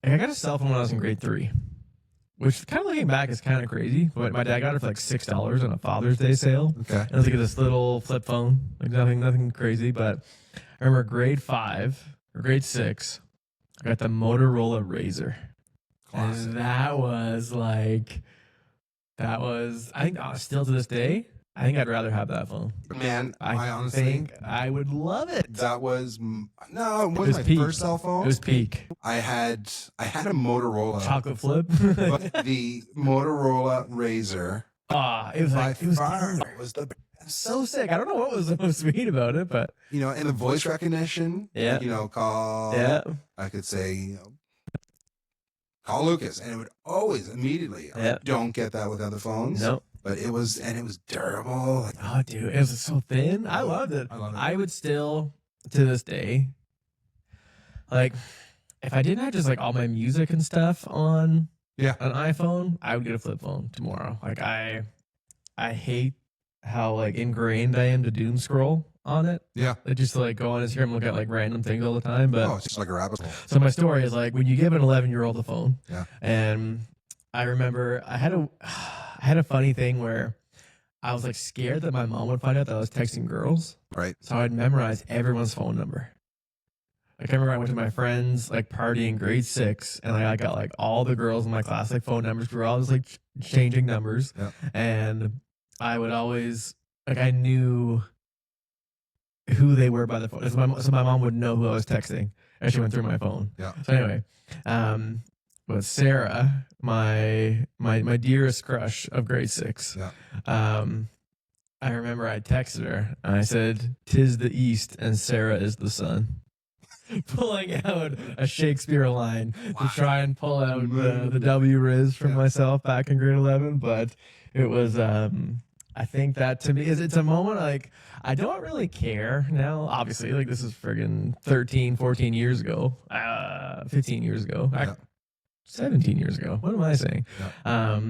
I got a cell phone when I was in grade 3. which kind of looking back is kind of crazy. But my dad got it for like $6 on a Father's Day sale. Okay. And it was like this little flip phone, like nothing crazy. But I remember grade 5 or grade 6, I got the Motorola Razr. Classic. And that was I think still to this day, I think I'd rather have that phone. Man, I honestly think I would love it. that was no, it wasn't was my peak. first cell phone. It was peak. I had a Motorola, Chocolate flip. but the Motorola Razr It was by like, it was far killer. was the best. So sick. I don't know what was so sweet about it, but You know, and the voice recognition. Yeah. like, you know, call. yeah. I could say, you know, call Lucas, and it would always immediately. I Yeah. don't get that with other phones. No. But it was durable. Like, Oh, dude, it was so thin. I loved it. I love it. I would still, to this day, like, if I didn't have just like all my music and stuff on Yeah. an iPhone, I would get a flip phone tomorrow. Like, I hate how like ingrained I am to doom scroll on it. Yeah. I just like go on Instagram and look at like random things all the time. But Oh, it's just like a rabbit hole. so my story is like when you give an 11-year-old a phone, Yeah. and I remember I had a funny thing where I was like scared that my mom would find out that I was texting girls. Right. So I'd memorize everyone's phone number. Like I remember I went to my friend's like party in grade 6, and I got like all the girls in my class like phone numbers. We were always like changing numbers, Yeah. and I would always like I knew who they were by the phone. So my mom would know who I was texting as she went through my phone. Yeah. So anyway, but Sarah, my dearest crush of grade 6. Yeah. I remember I texted her and I said, "'Tis the east and Sarah is the sun." Pulling out a Shakespeare line to try and pull out the W Rizz from myself back in grade 11, but it was I think that to me is it's a moment like I don't really care now. Obviously, like this is friggin' 13, 14 years ago, 15 years ago, Yeah. 17 years ago. What am I saying? Yeah.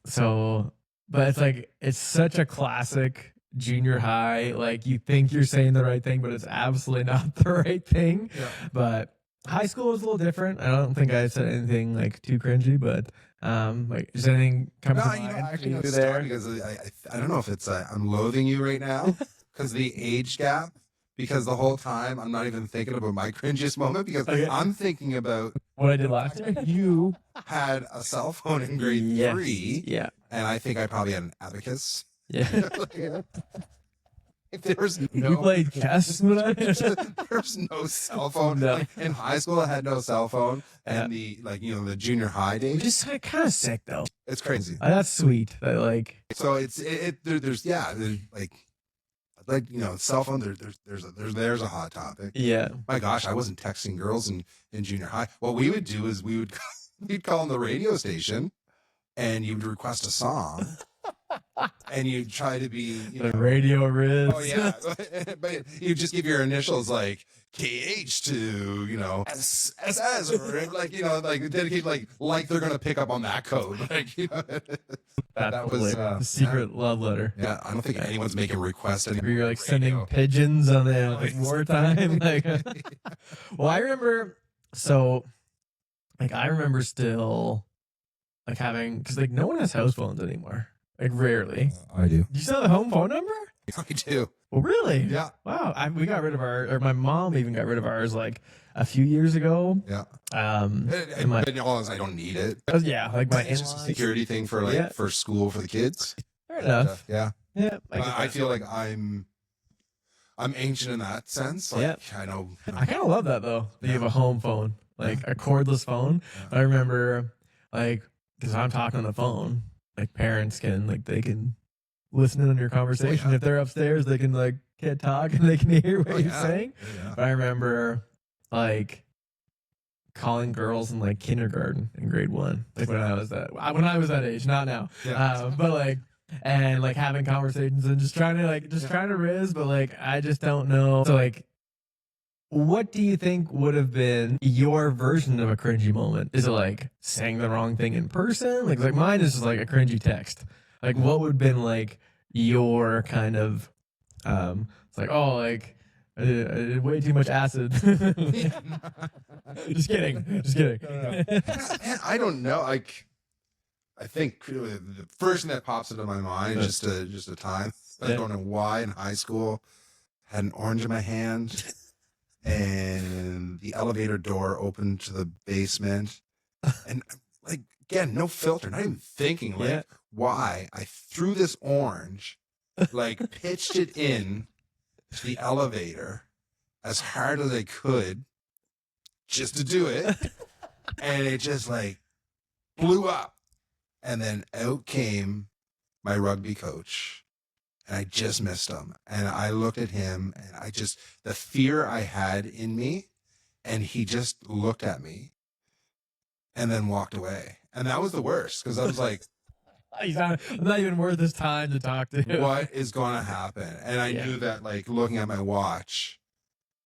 So, but it's like it's such a classic junior high. Like you think you're saying the right thing, but it's absolutely not the right thing. Yeah. But high school was a little different. I don't think I said anything like too cringy, but like is anything coming to No, mind? actually, for it's you there because I don't know if it's I'm loathing you right now because the age gap. Because the whole time I'm not even thinking about my cringiest moment because Okay. I'm thinking about What I did last year? you had a cell phone in grade Yes. 3, Yeah. and I think I probably had an abacus. Yeah. If there was We no, played chess when I there's no cell phone. No. Like, in high school, I had no cell phone, and the junior high days, just kind of sick though. it's crazy. That's sweet. That like So there's cell phone. There's a hot topic. yeah. My gosh, I wasn't texting girls in junior high. What we would do is we'd call on the radio station, and you would request a song, and you'd try to be The Radio Rizz. Oh yeah, but you just give your initials like KH to SS or like dedicate like they're gonna pick up on that code that was the secret love letter. yeah. I don't think anyone's making requests anymore. You're like on sending radio. pigeons on the like Always. wartime. Like, well, I remember. So, like, I remember still like having because like no one has house phones anymore. Like, rarely. I do. Do you still have a home phone number? I do. Well, really? Yeah. Wow. We got rid of my mom even got rid of ours like a few years ago. Yeah. And my, But all is I don't need it. yeah, like my It's just a in-laws. security thing for Yeah. for school for the kids. Fair enough. Yeah. Yeah. I feel like I'm ancient in that sense. Like, Yeah. I know. I kind of love that though. That you have a home phone, like a cordless phone. Yeah. I remember, like, because I'm talking on the phone, like parents can, like, they can listen in on your conversation. Oh, yeah. If they're upstairs, they can like can't talk and they can hear what Oh, you're yeah. saying. Yeah. But I remember, like, calling girls in like kindergarten in grade 1, like when I was that age, not now. Yeah. But like. And like having conversations and just trying to Rizz, but like I just don't know. So like, what do you think would have been your version of a cringy moment? Is it like saying the wrong thing in person? Like mine is just like a cringy text. Like what would have been like your kind of it's like, oh, like I did way too much acid. Just kidding. Man, I don't know. Like, I think the first thing that pops into my mind is just a time. I don't know why in high school, had an orange in my hand, and the elevator door opened to the basement, and like again, no filter, not even thinking like why I threw this orange, like pitched it in to the elevator as hard as I could, just to do it, and it just like blew up, and then out came my rugby coach. And I just missed him. And I looked at him and the fear I had in me, and he just looked at me and then walked away. And that was the worst because I was like, I'm not even worth his time to talk to him. What is going to happen? And I knew that, like, looking at my watch,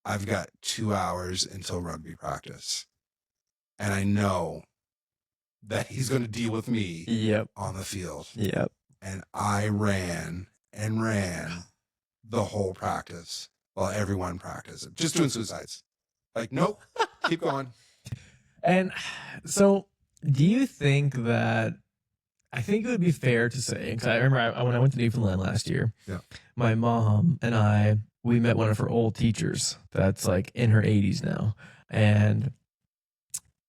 I've got 2 hours until rugby practice. And I know that he's going to deal with me on the field. Yep. And I ran and ran the whole practice while everyone practiced. Just doing suicides. Like, nope, keep going. And so do you think that, I think it would be fair to say, because I remember when I went to Newfoundland last year, my mom and we met one of her old teachers that's like in her 80s now. And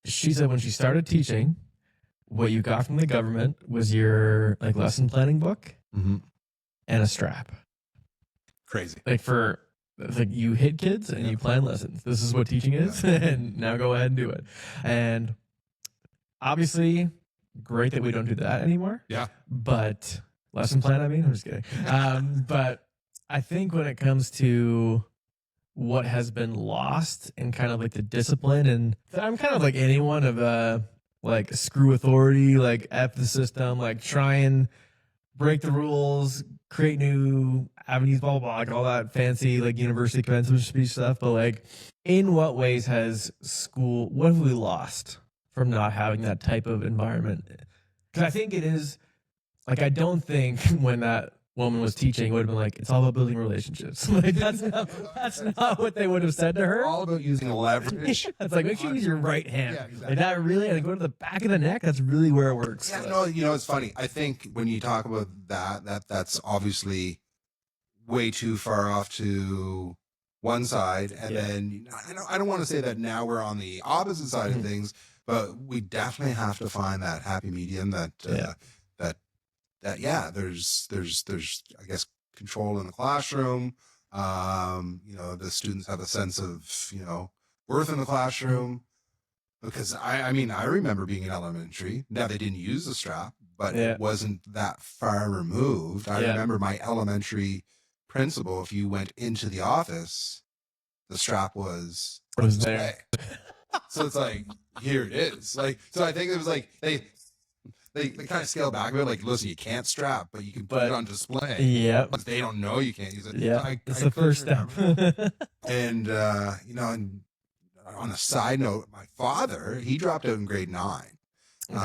she said when she started teaching, what you got from the government was your like lesson planning book and a strap. Crazy. Like you hit kids and you plan lessons. This is what teaching is. And now go ahead and do it. And obviously, great that we don't do that anymore. Yeah. But lesson plan, I'm just kidding. But I think when it comes to what has been lost and kind of like the discipline, and I'm kind of like anyone of like screw authority, like F the system, like try and break the rules, create new avenues, blah, blah, blah, like all that fancy like university commencement speech stuff. But like, in what ways has school, what have we lost from not having that type of environment? Because I think it is, like, I don't think when that woman was teaching, it would have been like, it's all about building relationships. Like, that's not what they would have said to her. All about using leverage. It's like, make sure you use your right hand. Yeah, exactly. Like that really, and go to the back of the neck, that's really where it works. Yeah, no, it's funny. I think when you talk about that's obviously way too far off to one side. And then I don't want to say that now we're on the opposite side of things, but we definitely have to find that happy medium that there's I guess control in the classroom. The students have a sense of worth in the classroom, because I remember being in elementary. Now they didn't use the strap, but it wasn't that far removed. I remember my elementary principal, if you went into the office, the strap was there. So it's like, here it is. Like, so I think it was like they kind of scale back a bit. Like, listen, you can't strap, but you can put it on display. Yeah. But they don't know you can't use it. Yeah. It's the first step. And, and on a side note, my father, he dropped out in grade 9. Okay.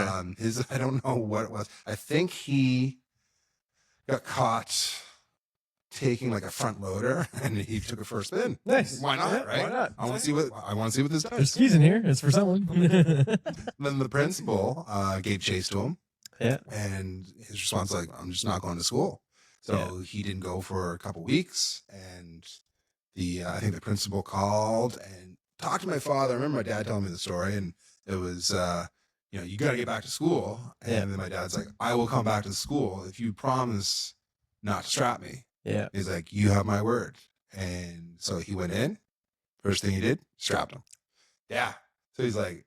I don't know what it was. I think he got caught taking like a front loader, and he took a first spin. Nice. Why not? Right? Why not? I want to see what this does. There's skis in here. It's for someone. Then the principal gave chase to him. Yeah. And his response was like, I'm just not going to school. So he didn't go for a couple weeks, and I think the principal called and talked to my father. I remember my dad telling me the story, and it was you got to get back to school. And then my dad's like, I will come back to school if you promise not to strap me. Yeah. He's like, you have my word. And so he went in. First thing he did, strapped him. Yeah. So he's like,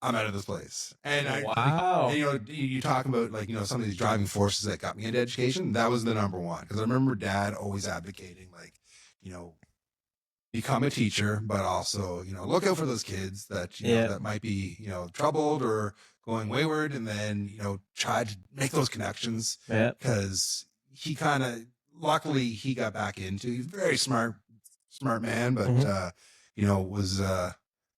I'm out of this place. And wow. And, you talk about like, some of these driving forces that got me into education. That was the number one. Because I remember Dad always advocating like, become a teacher, but also, look out for those kids that, that might be, troubled or going wayward, and then, try to make those connections. Yeah. Because he kind of, luckily he got back into, he's a very smart man, but, was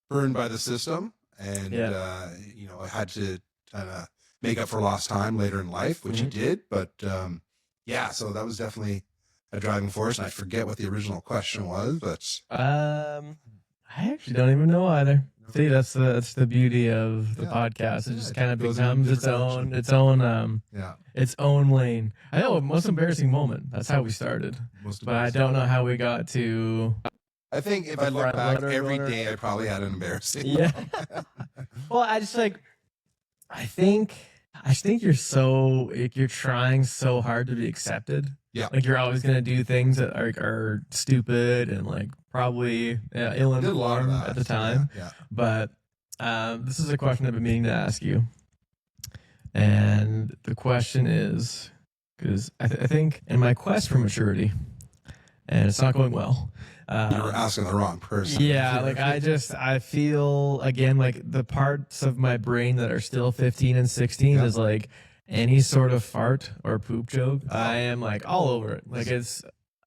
burned by the system, and, had to kind of make up for lost time later in life, which he did. But, so that was definitely a driving force. And I forget what the original question was, but I actually don't even know either. See, that's the beauty of the podcast. It just kind of goes in a becomes its different own Yeah. its own lane. I know, most embarrassing moment. That's how we started. But I don't know how we got to. I think if I look back every day, I probably had an embarrassing. Yeah. Well, I just like. I think you're you're trying so hard to be accepted. Yeah. Like you're always gonna do things that are stupid and like probably ill-informed at the time. Yeah. But this is a question I've been meaning to ask you, and the question is because I think in my quest for maturity, and it's not going well. You were asking the wrong person. Yeah, like I feel again like the parts of my brain that are still 15 and 16 is like any sort of fart or poop joke. I am like all over it. Like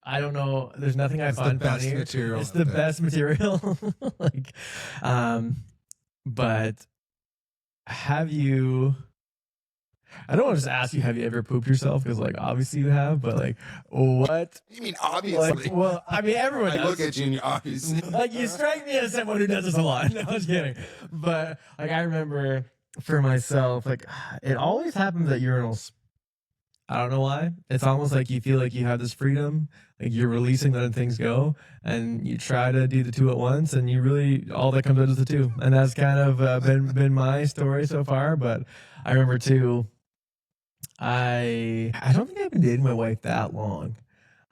I don't know. There's nothing I find funny. Material. It's the best material. Like, but have you? I don't want to just ask you, have you ever pooped yourself? Because, like, obviously you have, but, like, what? You mean obviously? Like, well, I mean, everyone does. I look at you and you're obviously. Like, you strike me as someone who does this a lot. No, I was kidding. But, like, I remember for myself, like, it always happens at urinals. I don't know why. It's almost like you feel like you have this freedom, like you're releasing, letting things go, and you try to do the two at once, and you really, all that comes out is the two. And that's kind of been my story so far. But I remember, too, I don't think I've been dating my wife that long.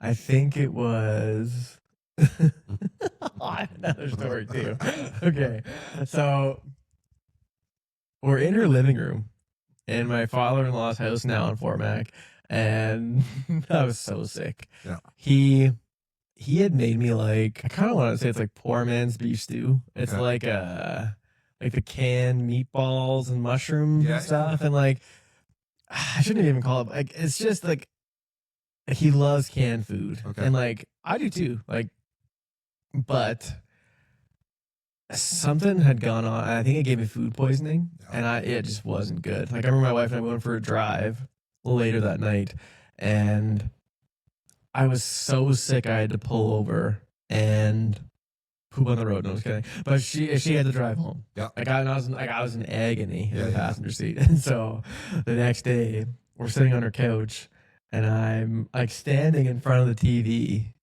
I think it was I have another story too. Okay. So we're in her living room in my father-in-law's house now in Fort Mac, and I was so sick. Yeah. He had made me like, I kind of want to say it's like poor man's beef stew. It's like the canned meatballs and mushrooms and stuff, and like I shouldn't even call it like, it's just like he loves canned food, and like I do too. Like, but something had gone on. I think it gave me food poisoning, and it just wasn't good. Like I remember my wife and I went for a drive later that night, and I was so sick I had to pull over and poop on the road. No, I was kidding. But she had to drive home. Yeah. I was in agony in the passenger seat. And so the next day we're sitting on her couch and I'm like standing in front of the TV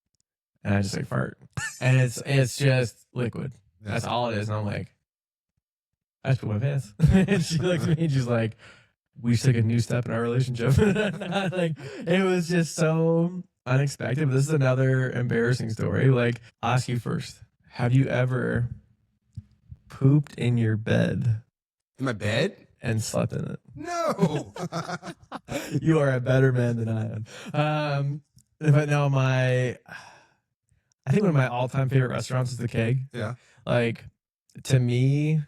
and I just like fart. And it's just liquid. Yeah. That's all it is. And I'm like, I just put my pants. And she looks at me and she's like, we just took a new step in our relationship. Like it was just so unexpected. But this is another embarrassing story. Like, I'll ask you first. Have you ever pooped in your bed? In my bed? And slept in it? No. You are a better man than I am. But no, I think one of my all-time favorite restaurants is the Keg. Yeah. Like, to me,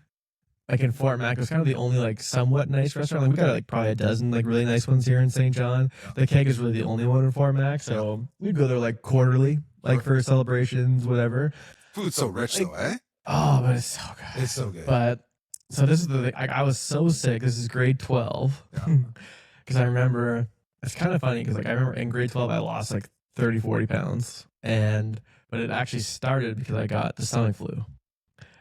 like in Fort Mac, it was kind of the only like somewhat nice restaurant. Like we got like probably a dozen like really nice ones here in St. John. The Keg is really the only one in Fort Mac, so we'd go there like quarterly, like for celebrations, whatever. Food's so rich, though, eh? Oh, but it's so good. It's so good. But so this is the thing. I was so sick. This is grade 12. Because I remember, it's kind of funny because like I remember in grade 12 I lost like 30, 40 pounds, but it actually started because I got the stomach flu,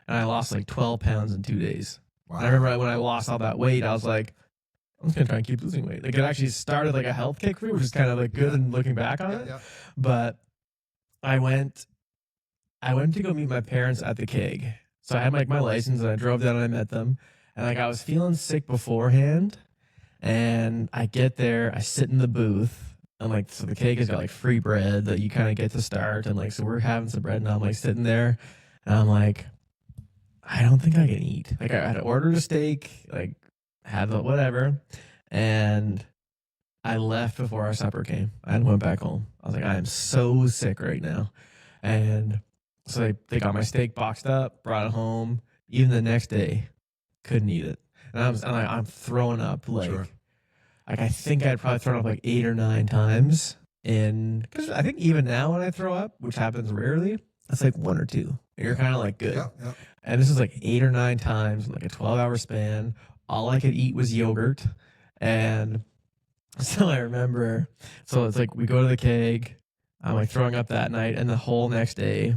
and I lost like 12 pounds in 2 days. Wow. And I remember when I lost all that weight, I was like, I'm just gonna try and keep losing weight. Like it actually started like a health kick for me, which is kind of like good and looking back on it. But I went to go meet my parents at the Keg. So I had like my license and I drove down and I met them. And like I was feeling sick beforehand. And I get there, I sit in the booth. And like, so the Keg has got like free bread that you kind of get to start. And like, so we're having some bread and I'm like sitting there. And I'm like, I don't think I can eat. Like I had ordered a steak, like had the whatever. And I left before our supper came. I went back home. I was like, I am so sick right now. And so they got my steak boxed up, brought it home. Even the next day, couldn't eat it. And I'm throwing up like I think I'd probably thrown up like 8 or 9 times. Because I think even now when I throw up, which happens rarely, it's like 1 or 2. And you're kind of like good. Yeah. And this is like 8 or 9 times in like a 12-hour span. All I could eat was yogurt. And so I remember, so it's like we go to the Keg. I'm like throwing up that night and the whole next day.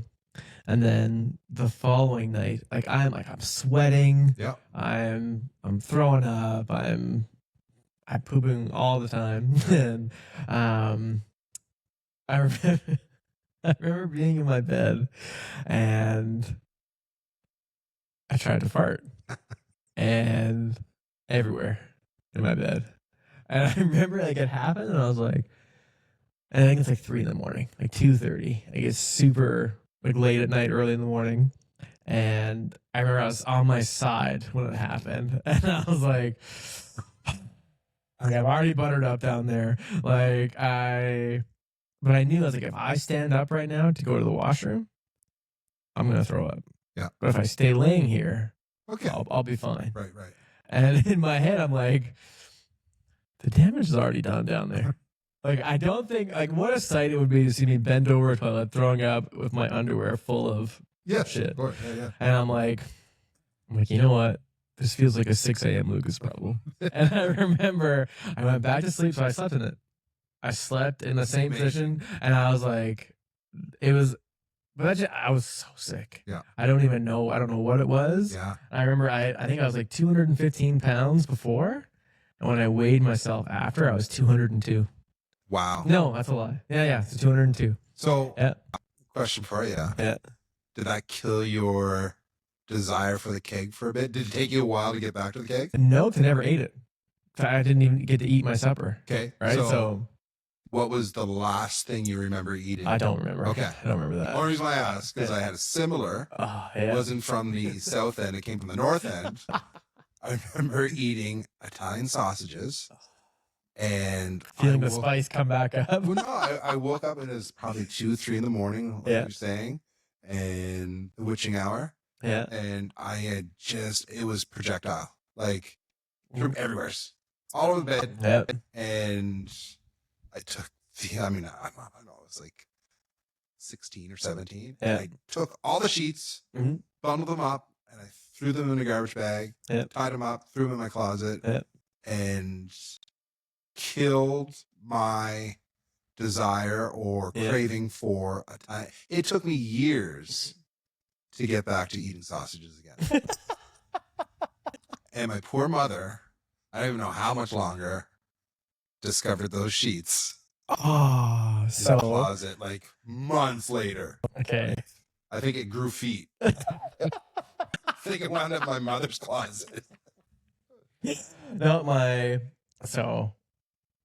And then the following night, I'm sweating. Yeah. I'm throwing up. I'm pooping all the time. And I remember, I remember being in my bed and I tried to fart and everywhere in my bed. And I remember it happened and I was like, and I think it's 3 a.m, 2:30. It's super late at night, early in the morning. And I remember I was on my side when it happened. And I was like, I've already buttered up down there. But I knew I was if I stand up right now to go to the washroom, I'm going to throw up. Yeah. But if I stay laying here, Okay. I'll be fine. Right. And in my head, I'm like, the damage is already done down there. I don't think, what a sight it would be to see me bend over a toilet, throwing up with my underwear full of shit. Of course. Yeah. And I'm like, you know what? This feels like a 6 a.m. Lucas problem. And I remember I went back to sleep, so I slept in it. I slept in the same position, and I was like, I was so sick. Yeah. I don't know what it was. Yeah. I remember I think I was 215 pounds before, and when I weighed myself after, I was 202. Wow. No, that's a lie. Yeah, it's 202. So, Yeah. question for you. Yeah. Did that kill your desire for the keg for a bit? Did it take you a while to get back to the keg? No, 'cause I never ate it. I didn't even get to eat my supper. Okay. Right. So what was the last thing you remember eating? I don't remember. Okay. I don't remember that. The only reason why I asked because I had a similar. It wasn't from the south end. It came from the north end. I remember eating Italian sausages and feeling the spice come back up. Well, no, I woke up and it was probably 2, 3 in the morning, like you're saying, and the witching hour. Yeah. And I had it was projectile, from everywhere, all over the bed. Yep. And I took I don't know, it was 16 or 17. Yeah. And I took all the sheets, bundled them up, and I threw them in a garbage bag, tied them up, threw them in my closet, and killed my desire or craving for it took me years to get back to eating sausages again. And my poor mother, I don't even know how much longer, discovered those sheets in the closet months later. Okay. I think it grew feet. I think it wound up in my mother's closet. No, so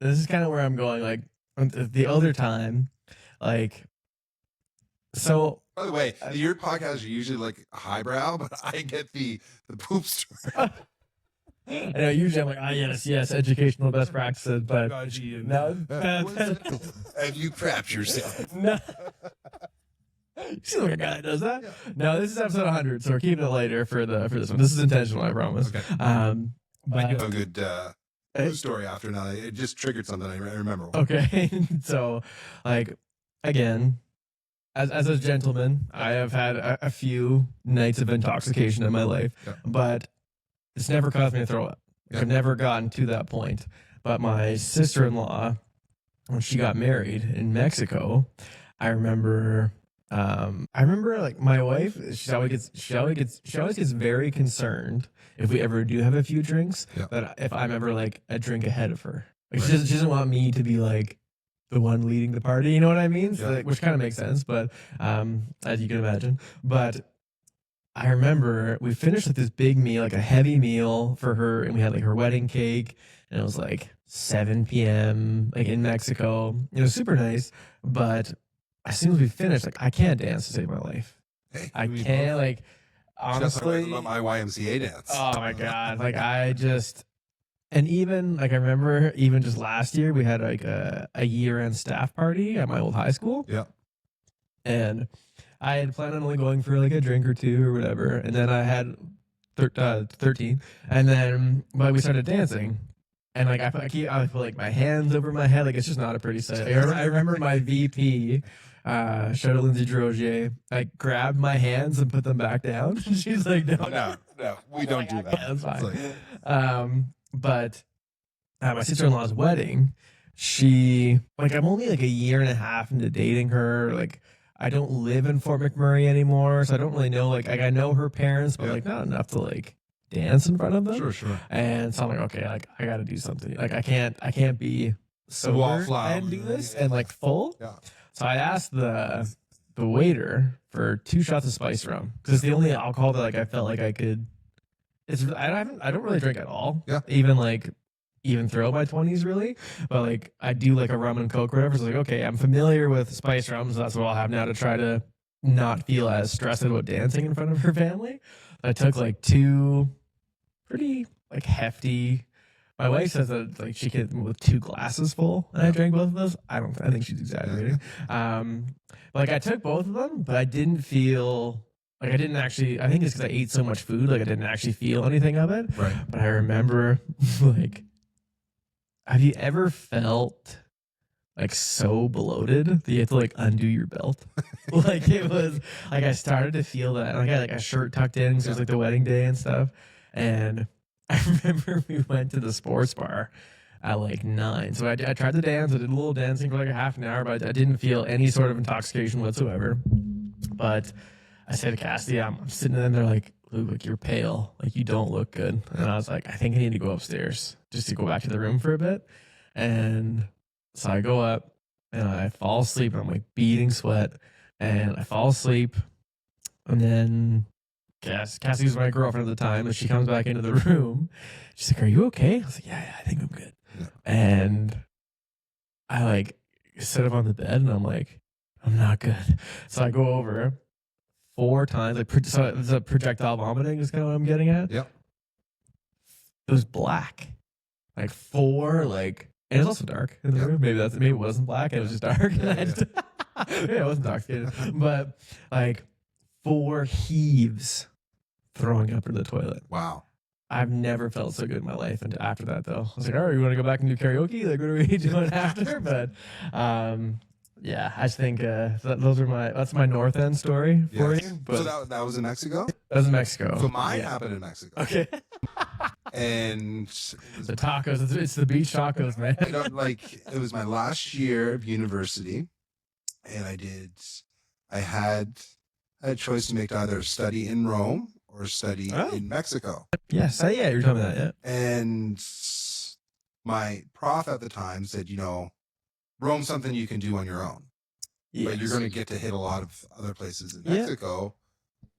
this is kind of where I'm going. The other time, so. By the way, your podcasts are usually highbrow, but I get the poop story. I know usually I'm yes, educational best practices, but no. Have you crapped yourself? No. You seem like a guy that does that. Yeah. No, this is episode 100, so we're keeping it lighter for this one. This is intentional, I promise. Okay. But I do a good news story after now. It just triggered something I remember. Okay, so again, as a gentleman, I have had a few nights of intoxication in my life, but it's never caused me to throw up. I've never gotten to that point. But my sister-in-law, when she got married in Mexico, I remember my wife, she always gets very concerned if we ever do have a few drinks, that if I'm ever a drink ahead of her. She doesn't want me to be the one leading the party, you know what I mean? So, which kind of makes sense, but as you can imagine. But I remember we finished this big meal, a heavy meal for her, and we had her wedding cake, and it was 7 p.m. in Mexico. It was super nice, but as soon as we finished, I can't dance to save my life. Hey, I can't, honestly. Just my YMCA dance. Oh my God. And even, I remember even just last year, we had a year-end staff party at my old high school. Yeah. And I had planned on only going for a drink or two or whatever. And then I had 13. And then, but we started dancing. And I put my hands over my head. It's just not a pretty sight. I remember my VP, shout out Lindsay Drogier, grabbed my hands and put them back down. She's like, no, we don't do that. Yeah, that's fine. But at my sister-in-law's wedding, she, I'm only a year and a half into dating her. I don't live in Fort McMurray anymore, so I don't really know. Like I know her parents, but like not enough to like dance in front of them. Sure. And so I'm like, okay, like I got to do something. Like I can't be sober Wallflower. and do this and like full. Yeah. So I asked the waiter for 2 shots of spice rum because it's the only alcohol that like I felt like I could. I don't really drink at all. Yeah. Even throughout my 20s really, but like I do like a rum and coke or whatever. So like, okay, I'm familiar with spice rums. So that's what I'll have now to try to not feel as stressed about dancing in front of her family. I took like 2 pretty like hefty. My wife says that like she could with 2 glasses full, and I drank both of those. I think she's exaggerating. Like I took both of them, but I didn't feel like I didn't actually. I think it's because I ate so much food, like I didn't actually feel anything of it. Right. But I remember like. Have you ever felt like so bloated that you have to like undo your belt? Like it was like I started to feel that. Like I had like a shirt tucked in because it was like the wedding day and stuff. And I remember we went to the sports bar at like 9. So I tried to dance. I did a little dancing for like a half an hour, but I didn't feel any sort of intoxication whatsoever. But I said to Cassidy, I'm sitting in there like, Luke, like you're pale, like you don't look good. And I was like, I think I need to go upstairs just to go back to the room for a bit. And so I go up and I fall asleep and I'm like beating sweat and I fall asleep. And then Cassie was my girlfriend at the time, and she comes back into the room. She's like, "Are you okay?" I was like, "Yeah, I think I'm good." Yeah. And I like sit up on the bed and I'm like, "I'm not good." So I go over 4 times. Like, so the projectile vomiting is kind of what I'm getting at. Yep. It was black, like 4, like, and it was also dark in the room. Maybe it wasn't black. It was just dark. It wasn't intoxicated, but like 4 heaves throwing up in the toilet. Wow. I've never felt so good in my life. And after that, though, I was like, "All right, you want to go back and do karaoke? Like, what are we doing after?" But yeah, I just think that's my North End story for you. But so that was in Mexico? That was in Mexico. So mine happened in Mexico. Okay. And the tacos, it's the beach tacos, man. You know, like it was my last year of university, and I had a choice to make to either study in Rome or study in Mexico. Yes, yeah, you're telling me that, yeah. And my prof at the time said, Rome's something you can do on your own. Yes. But you're going to get to hit a lot of other places in Mexico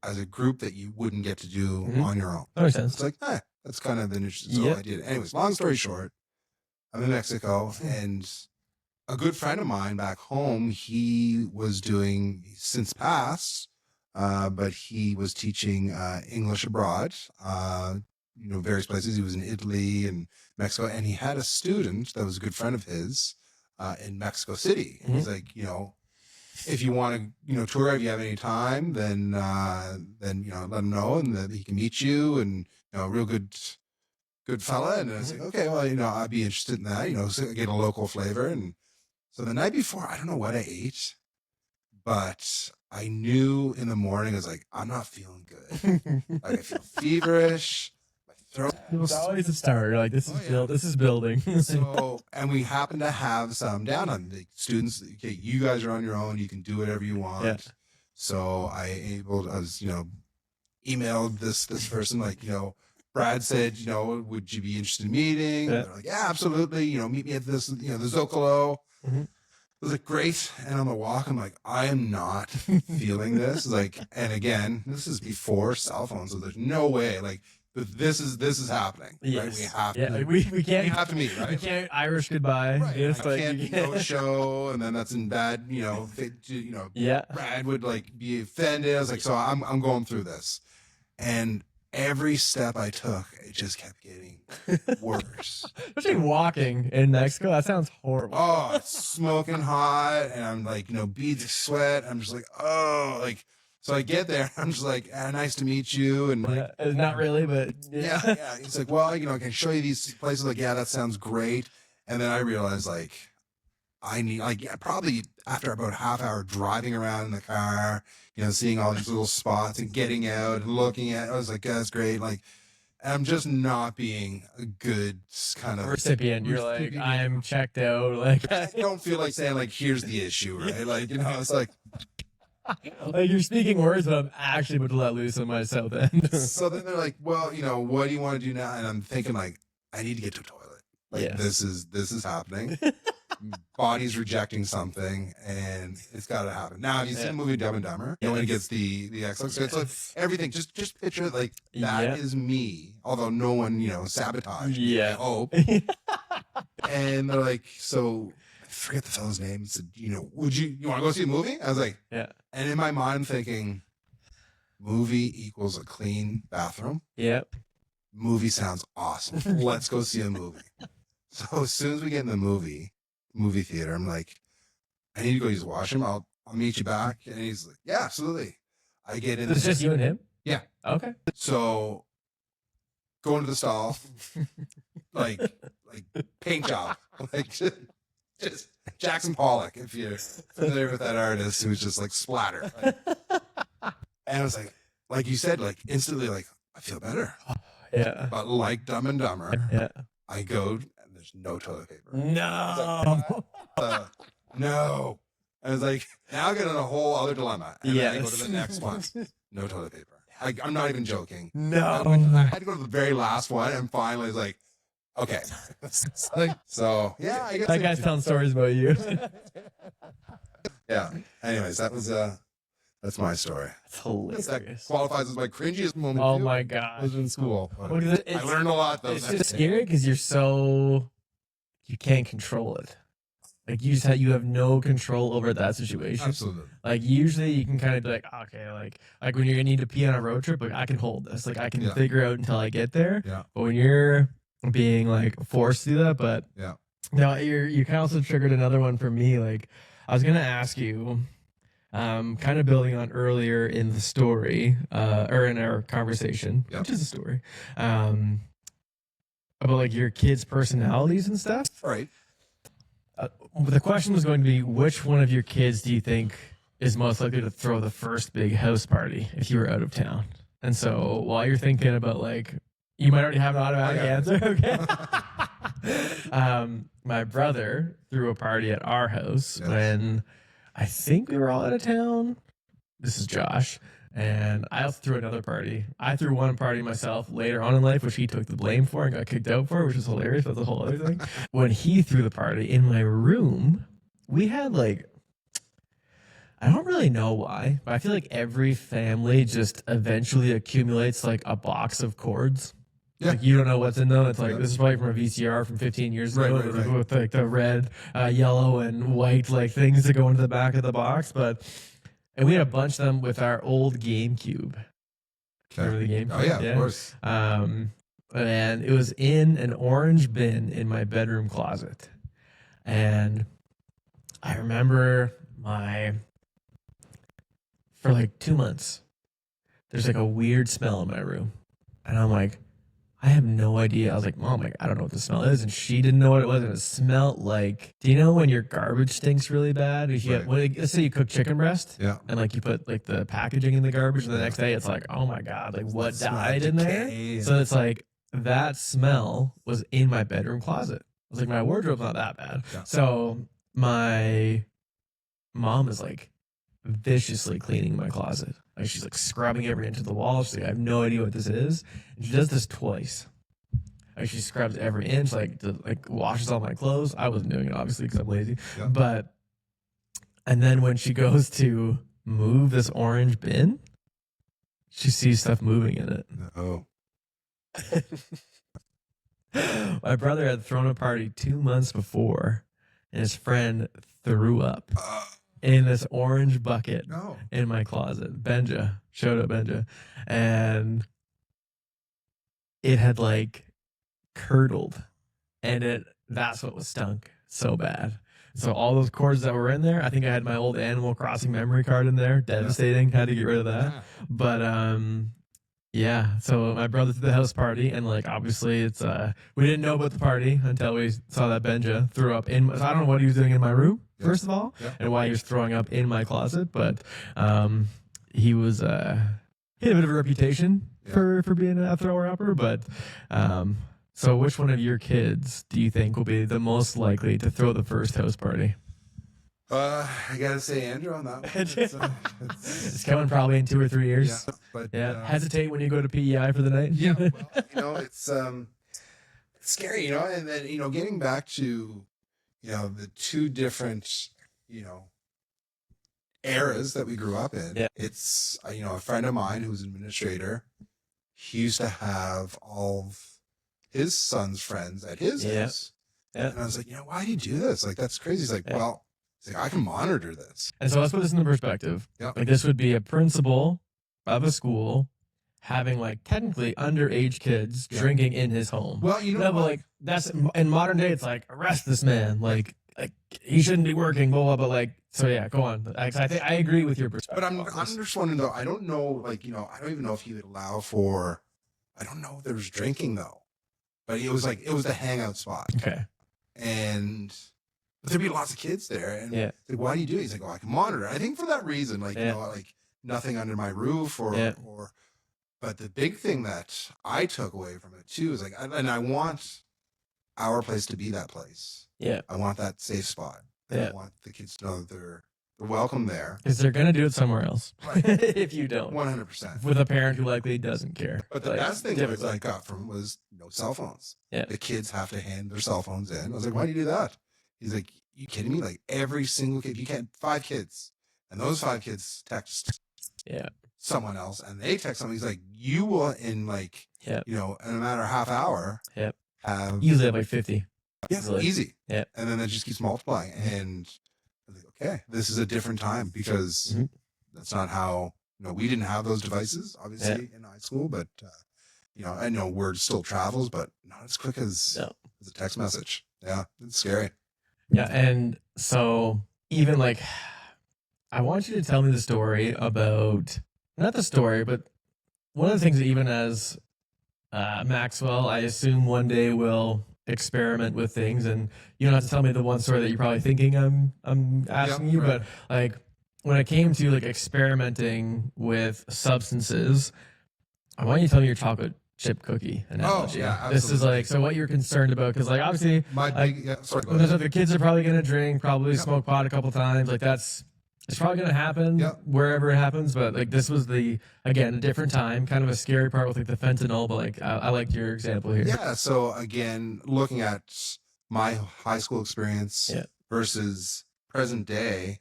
as a group that you wouldn't get to do on your own. That makes sense. It's like, that's kind of an interesting. So I did. Anyways, long story short, I'm in Mexico, and a good friend of mine back home, he was doing, since passed, but he was teaching English abroad, various places. He was in Italy and Mexico, and he had a student that was a good friend of his in Mexico City. And he's like, if you want to, tour, if you have any time, then let him know, and that he can meet you, and real good fella. And I was like, okay, well, I'd be interested in that, so get a local flavor. And so the night before, I don't know what I ate, but I knew in the morning, I was like, I'm not feeling good. Like I feel feverish. It's always a start. You're like, this is building. So, and we happen to have some down on the students. Okay, you guys are on your own. You can do whatever you want. Yeah. So I was, emailed this person, like, Brad said, would you be interested in meeting? Yeah. They're like, yeah, absolutely. Meet me at this, the Zocalo. I was like, great. And on the walk, I'm like, I am not feeling this. Like, and again, this is before cell phones, so there's no way. Like, this is happening. Yes. Right? We have to. Like we can't. We have to meet. Right. We can't Irish goodbye. Right. It's I can't no show, and then that's in bad. Brad would like be offended. I was like, so I'm going through this, and every step I took, it just kept getting worse. Especially walking in Mexico, that sounds horrible. Oh, it's smoking hot, and I'm like, beads of sweat. I'm just like, oh, like. So I get there, I'm just like, nice to meet you. And like, not really, but yeah. He's like, well, can I show you these places? Like, yeah, that sounds great. And then I realized, like, I need, probably after about a half hour driving around in the car, seeing all these little spots and getting out and looking at, I was like, that's great. Like, I'm just not being a good kind of recipient. You're like, I'm checked out. Like, I don't feel like saying, like, here's the issue, right? Like, it's like, Like you're speaking words, but I'm actually about to let loose on my south end. So then they're like, well, what do you want to do now? And I'm thinking like, I need to get to a toilet. Like Yeah. this is happening. Body's rejecting something, and it's got to happen. Now, have you seen the movie Dumb and Dumber? When he gets the X, so it's like everything. Just picture it like that is me. Although no one, sabotaged. Me, I hope. And they're like, so I forget the fellow's name. He said, would you want to go see a movie? I was like, Yeah. And in my mind, I'm thinking, movie equals a clean bathroom. Yep. Movie sounds awesome. Let's go see a movie. So as soon as we get in the movie theater, I'm like, I need to go use the washroom. I'll meet you back. And he's like, yeah, absolutely. I get in. It's just you and him? Yeah. Okay. So go into the stall, like paint job, like just Jackson Pollock, if you're familiar with that artist who's just like splatter. Right? And I was like you said, like instantly, like I feel better. Yeah. But like Dumb and Dumber, Yeah. I go and there's no toilet paper. No. No. I was like, now I get in a whole other dilemma. And then I go to the next one. No toilet paper. I'm not even joking. No. I had to go to the very last one, and finally it's like, okay. So yeah, I guess That guy's telling stories about you. Yeah. Anyways, that's my story. It's hilarious. That qualifies as my cringiest moment. Oh too. my I gosh. was in school. but Well, 'cause I learned a lot though. It's just scary because you can't control it. Like you have no control over that situation. Absolutely. Like usually you can kind of be like, okay, like when you're gonna need to pee on a road trip, like I can hold this. Like I can figure out until I get there. Yeah. But when you're being like forced to do that, but Yeah. no, you kind of also triggered another one for me. Like I was gonna ask you, kind of building on earlier in the story, or in our conversation, which is a story, about like your kids' personalities and stuff. Right. The question was going to be, which one of your kids do you think is most likely to throw the first big house party if you were out of town? And so while you're thinking about like, you might already have an automatic answer. Okay. My brother threw a party at our house when I think we were all out of town. This is Josh. And I also threw another party. I threw one party myself later on in life, which he took the blame for and got kicked out for, which was hilarious. That's a whole other thing. When he threw the party in my room, we had like, I don't really know why, but I feel like every family just eventually accumulates like a box of cords. Yeah. Like you don't know what's in them. It's like, this is probably from a VCR from 15 years ago with like the red, yellow, and white like things that go into the back of the box. And we had a bunch of them with our old GameCube. Remember the GameCube? Oh yeah, of course. And it was in an orange bin in my bedroom closet. And I remember for like 2 months, there's like a weird smell in my room. And I'm like, I have no idea. I was like, Mom, I don't know what the smell is. And she didn't know what it was. And it smelled like, do you know when your garbage stinks really bad? If you let's say you cook chicken breast. Yeah. And like you put like the packaging in the garbage. And the next day it's like, oh my God, like what died in there? So it's like that smell was in my bedroom closet. I was like, my wardrobe's not that bad. Yeah. So my mom is like viciously cleaning my closet. Like she's like scrubbing every inch of the wall. She's like, I have no idea what this is. And she does this twice. Like she scrubs every inch, like washes all my clothes. I wasn't doing it obviously because I'm lazy. Yeah. And then when she goes to move this orange bin, she sees stuff moving in it. Oh. My brother had thrown a party 2 months before, and his friend threw up in this orange bucket in my closet. Benja. Showed up Benja. And it had like curdled. And that's what was stunk so bad. So all those cords that were in there, I think I had my old Animal Crossing memory card in there. Devastating. Had to get rid of that. Yeah. But yeah, so my brother threw the house party, and like obviously it's we didn't know about the party until we saw that Benja threw up in. So I don't know what he was doing in my room. First of all, and why he was throwing up in my closet, but he was he had a bit of a reputation for being a thrower upper. But so which one of your kids do you think will be the most likely to throw the first house party? I gotta say Andrew on that one. It's coming probably in 2 or 3 years. Yeah, but Hesitate when you go to PEI for the night. yeah, well, it's scary, and then getting back to the two different eras that we grew up in. Yeah. It's a friend of mine who's an administrator. He used to have all of his son's friends at his house. Yeah. And I was like, why do you do this? Like, that's crazy. He's like, well, I can monitor this. And so let's put this into perspective. Yeah. Like, this would be a principal of a school having like technically underage kids drinking in his home. Well, but like that's in modern day, it's like arrest this man. Like he shouldn't be working, blah blah. But like, so yeah, go on. I think I agree with your perspective. But I'm just wondering though. I don't know, I don't even know if he would allow for. I don't know if there was drinking though, but it was the hangout spot. Okay. And there'd be lots of kids there, and like, why do you do it? He's like, I can monitor. I think for that reason, nothing under my roof or. But the big thing that I took away from it too is I want our place to be that place. Yeah. I want that safe spot. I want the kids to know that they're welcome there. Because they're going to do it somewhere else. Right. If you don't. 100%. With a parent who likely doesn't care. But the best thing that I got from was no cell phones. Yeah. The kids have to hand their cell phones in. I was like, why do you do that? He's like, you kidding me? Like every single kid, you can't, 5 kids. And those 5 kids text someone else and they text someone. He's like, you will in in a matter of half hour have usually have like 50. Yeah, easy. Yeah. And then that just keeps multiplying. And I was like, okay, this is a different time because that's not how we didn't have those devices obviously in high school, but I know word still travels, but not as quick as a text message. Yeah, it's scary. Yeah, and so even like I want you to tell me the story about not the story, but one of the things that even as Maxwell, I assume one day will experiment with things, and you don't have to tell me the one story that you're probably thinking I'm asking you, but like when it came to like experimenting with substances, I want you to tell me your chocolate chip cookie analogy. Oh, yeah, this is like so what you're concerned about because like obviously the kids are probably gonna drink, probably smoke pot a couple times, like it's probably going to happen wherever it happens, but like this was again, a different time, kind of a scary part with like the fentanyl, but like I liked your example here. Yeah. So again, looking at my high school experience versus present day,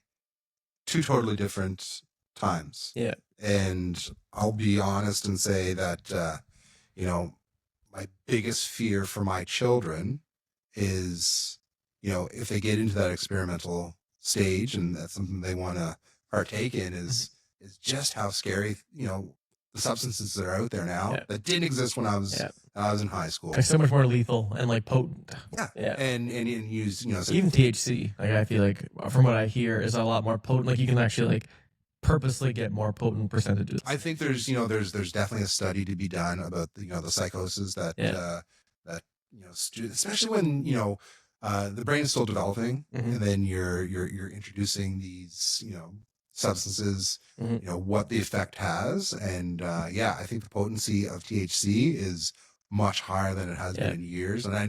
2 totally different times. Yeah. And I'll be honest and say that, my biggest fear for my children is, if they get into that experimental stage and that's something they want to partake in is just how scary the substances that are out there now that didn't exist when I was in high school. Like so much more lethal and like potent. And use even THC, like I feel like from what I hear is a lot more potent. Like you can actually like purposely get more potent percentages. I think there's definitely a study to be done about the psychosis that especially when the brain is still developing, and then you're introducing these, substances, what the effect has. And I think the potency of THC is much higher than it has been in years. And I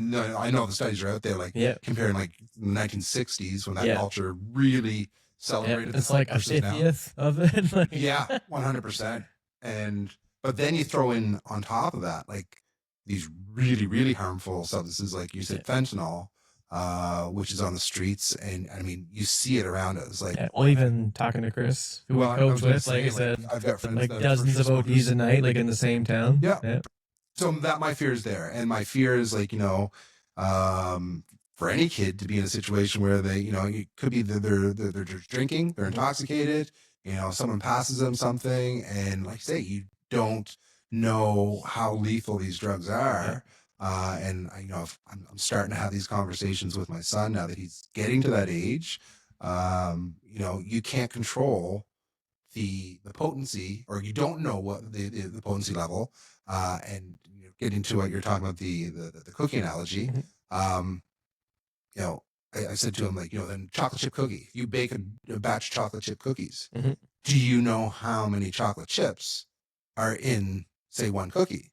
know the studies are out there, like comparing like the 1960s when that culture really celebrated. It's like a 50th of it. 100%. But then you throw in on top of that, like these really, really harmful substances, like you said, fentanyl, which is on the streets, and I mean, you see it around us. Like, well, even talking to Chris, who we coach with, like I said, I've got friends like dozens of ODs a night, like in the same town. Yeah. So that my fear is there, and my fear is like for any kid to be in a situation where they, it could be that they're just drinking, they're intoxicated, someone passes them something, and like I say, you don't know how lethal these drugs are. And I'm starting to have these conversations with my son now that he's getting to that age. You can't control the potency, or you don't know what the potency level. And getting to what you're talking about, the cookie analogy. I said to him, like, then chocolate chip cookie. If you bake a batch of chocolate chip cookies, do you know how many chocolate chips are in, say, one cookie?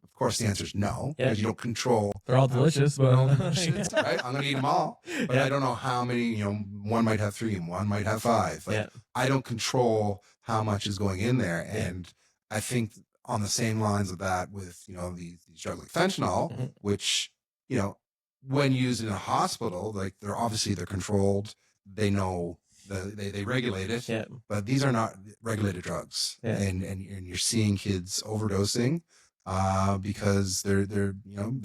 Of course, the answer is no, Yeah. because you don't control. They're all delicious, but Right? I'm going to eat them all, but Yeah. I don't know how many, one might have 3 and one might have 5. Like, Yeah. I don't control how much is going in there. And I think on the same lines of that with, these drugs like fentanyl, which, when used in a hospital, like they're controlled. They know they regulate it, but these are not regulated drugs. And you're seeing kids overdosing, because they're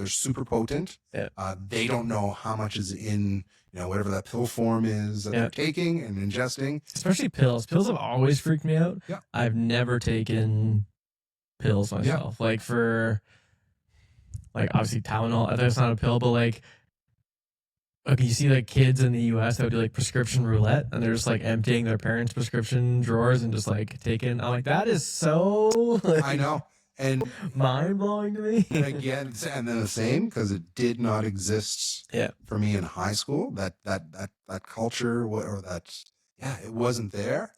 super potent. They don't know how much is in, whatever that pill form is that they're taking and ingesting. Especially pills. Pills have always freaked me out. Yeah. I've never taken pills myself. Like obviously Tylenol, that's not a pill, but like, okay, you see like kids in the US that would do like prescription roulette, and they're just like emptying their parents' prescription drawers and just like taking. I'm like, that is so. Like, I know, and mind blowing to me. And again, and then the same, because it did not exist. For me in high school, that culture or that it wasn't there.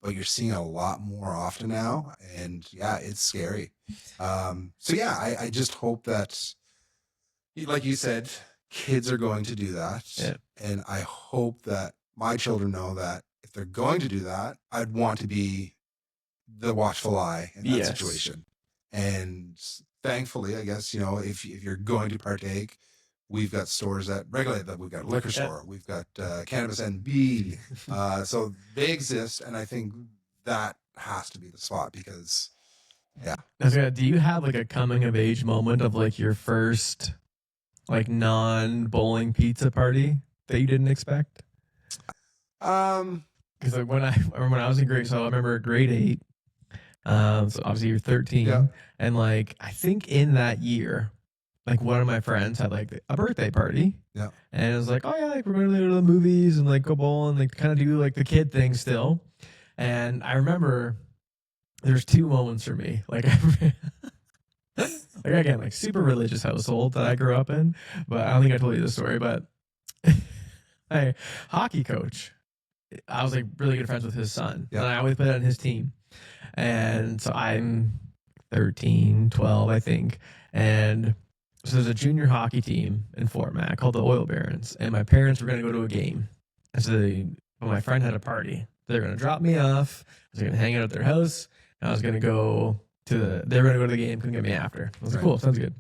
But you're seeing a lot more often now, and it's scary. I just hope that, like you said, kids are going to do that. And I hope that my children know that if they're going to do that, I'd want to be the watchful eye in that situation. And thankfully, I guess, if you're going to partake, we've got stores that regulate that. We've got liquor store, we've got Cannabis NB. So they exist, and I think that has to be the spot because, Do you have like a coming of age moment of like your first like non-bowling pizza party that you didn't expect? Because like when I remember when I was in grade, so I remember grade 8. So obviously you're 13, and like I think in that year, like one of my friends had like a birthday party, and it was like, oh yeah, like we're gonna go to the movies and like go bowling, like kind of do like the kid thing still. And I remember there's 2 moments for me, like like again, like super religious household that I grew up in, but I don't think I told you this story. But my hockey coach, I was like really good friends with his son, and I always played on his team. And so I'm 13, 12, I think. And so there's a junior hockey team in Fort Mac called the Oil Barons. And my parents were going to go to a game. And so my friend had a party. They were going to drop me off. I was going to hang out at their house. And I was going to go they were going to go to the game, come get me after. I was like, cool, sounds good.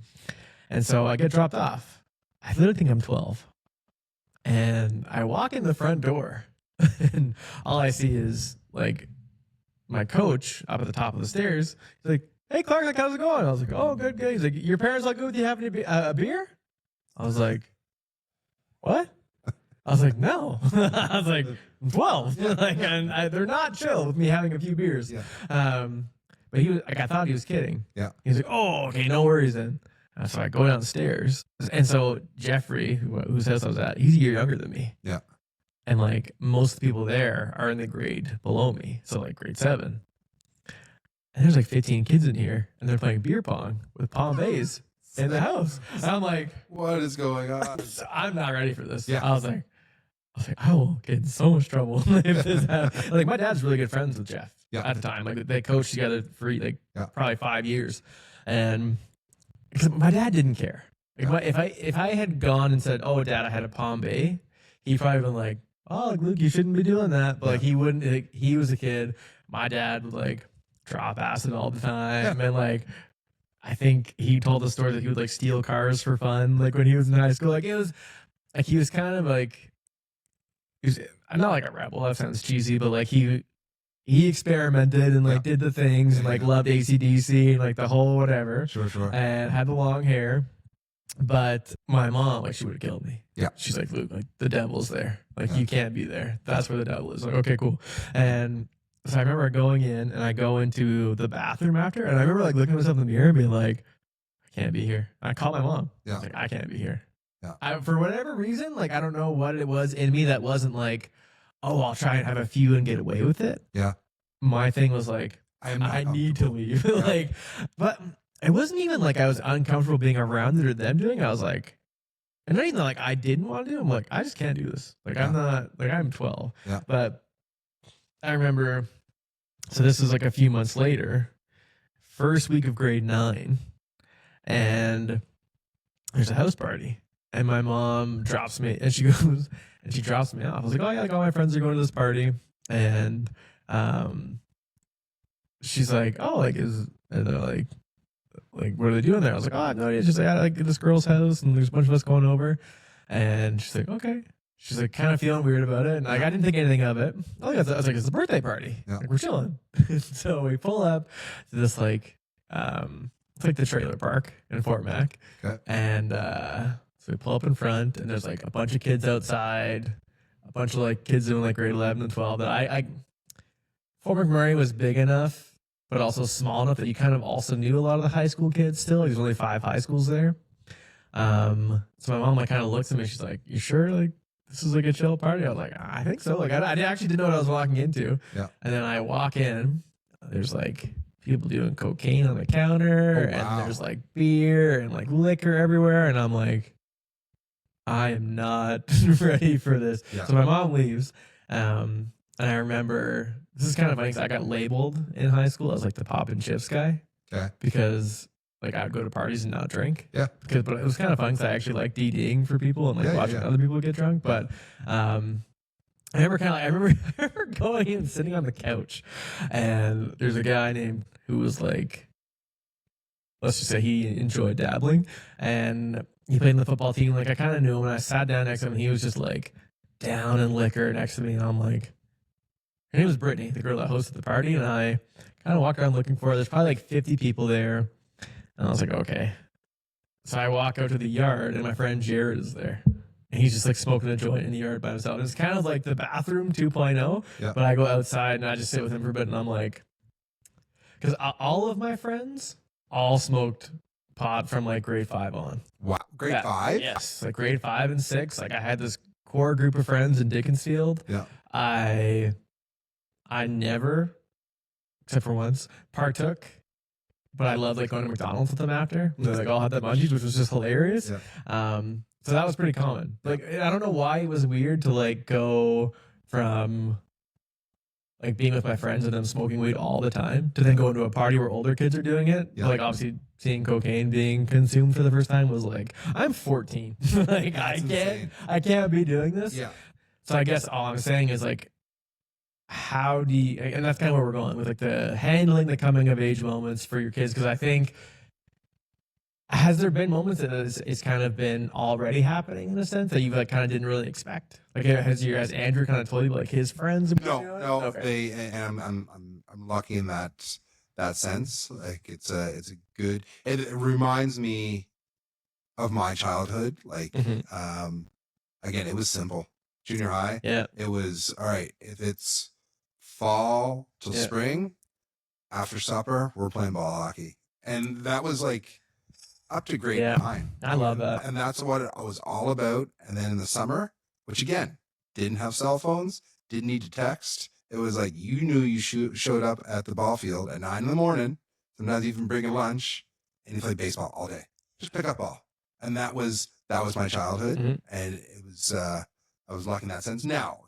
And so I get dropped off. I literally think I'm 12. And I walk in the front door. And all I see is like my coach up at the top of the stairs. He's like, hey, Clark, like, how's it going? I was like, oh, good, good. He's like, your parents not good with you having a beer? I was like, what? I was like, no. I was like, I'm 12. Like, and they're not chill with me having a few beers. But he was like, I thought he was kidding. He's like, oh, okay, no worries then. So I go downstairs. And so Jeffrey, whose house I was at, he's a year younger than me. And like most of the people there are in the grade below me. So like grade 7. And there's like 15 kids in here, and they're playing beer pong with Palm Bays in the house. And I'm like, what is going on? I'm not ready for this. I was like, I will get in so much trouble if this happens. Like my dad's really good friends with Jeff at the time. Like they coached together for like probably 5 years, and because my dad didn't care. Like if I had gone and said, "Oh, Dad, I had a Palm Bay," he'd probably been like, "Oh, Luke, you shouldn't be doing that." But like he wouldn't. Like, he was a kid. My dad would like drop acid all the time, and like I think he told the story that he would like steal cars for fun, like when he was in high school. Like it was like he was kind of like I'm not like a rebel. That sounds cheesy, but like he experimented and like did the things and like loved AC/DC and like the whole whatever. Sure. And had the long hair. But my mom, like, she would have killed me. She's like, Luke, like the devil's there. Like you can't be there. That's where the devil is. Like, okay, cool. And so I remember going in, and I go into the bathroom after, and I remember like looking at myself in the mirror and being like, I can't be here. I called my mom. I was like, I can't be here. For whatever reason, like I don't know what it was in me that wasn't like, oh, I'll try and have a few and get away with it. My thing was like, I need to leave. Like, but it wasn't even like I was uncomfortable being around it or them doing it. I was like, and not even like I didn't want to do it. I'm like, I just can't do this. Like I'm not, like I'm 12. But I remember, so this was like a few months later, first week of grade 9, and there's a house party, and my mom drops me, and she goes, and she drops me off. I was like, oh yeah, like all my friends are going to this party, and she's like, oh, like and they're like, what are they doing there? I was like, oh, I have no idea. She's like, I like this girl's house, and there's a bunch of us going over, and she's like, okay. She's like kind of feeling weird about it, and like I didn't think anything of it. I was like, it's a birthday party. Yeah. Like we're chilling. So we pull up to this like it's like the trailer park in Fort Mac. Okay. And so we pull up in front, and there's like a bunch of kids outside, a bunch of like kids in like grade 11 and 12. That I Fort McMurray was big enough, but also small enough that you kind of also knew a lot of the high school kids still. Like, there's only 5 high schools there. So my mom like kind of looks at me. She's like, "You sure? Like this is like a chill party?" I was like, "I think so." Like I actually didn't know what I was walking into. Yeah. And then I walk in. There's like people doing cocaine on the counter, and there's like beer and like liquor everywhere, and I'm like, I am not ready for this. Yeah. So my mom leaves, and I remember this is kind of funny because I got labeled in high school as like the pop and chips guy. Okay. Because like I'd go to parties and not drink. Yeah. But it was kind of fun because I actually like DDing for people and like watching other people get drunk. But I remember going and sitting on the couch, and there's a guy named who was like, let's just say he enjoyed dabbling, and he played in the football team. Like I kind of knew him, and I sat down next to him, and he was just like down in liquor next to me, and I'm like, her name was Brittany, the girl that hosted the party, and I kind of walked around looking for her. There's probably like 50 people there, and I was like, okay. So I walk out to the yard, and my friend Jared is there. And he's just like smoking a joint in the yard by himself. And it's kind of like the bathroom 2.0. Yeah. But I go outside and I just sit with him for a bit, and I'm like, because all of my friends all smoked pot from like grade 5 on. Wow. Grade 5? Yes. Like grade 5 and 6. Like I had this core group of friends in Dickinsfield. Yeah. I never, except for once, partook. But I loved like going to McDonald's with them after. They like all had the munchies, which was just hilarious. Yeah. So that was pretty common. Like I don't know why it was weird to like go from like being with my friends and them smoking weed all the time to then go into a party where older kids are doing it. Yeah. Like obviously seeing cocaine being consumed for the first time was like, I'm 14. Like I can't be doing this. Yeah. So I guess all I'm saying is like, how do you, and that's kind of where we're going with like the handling the coming of age moments for your kids. Cause I think, has there been moments that it's kind of been already happening in a sense that you like kind of didn't really expect? Like has Andrew kind of told you like his friends? No. Okay. I'm lucky in that sense. Like it's a good. It reminds me of my childhood. Like again, it was simple. Junior high. Yeah. It was all right. If it's fall till spring, after supper, we're playing ball hockey, and that was like up to grade 9. I love that. And that's what it was all about. And then in the summer, which again, didn't have cell phones, didn't need to text. It was like, you knew you showed up at the ball field at 9 a.m, sometimes even bringing lunch, and you played baseball all day. Just pick up ball. And that was my childhood. Mm-hmm. And it was, I was lucky in that sense. Now,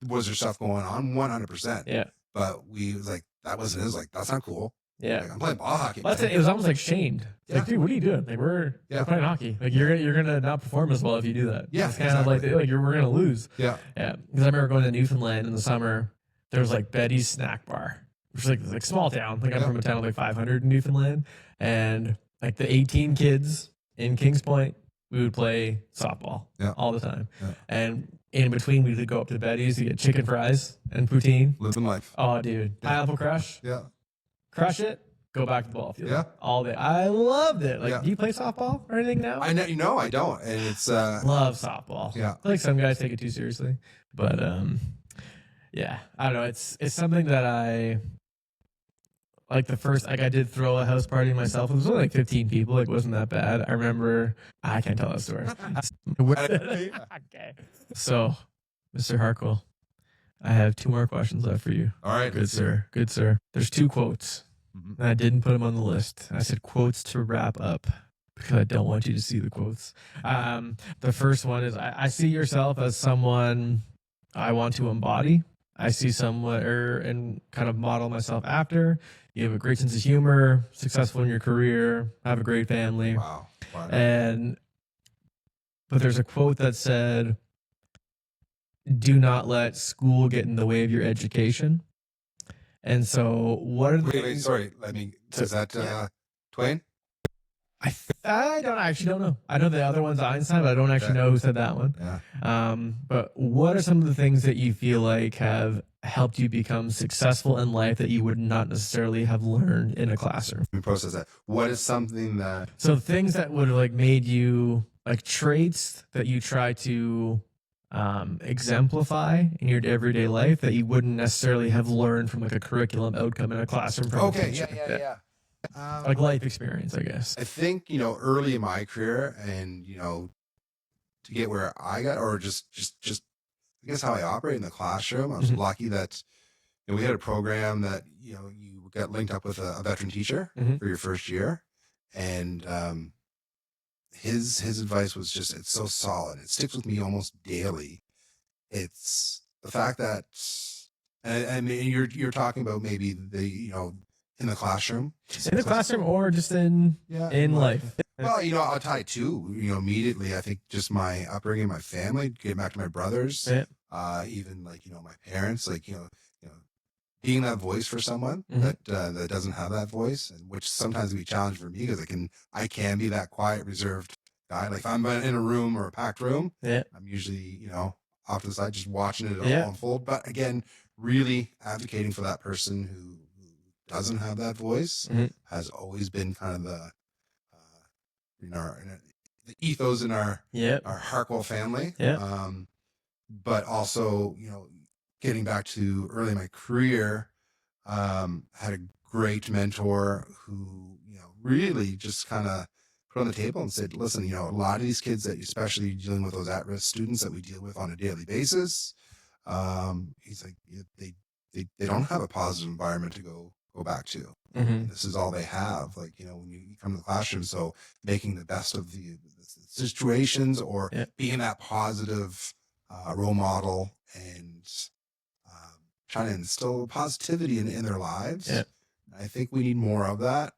was there stuff going on? 100%. Yeah. But we was like, that's not cool. Yeah. Like, I'm playing ball hockey. Well, it was almost like shamed. Yeah. Like, dude, what are you doing? Like, we're playing hockey. Like, you're gonna not perform as well if you do that. Yeah, it's kind of like we're gonna lose. Yeah. Yeah. Because I remember going to Newfoundland in the summer. There was like Betty's Snack Bar, which is like small town. Like I'm from a town of like 500 in Newfoundland, and like the 18 kids in Kings Point, we would play softball all the time. Yeah. And in between, we would go up to Betty's to get chicken fries and poutine. Living life. Oh, dude, pineapple crush. Yeah. Crush it. Go back to the ball field. Yeah. All day. I loved it. Like, do you play softball or anything now? I don't. And it's love softball. Yeah. I feel like some guys take it too seriously. But yeah. I don't know. It's something that I like the first like I did throw a house party myself. It was only like 15 people. Like, it wasn't that bad. I remember I can't tell that story. Okay. So, Mr. Harquail, I have 2 more questions left for you. all right. Good sir. Good sir. There's 2 quotes. And I didn't put them on the list. I said quotes to wrap up because I don't want you to see the quotes. The first one is I see yourself as someone I want to embody. I see somewhere and kind of model myself after. You have a great sense of humor, successful in your career, have a great family. Wow. But there's a quote that said, "Do not let school get in the way of your education." And so, what are the Wait, sorry. Is that Twain? I don't know. I know the other one's Einstein, but I don't actually know who said that one. Yeah. But what are some of the things that you feel like have helped you become successful in life that you would not necessarily have learned in a classroom? Let me process that. What is something that... So things that would have like made you, like traits that you try to exemplify in your everyday life that you wouldn't necessarily have learned from like a curriculum outcome in a classroom from a Okay, teacher. yeah. Like life experience, I guess. I think, early in my career and, to get where I got, or just I guess how I operate in the classroom, I was lucky that we had a program that, you got linked up with a veteran teacher for your first year. And his advice was just, it's so solid. It sticks with me almost daily. It's the fact that, and I mean, you're talking about maybe in the classroom. In the classroom or just in life. Well, I'll tie it too, immediately. I think just my upbringing, my family, getting back to my brothers, even like, my parents, like, being that voice for someone that doesn't have that voice, and which sometimes can be challenging for me because I can be that quiet, reserved guy. Like if I'm in a room or a packed room, I'm usually, off to the side, just watching it all unfold. But again, really advocating for that person who doesn't have that voice has always been kind of the ethos in our Harquail family. But also, getting back to early in my career, had a great mentor who, really just kind of put on the table and said, listen, a lot of these kids that, especially dealing with those at-risk students that we deal with on a daily basis, he's like, they don't have a positive environment to go back to. This is all they have. Like, when you come to the classroom, so making the best of the situations or being that positive role model and trying to instill positivity in their lives. I think we need more of that.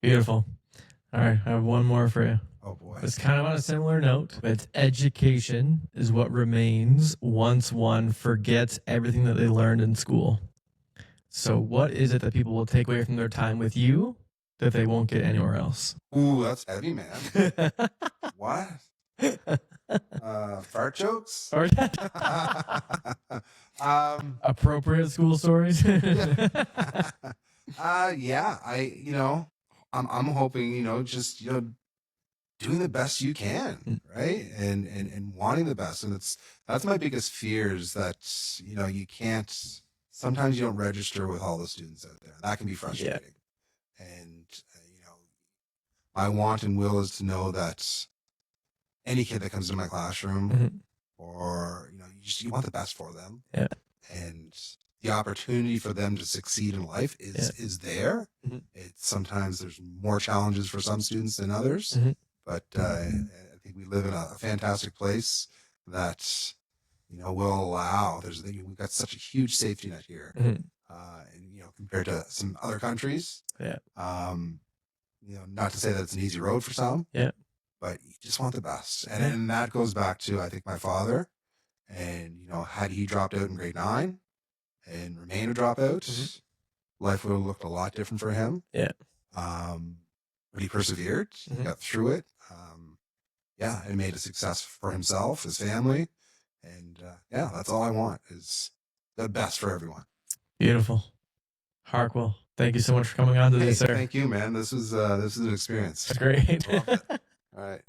Beautiful. All right, I have one more for you. Oh boy. It's kind of on a similar note, but education is what remains once one forgets everything that they learned in school. So what is it that people will take away from their time with you that they won't get anywhere else? Ooh, that's heavy, man. What? Fart jokes? Appropriate school stories? I'm hoping, just, doing the best you can, right? And wanting the best. And that's my biggest fear is that, you can't, sometimes you don't register with all the students out there. That can be frustrating. And, my want and will is to know that any kid that comes into my classroom or, you want the best for them. And the opportunity for them to succeed in life is there. Sometimes there's more challenges for some students than others, but I think we live in a fantastic place that, will allow, we've got such a huge safety net here. And, compared to some other countries, not to say that it's an easy road for some, but you just want the best. And that goes back to, I think, my father. And, had he dropped out in grade 9 and remained a dropout, life would have looked a lot different for him. But he persevered, he got through it. And made a success for himself, his family. And that's all I want is the best for everyone. Beautiful. Harquail, thank you so much for coming on today, sir. Thank you, man. This was an experience. It's great. All right.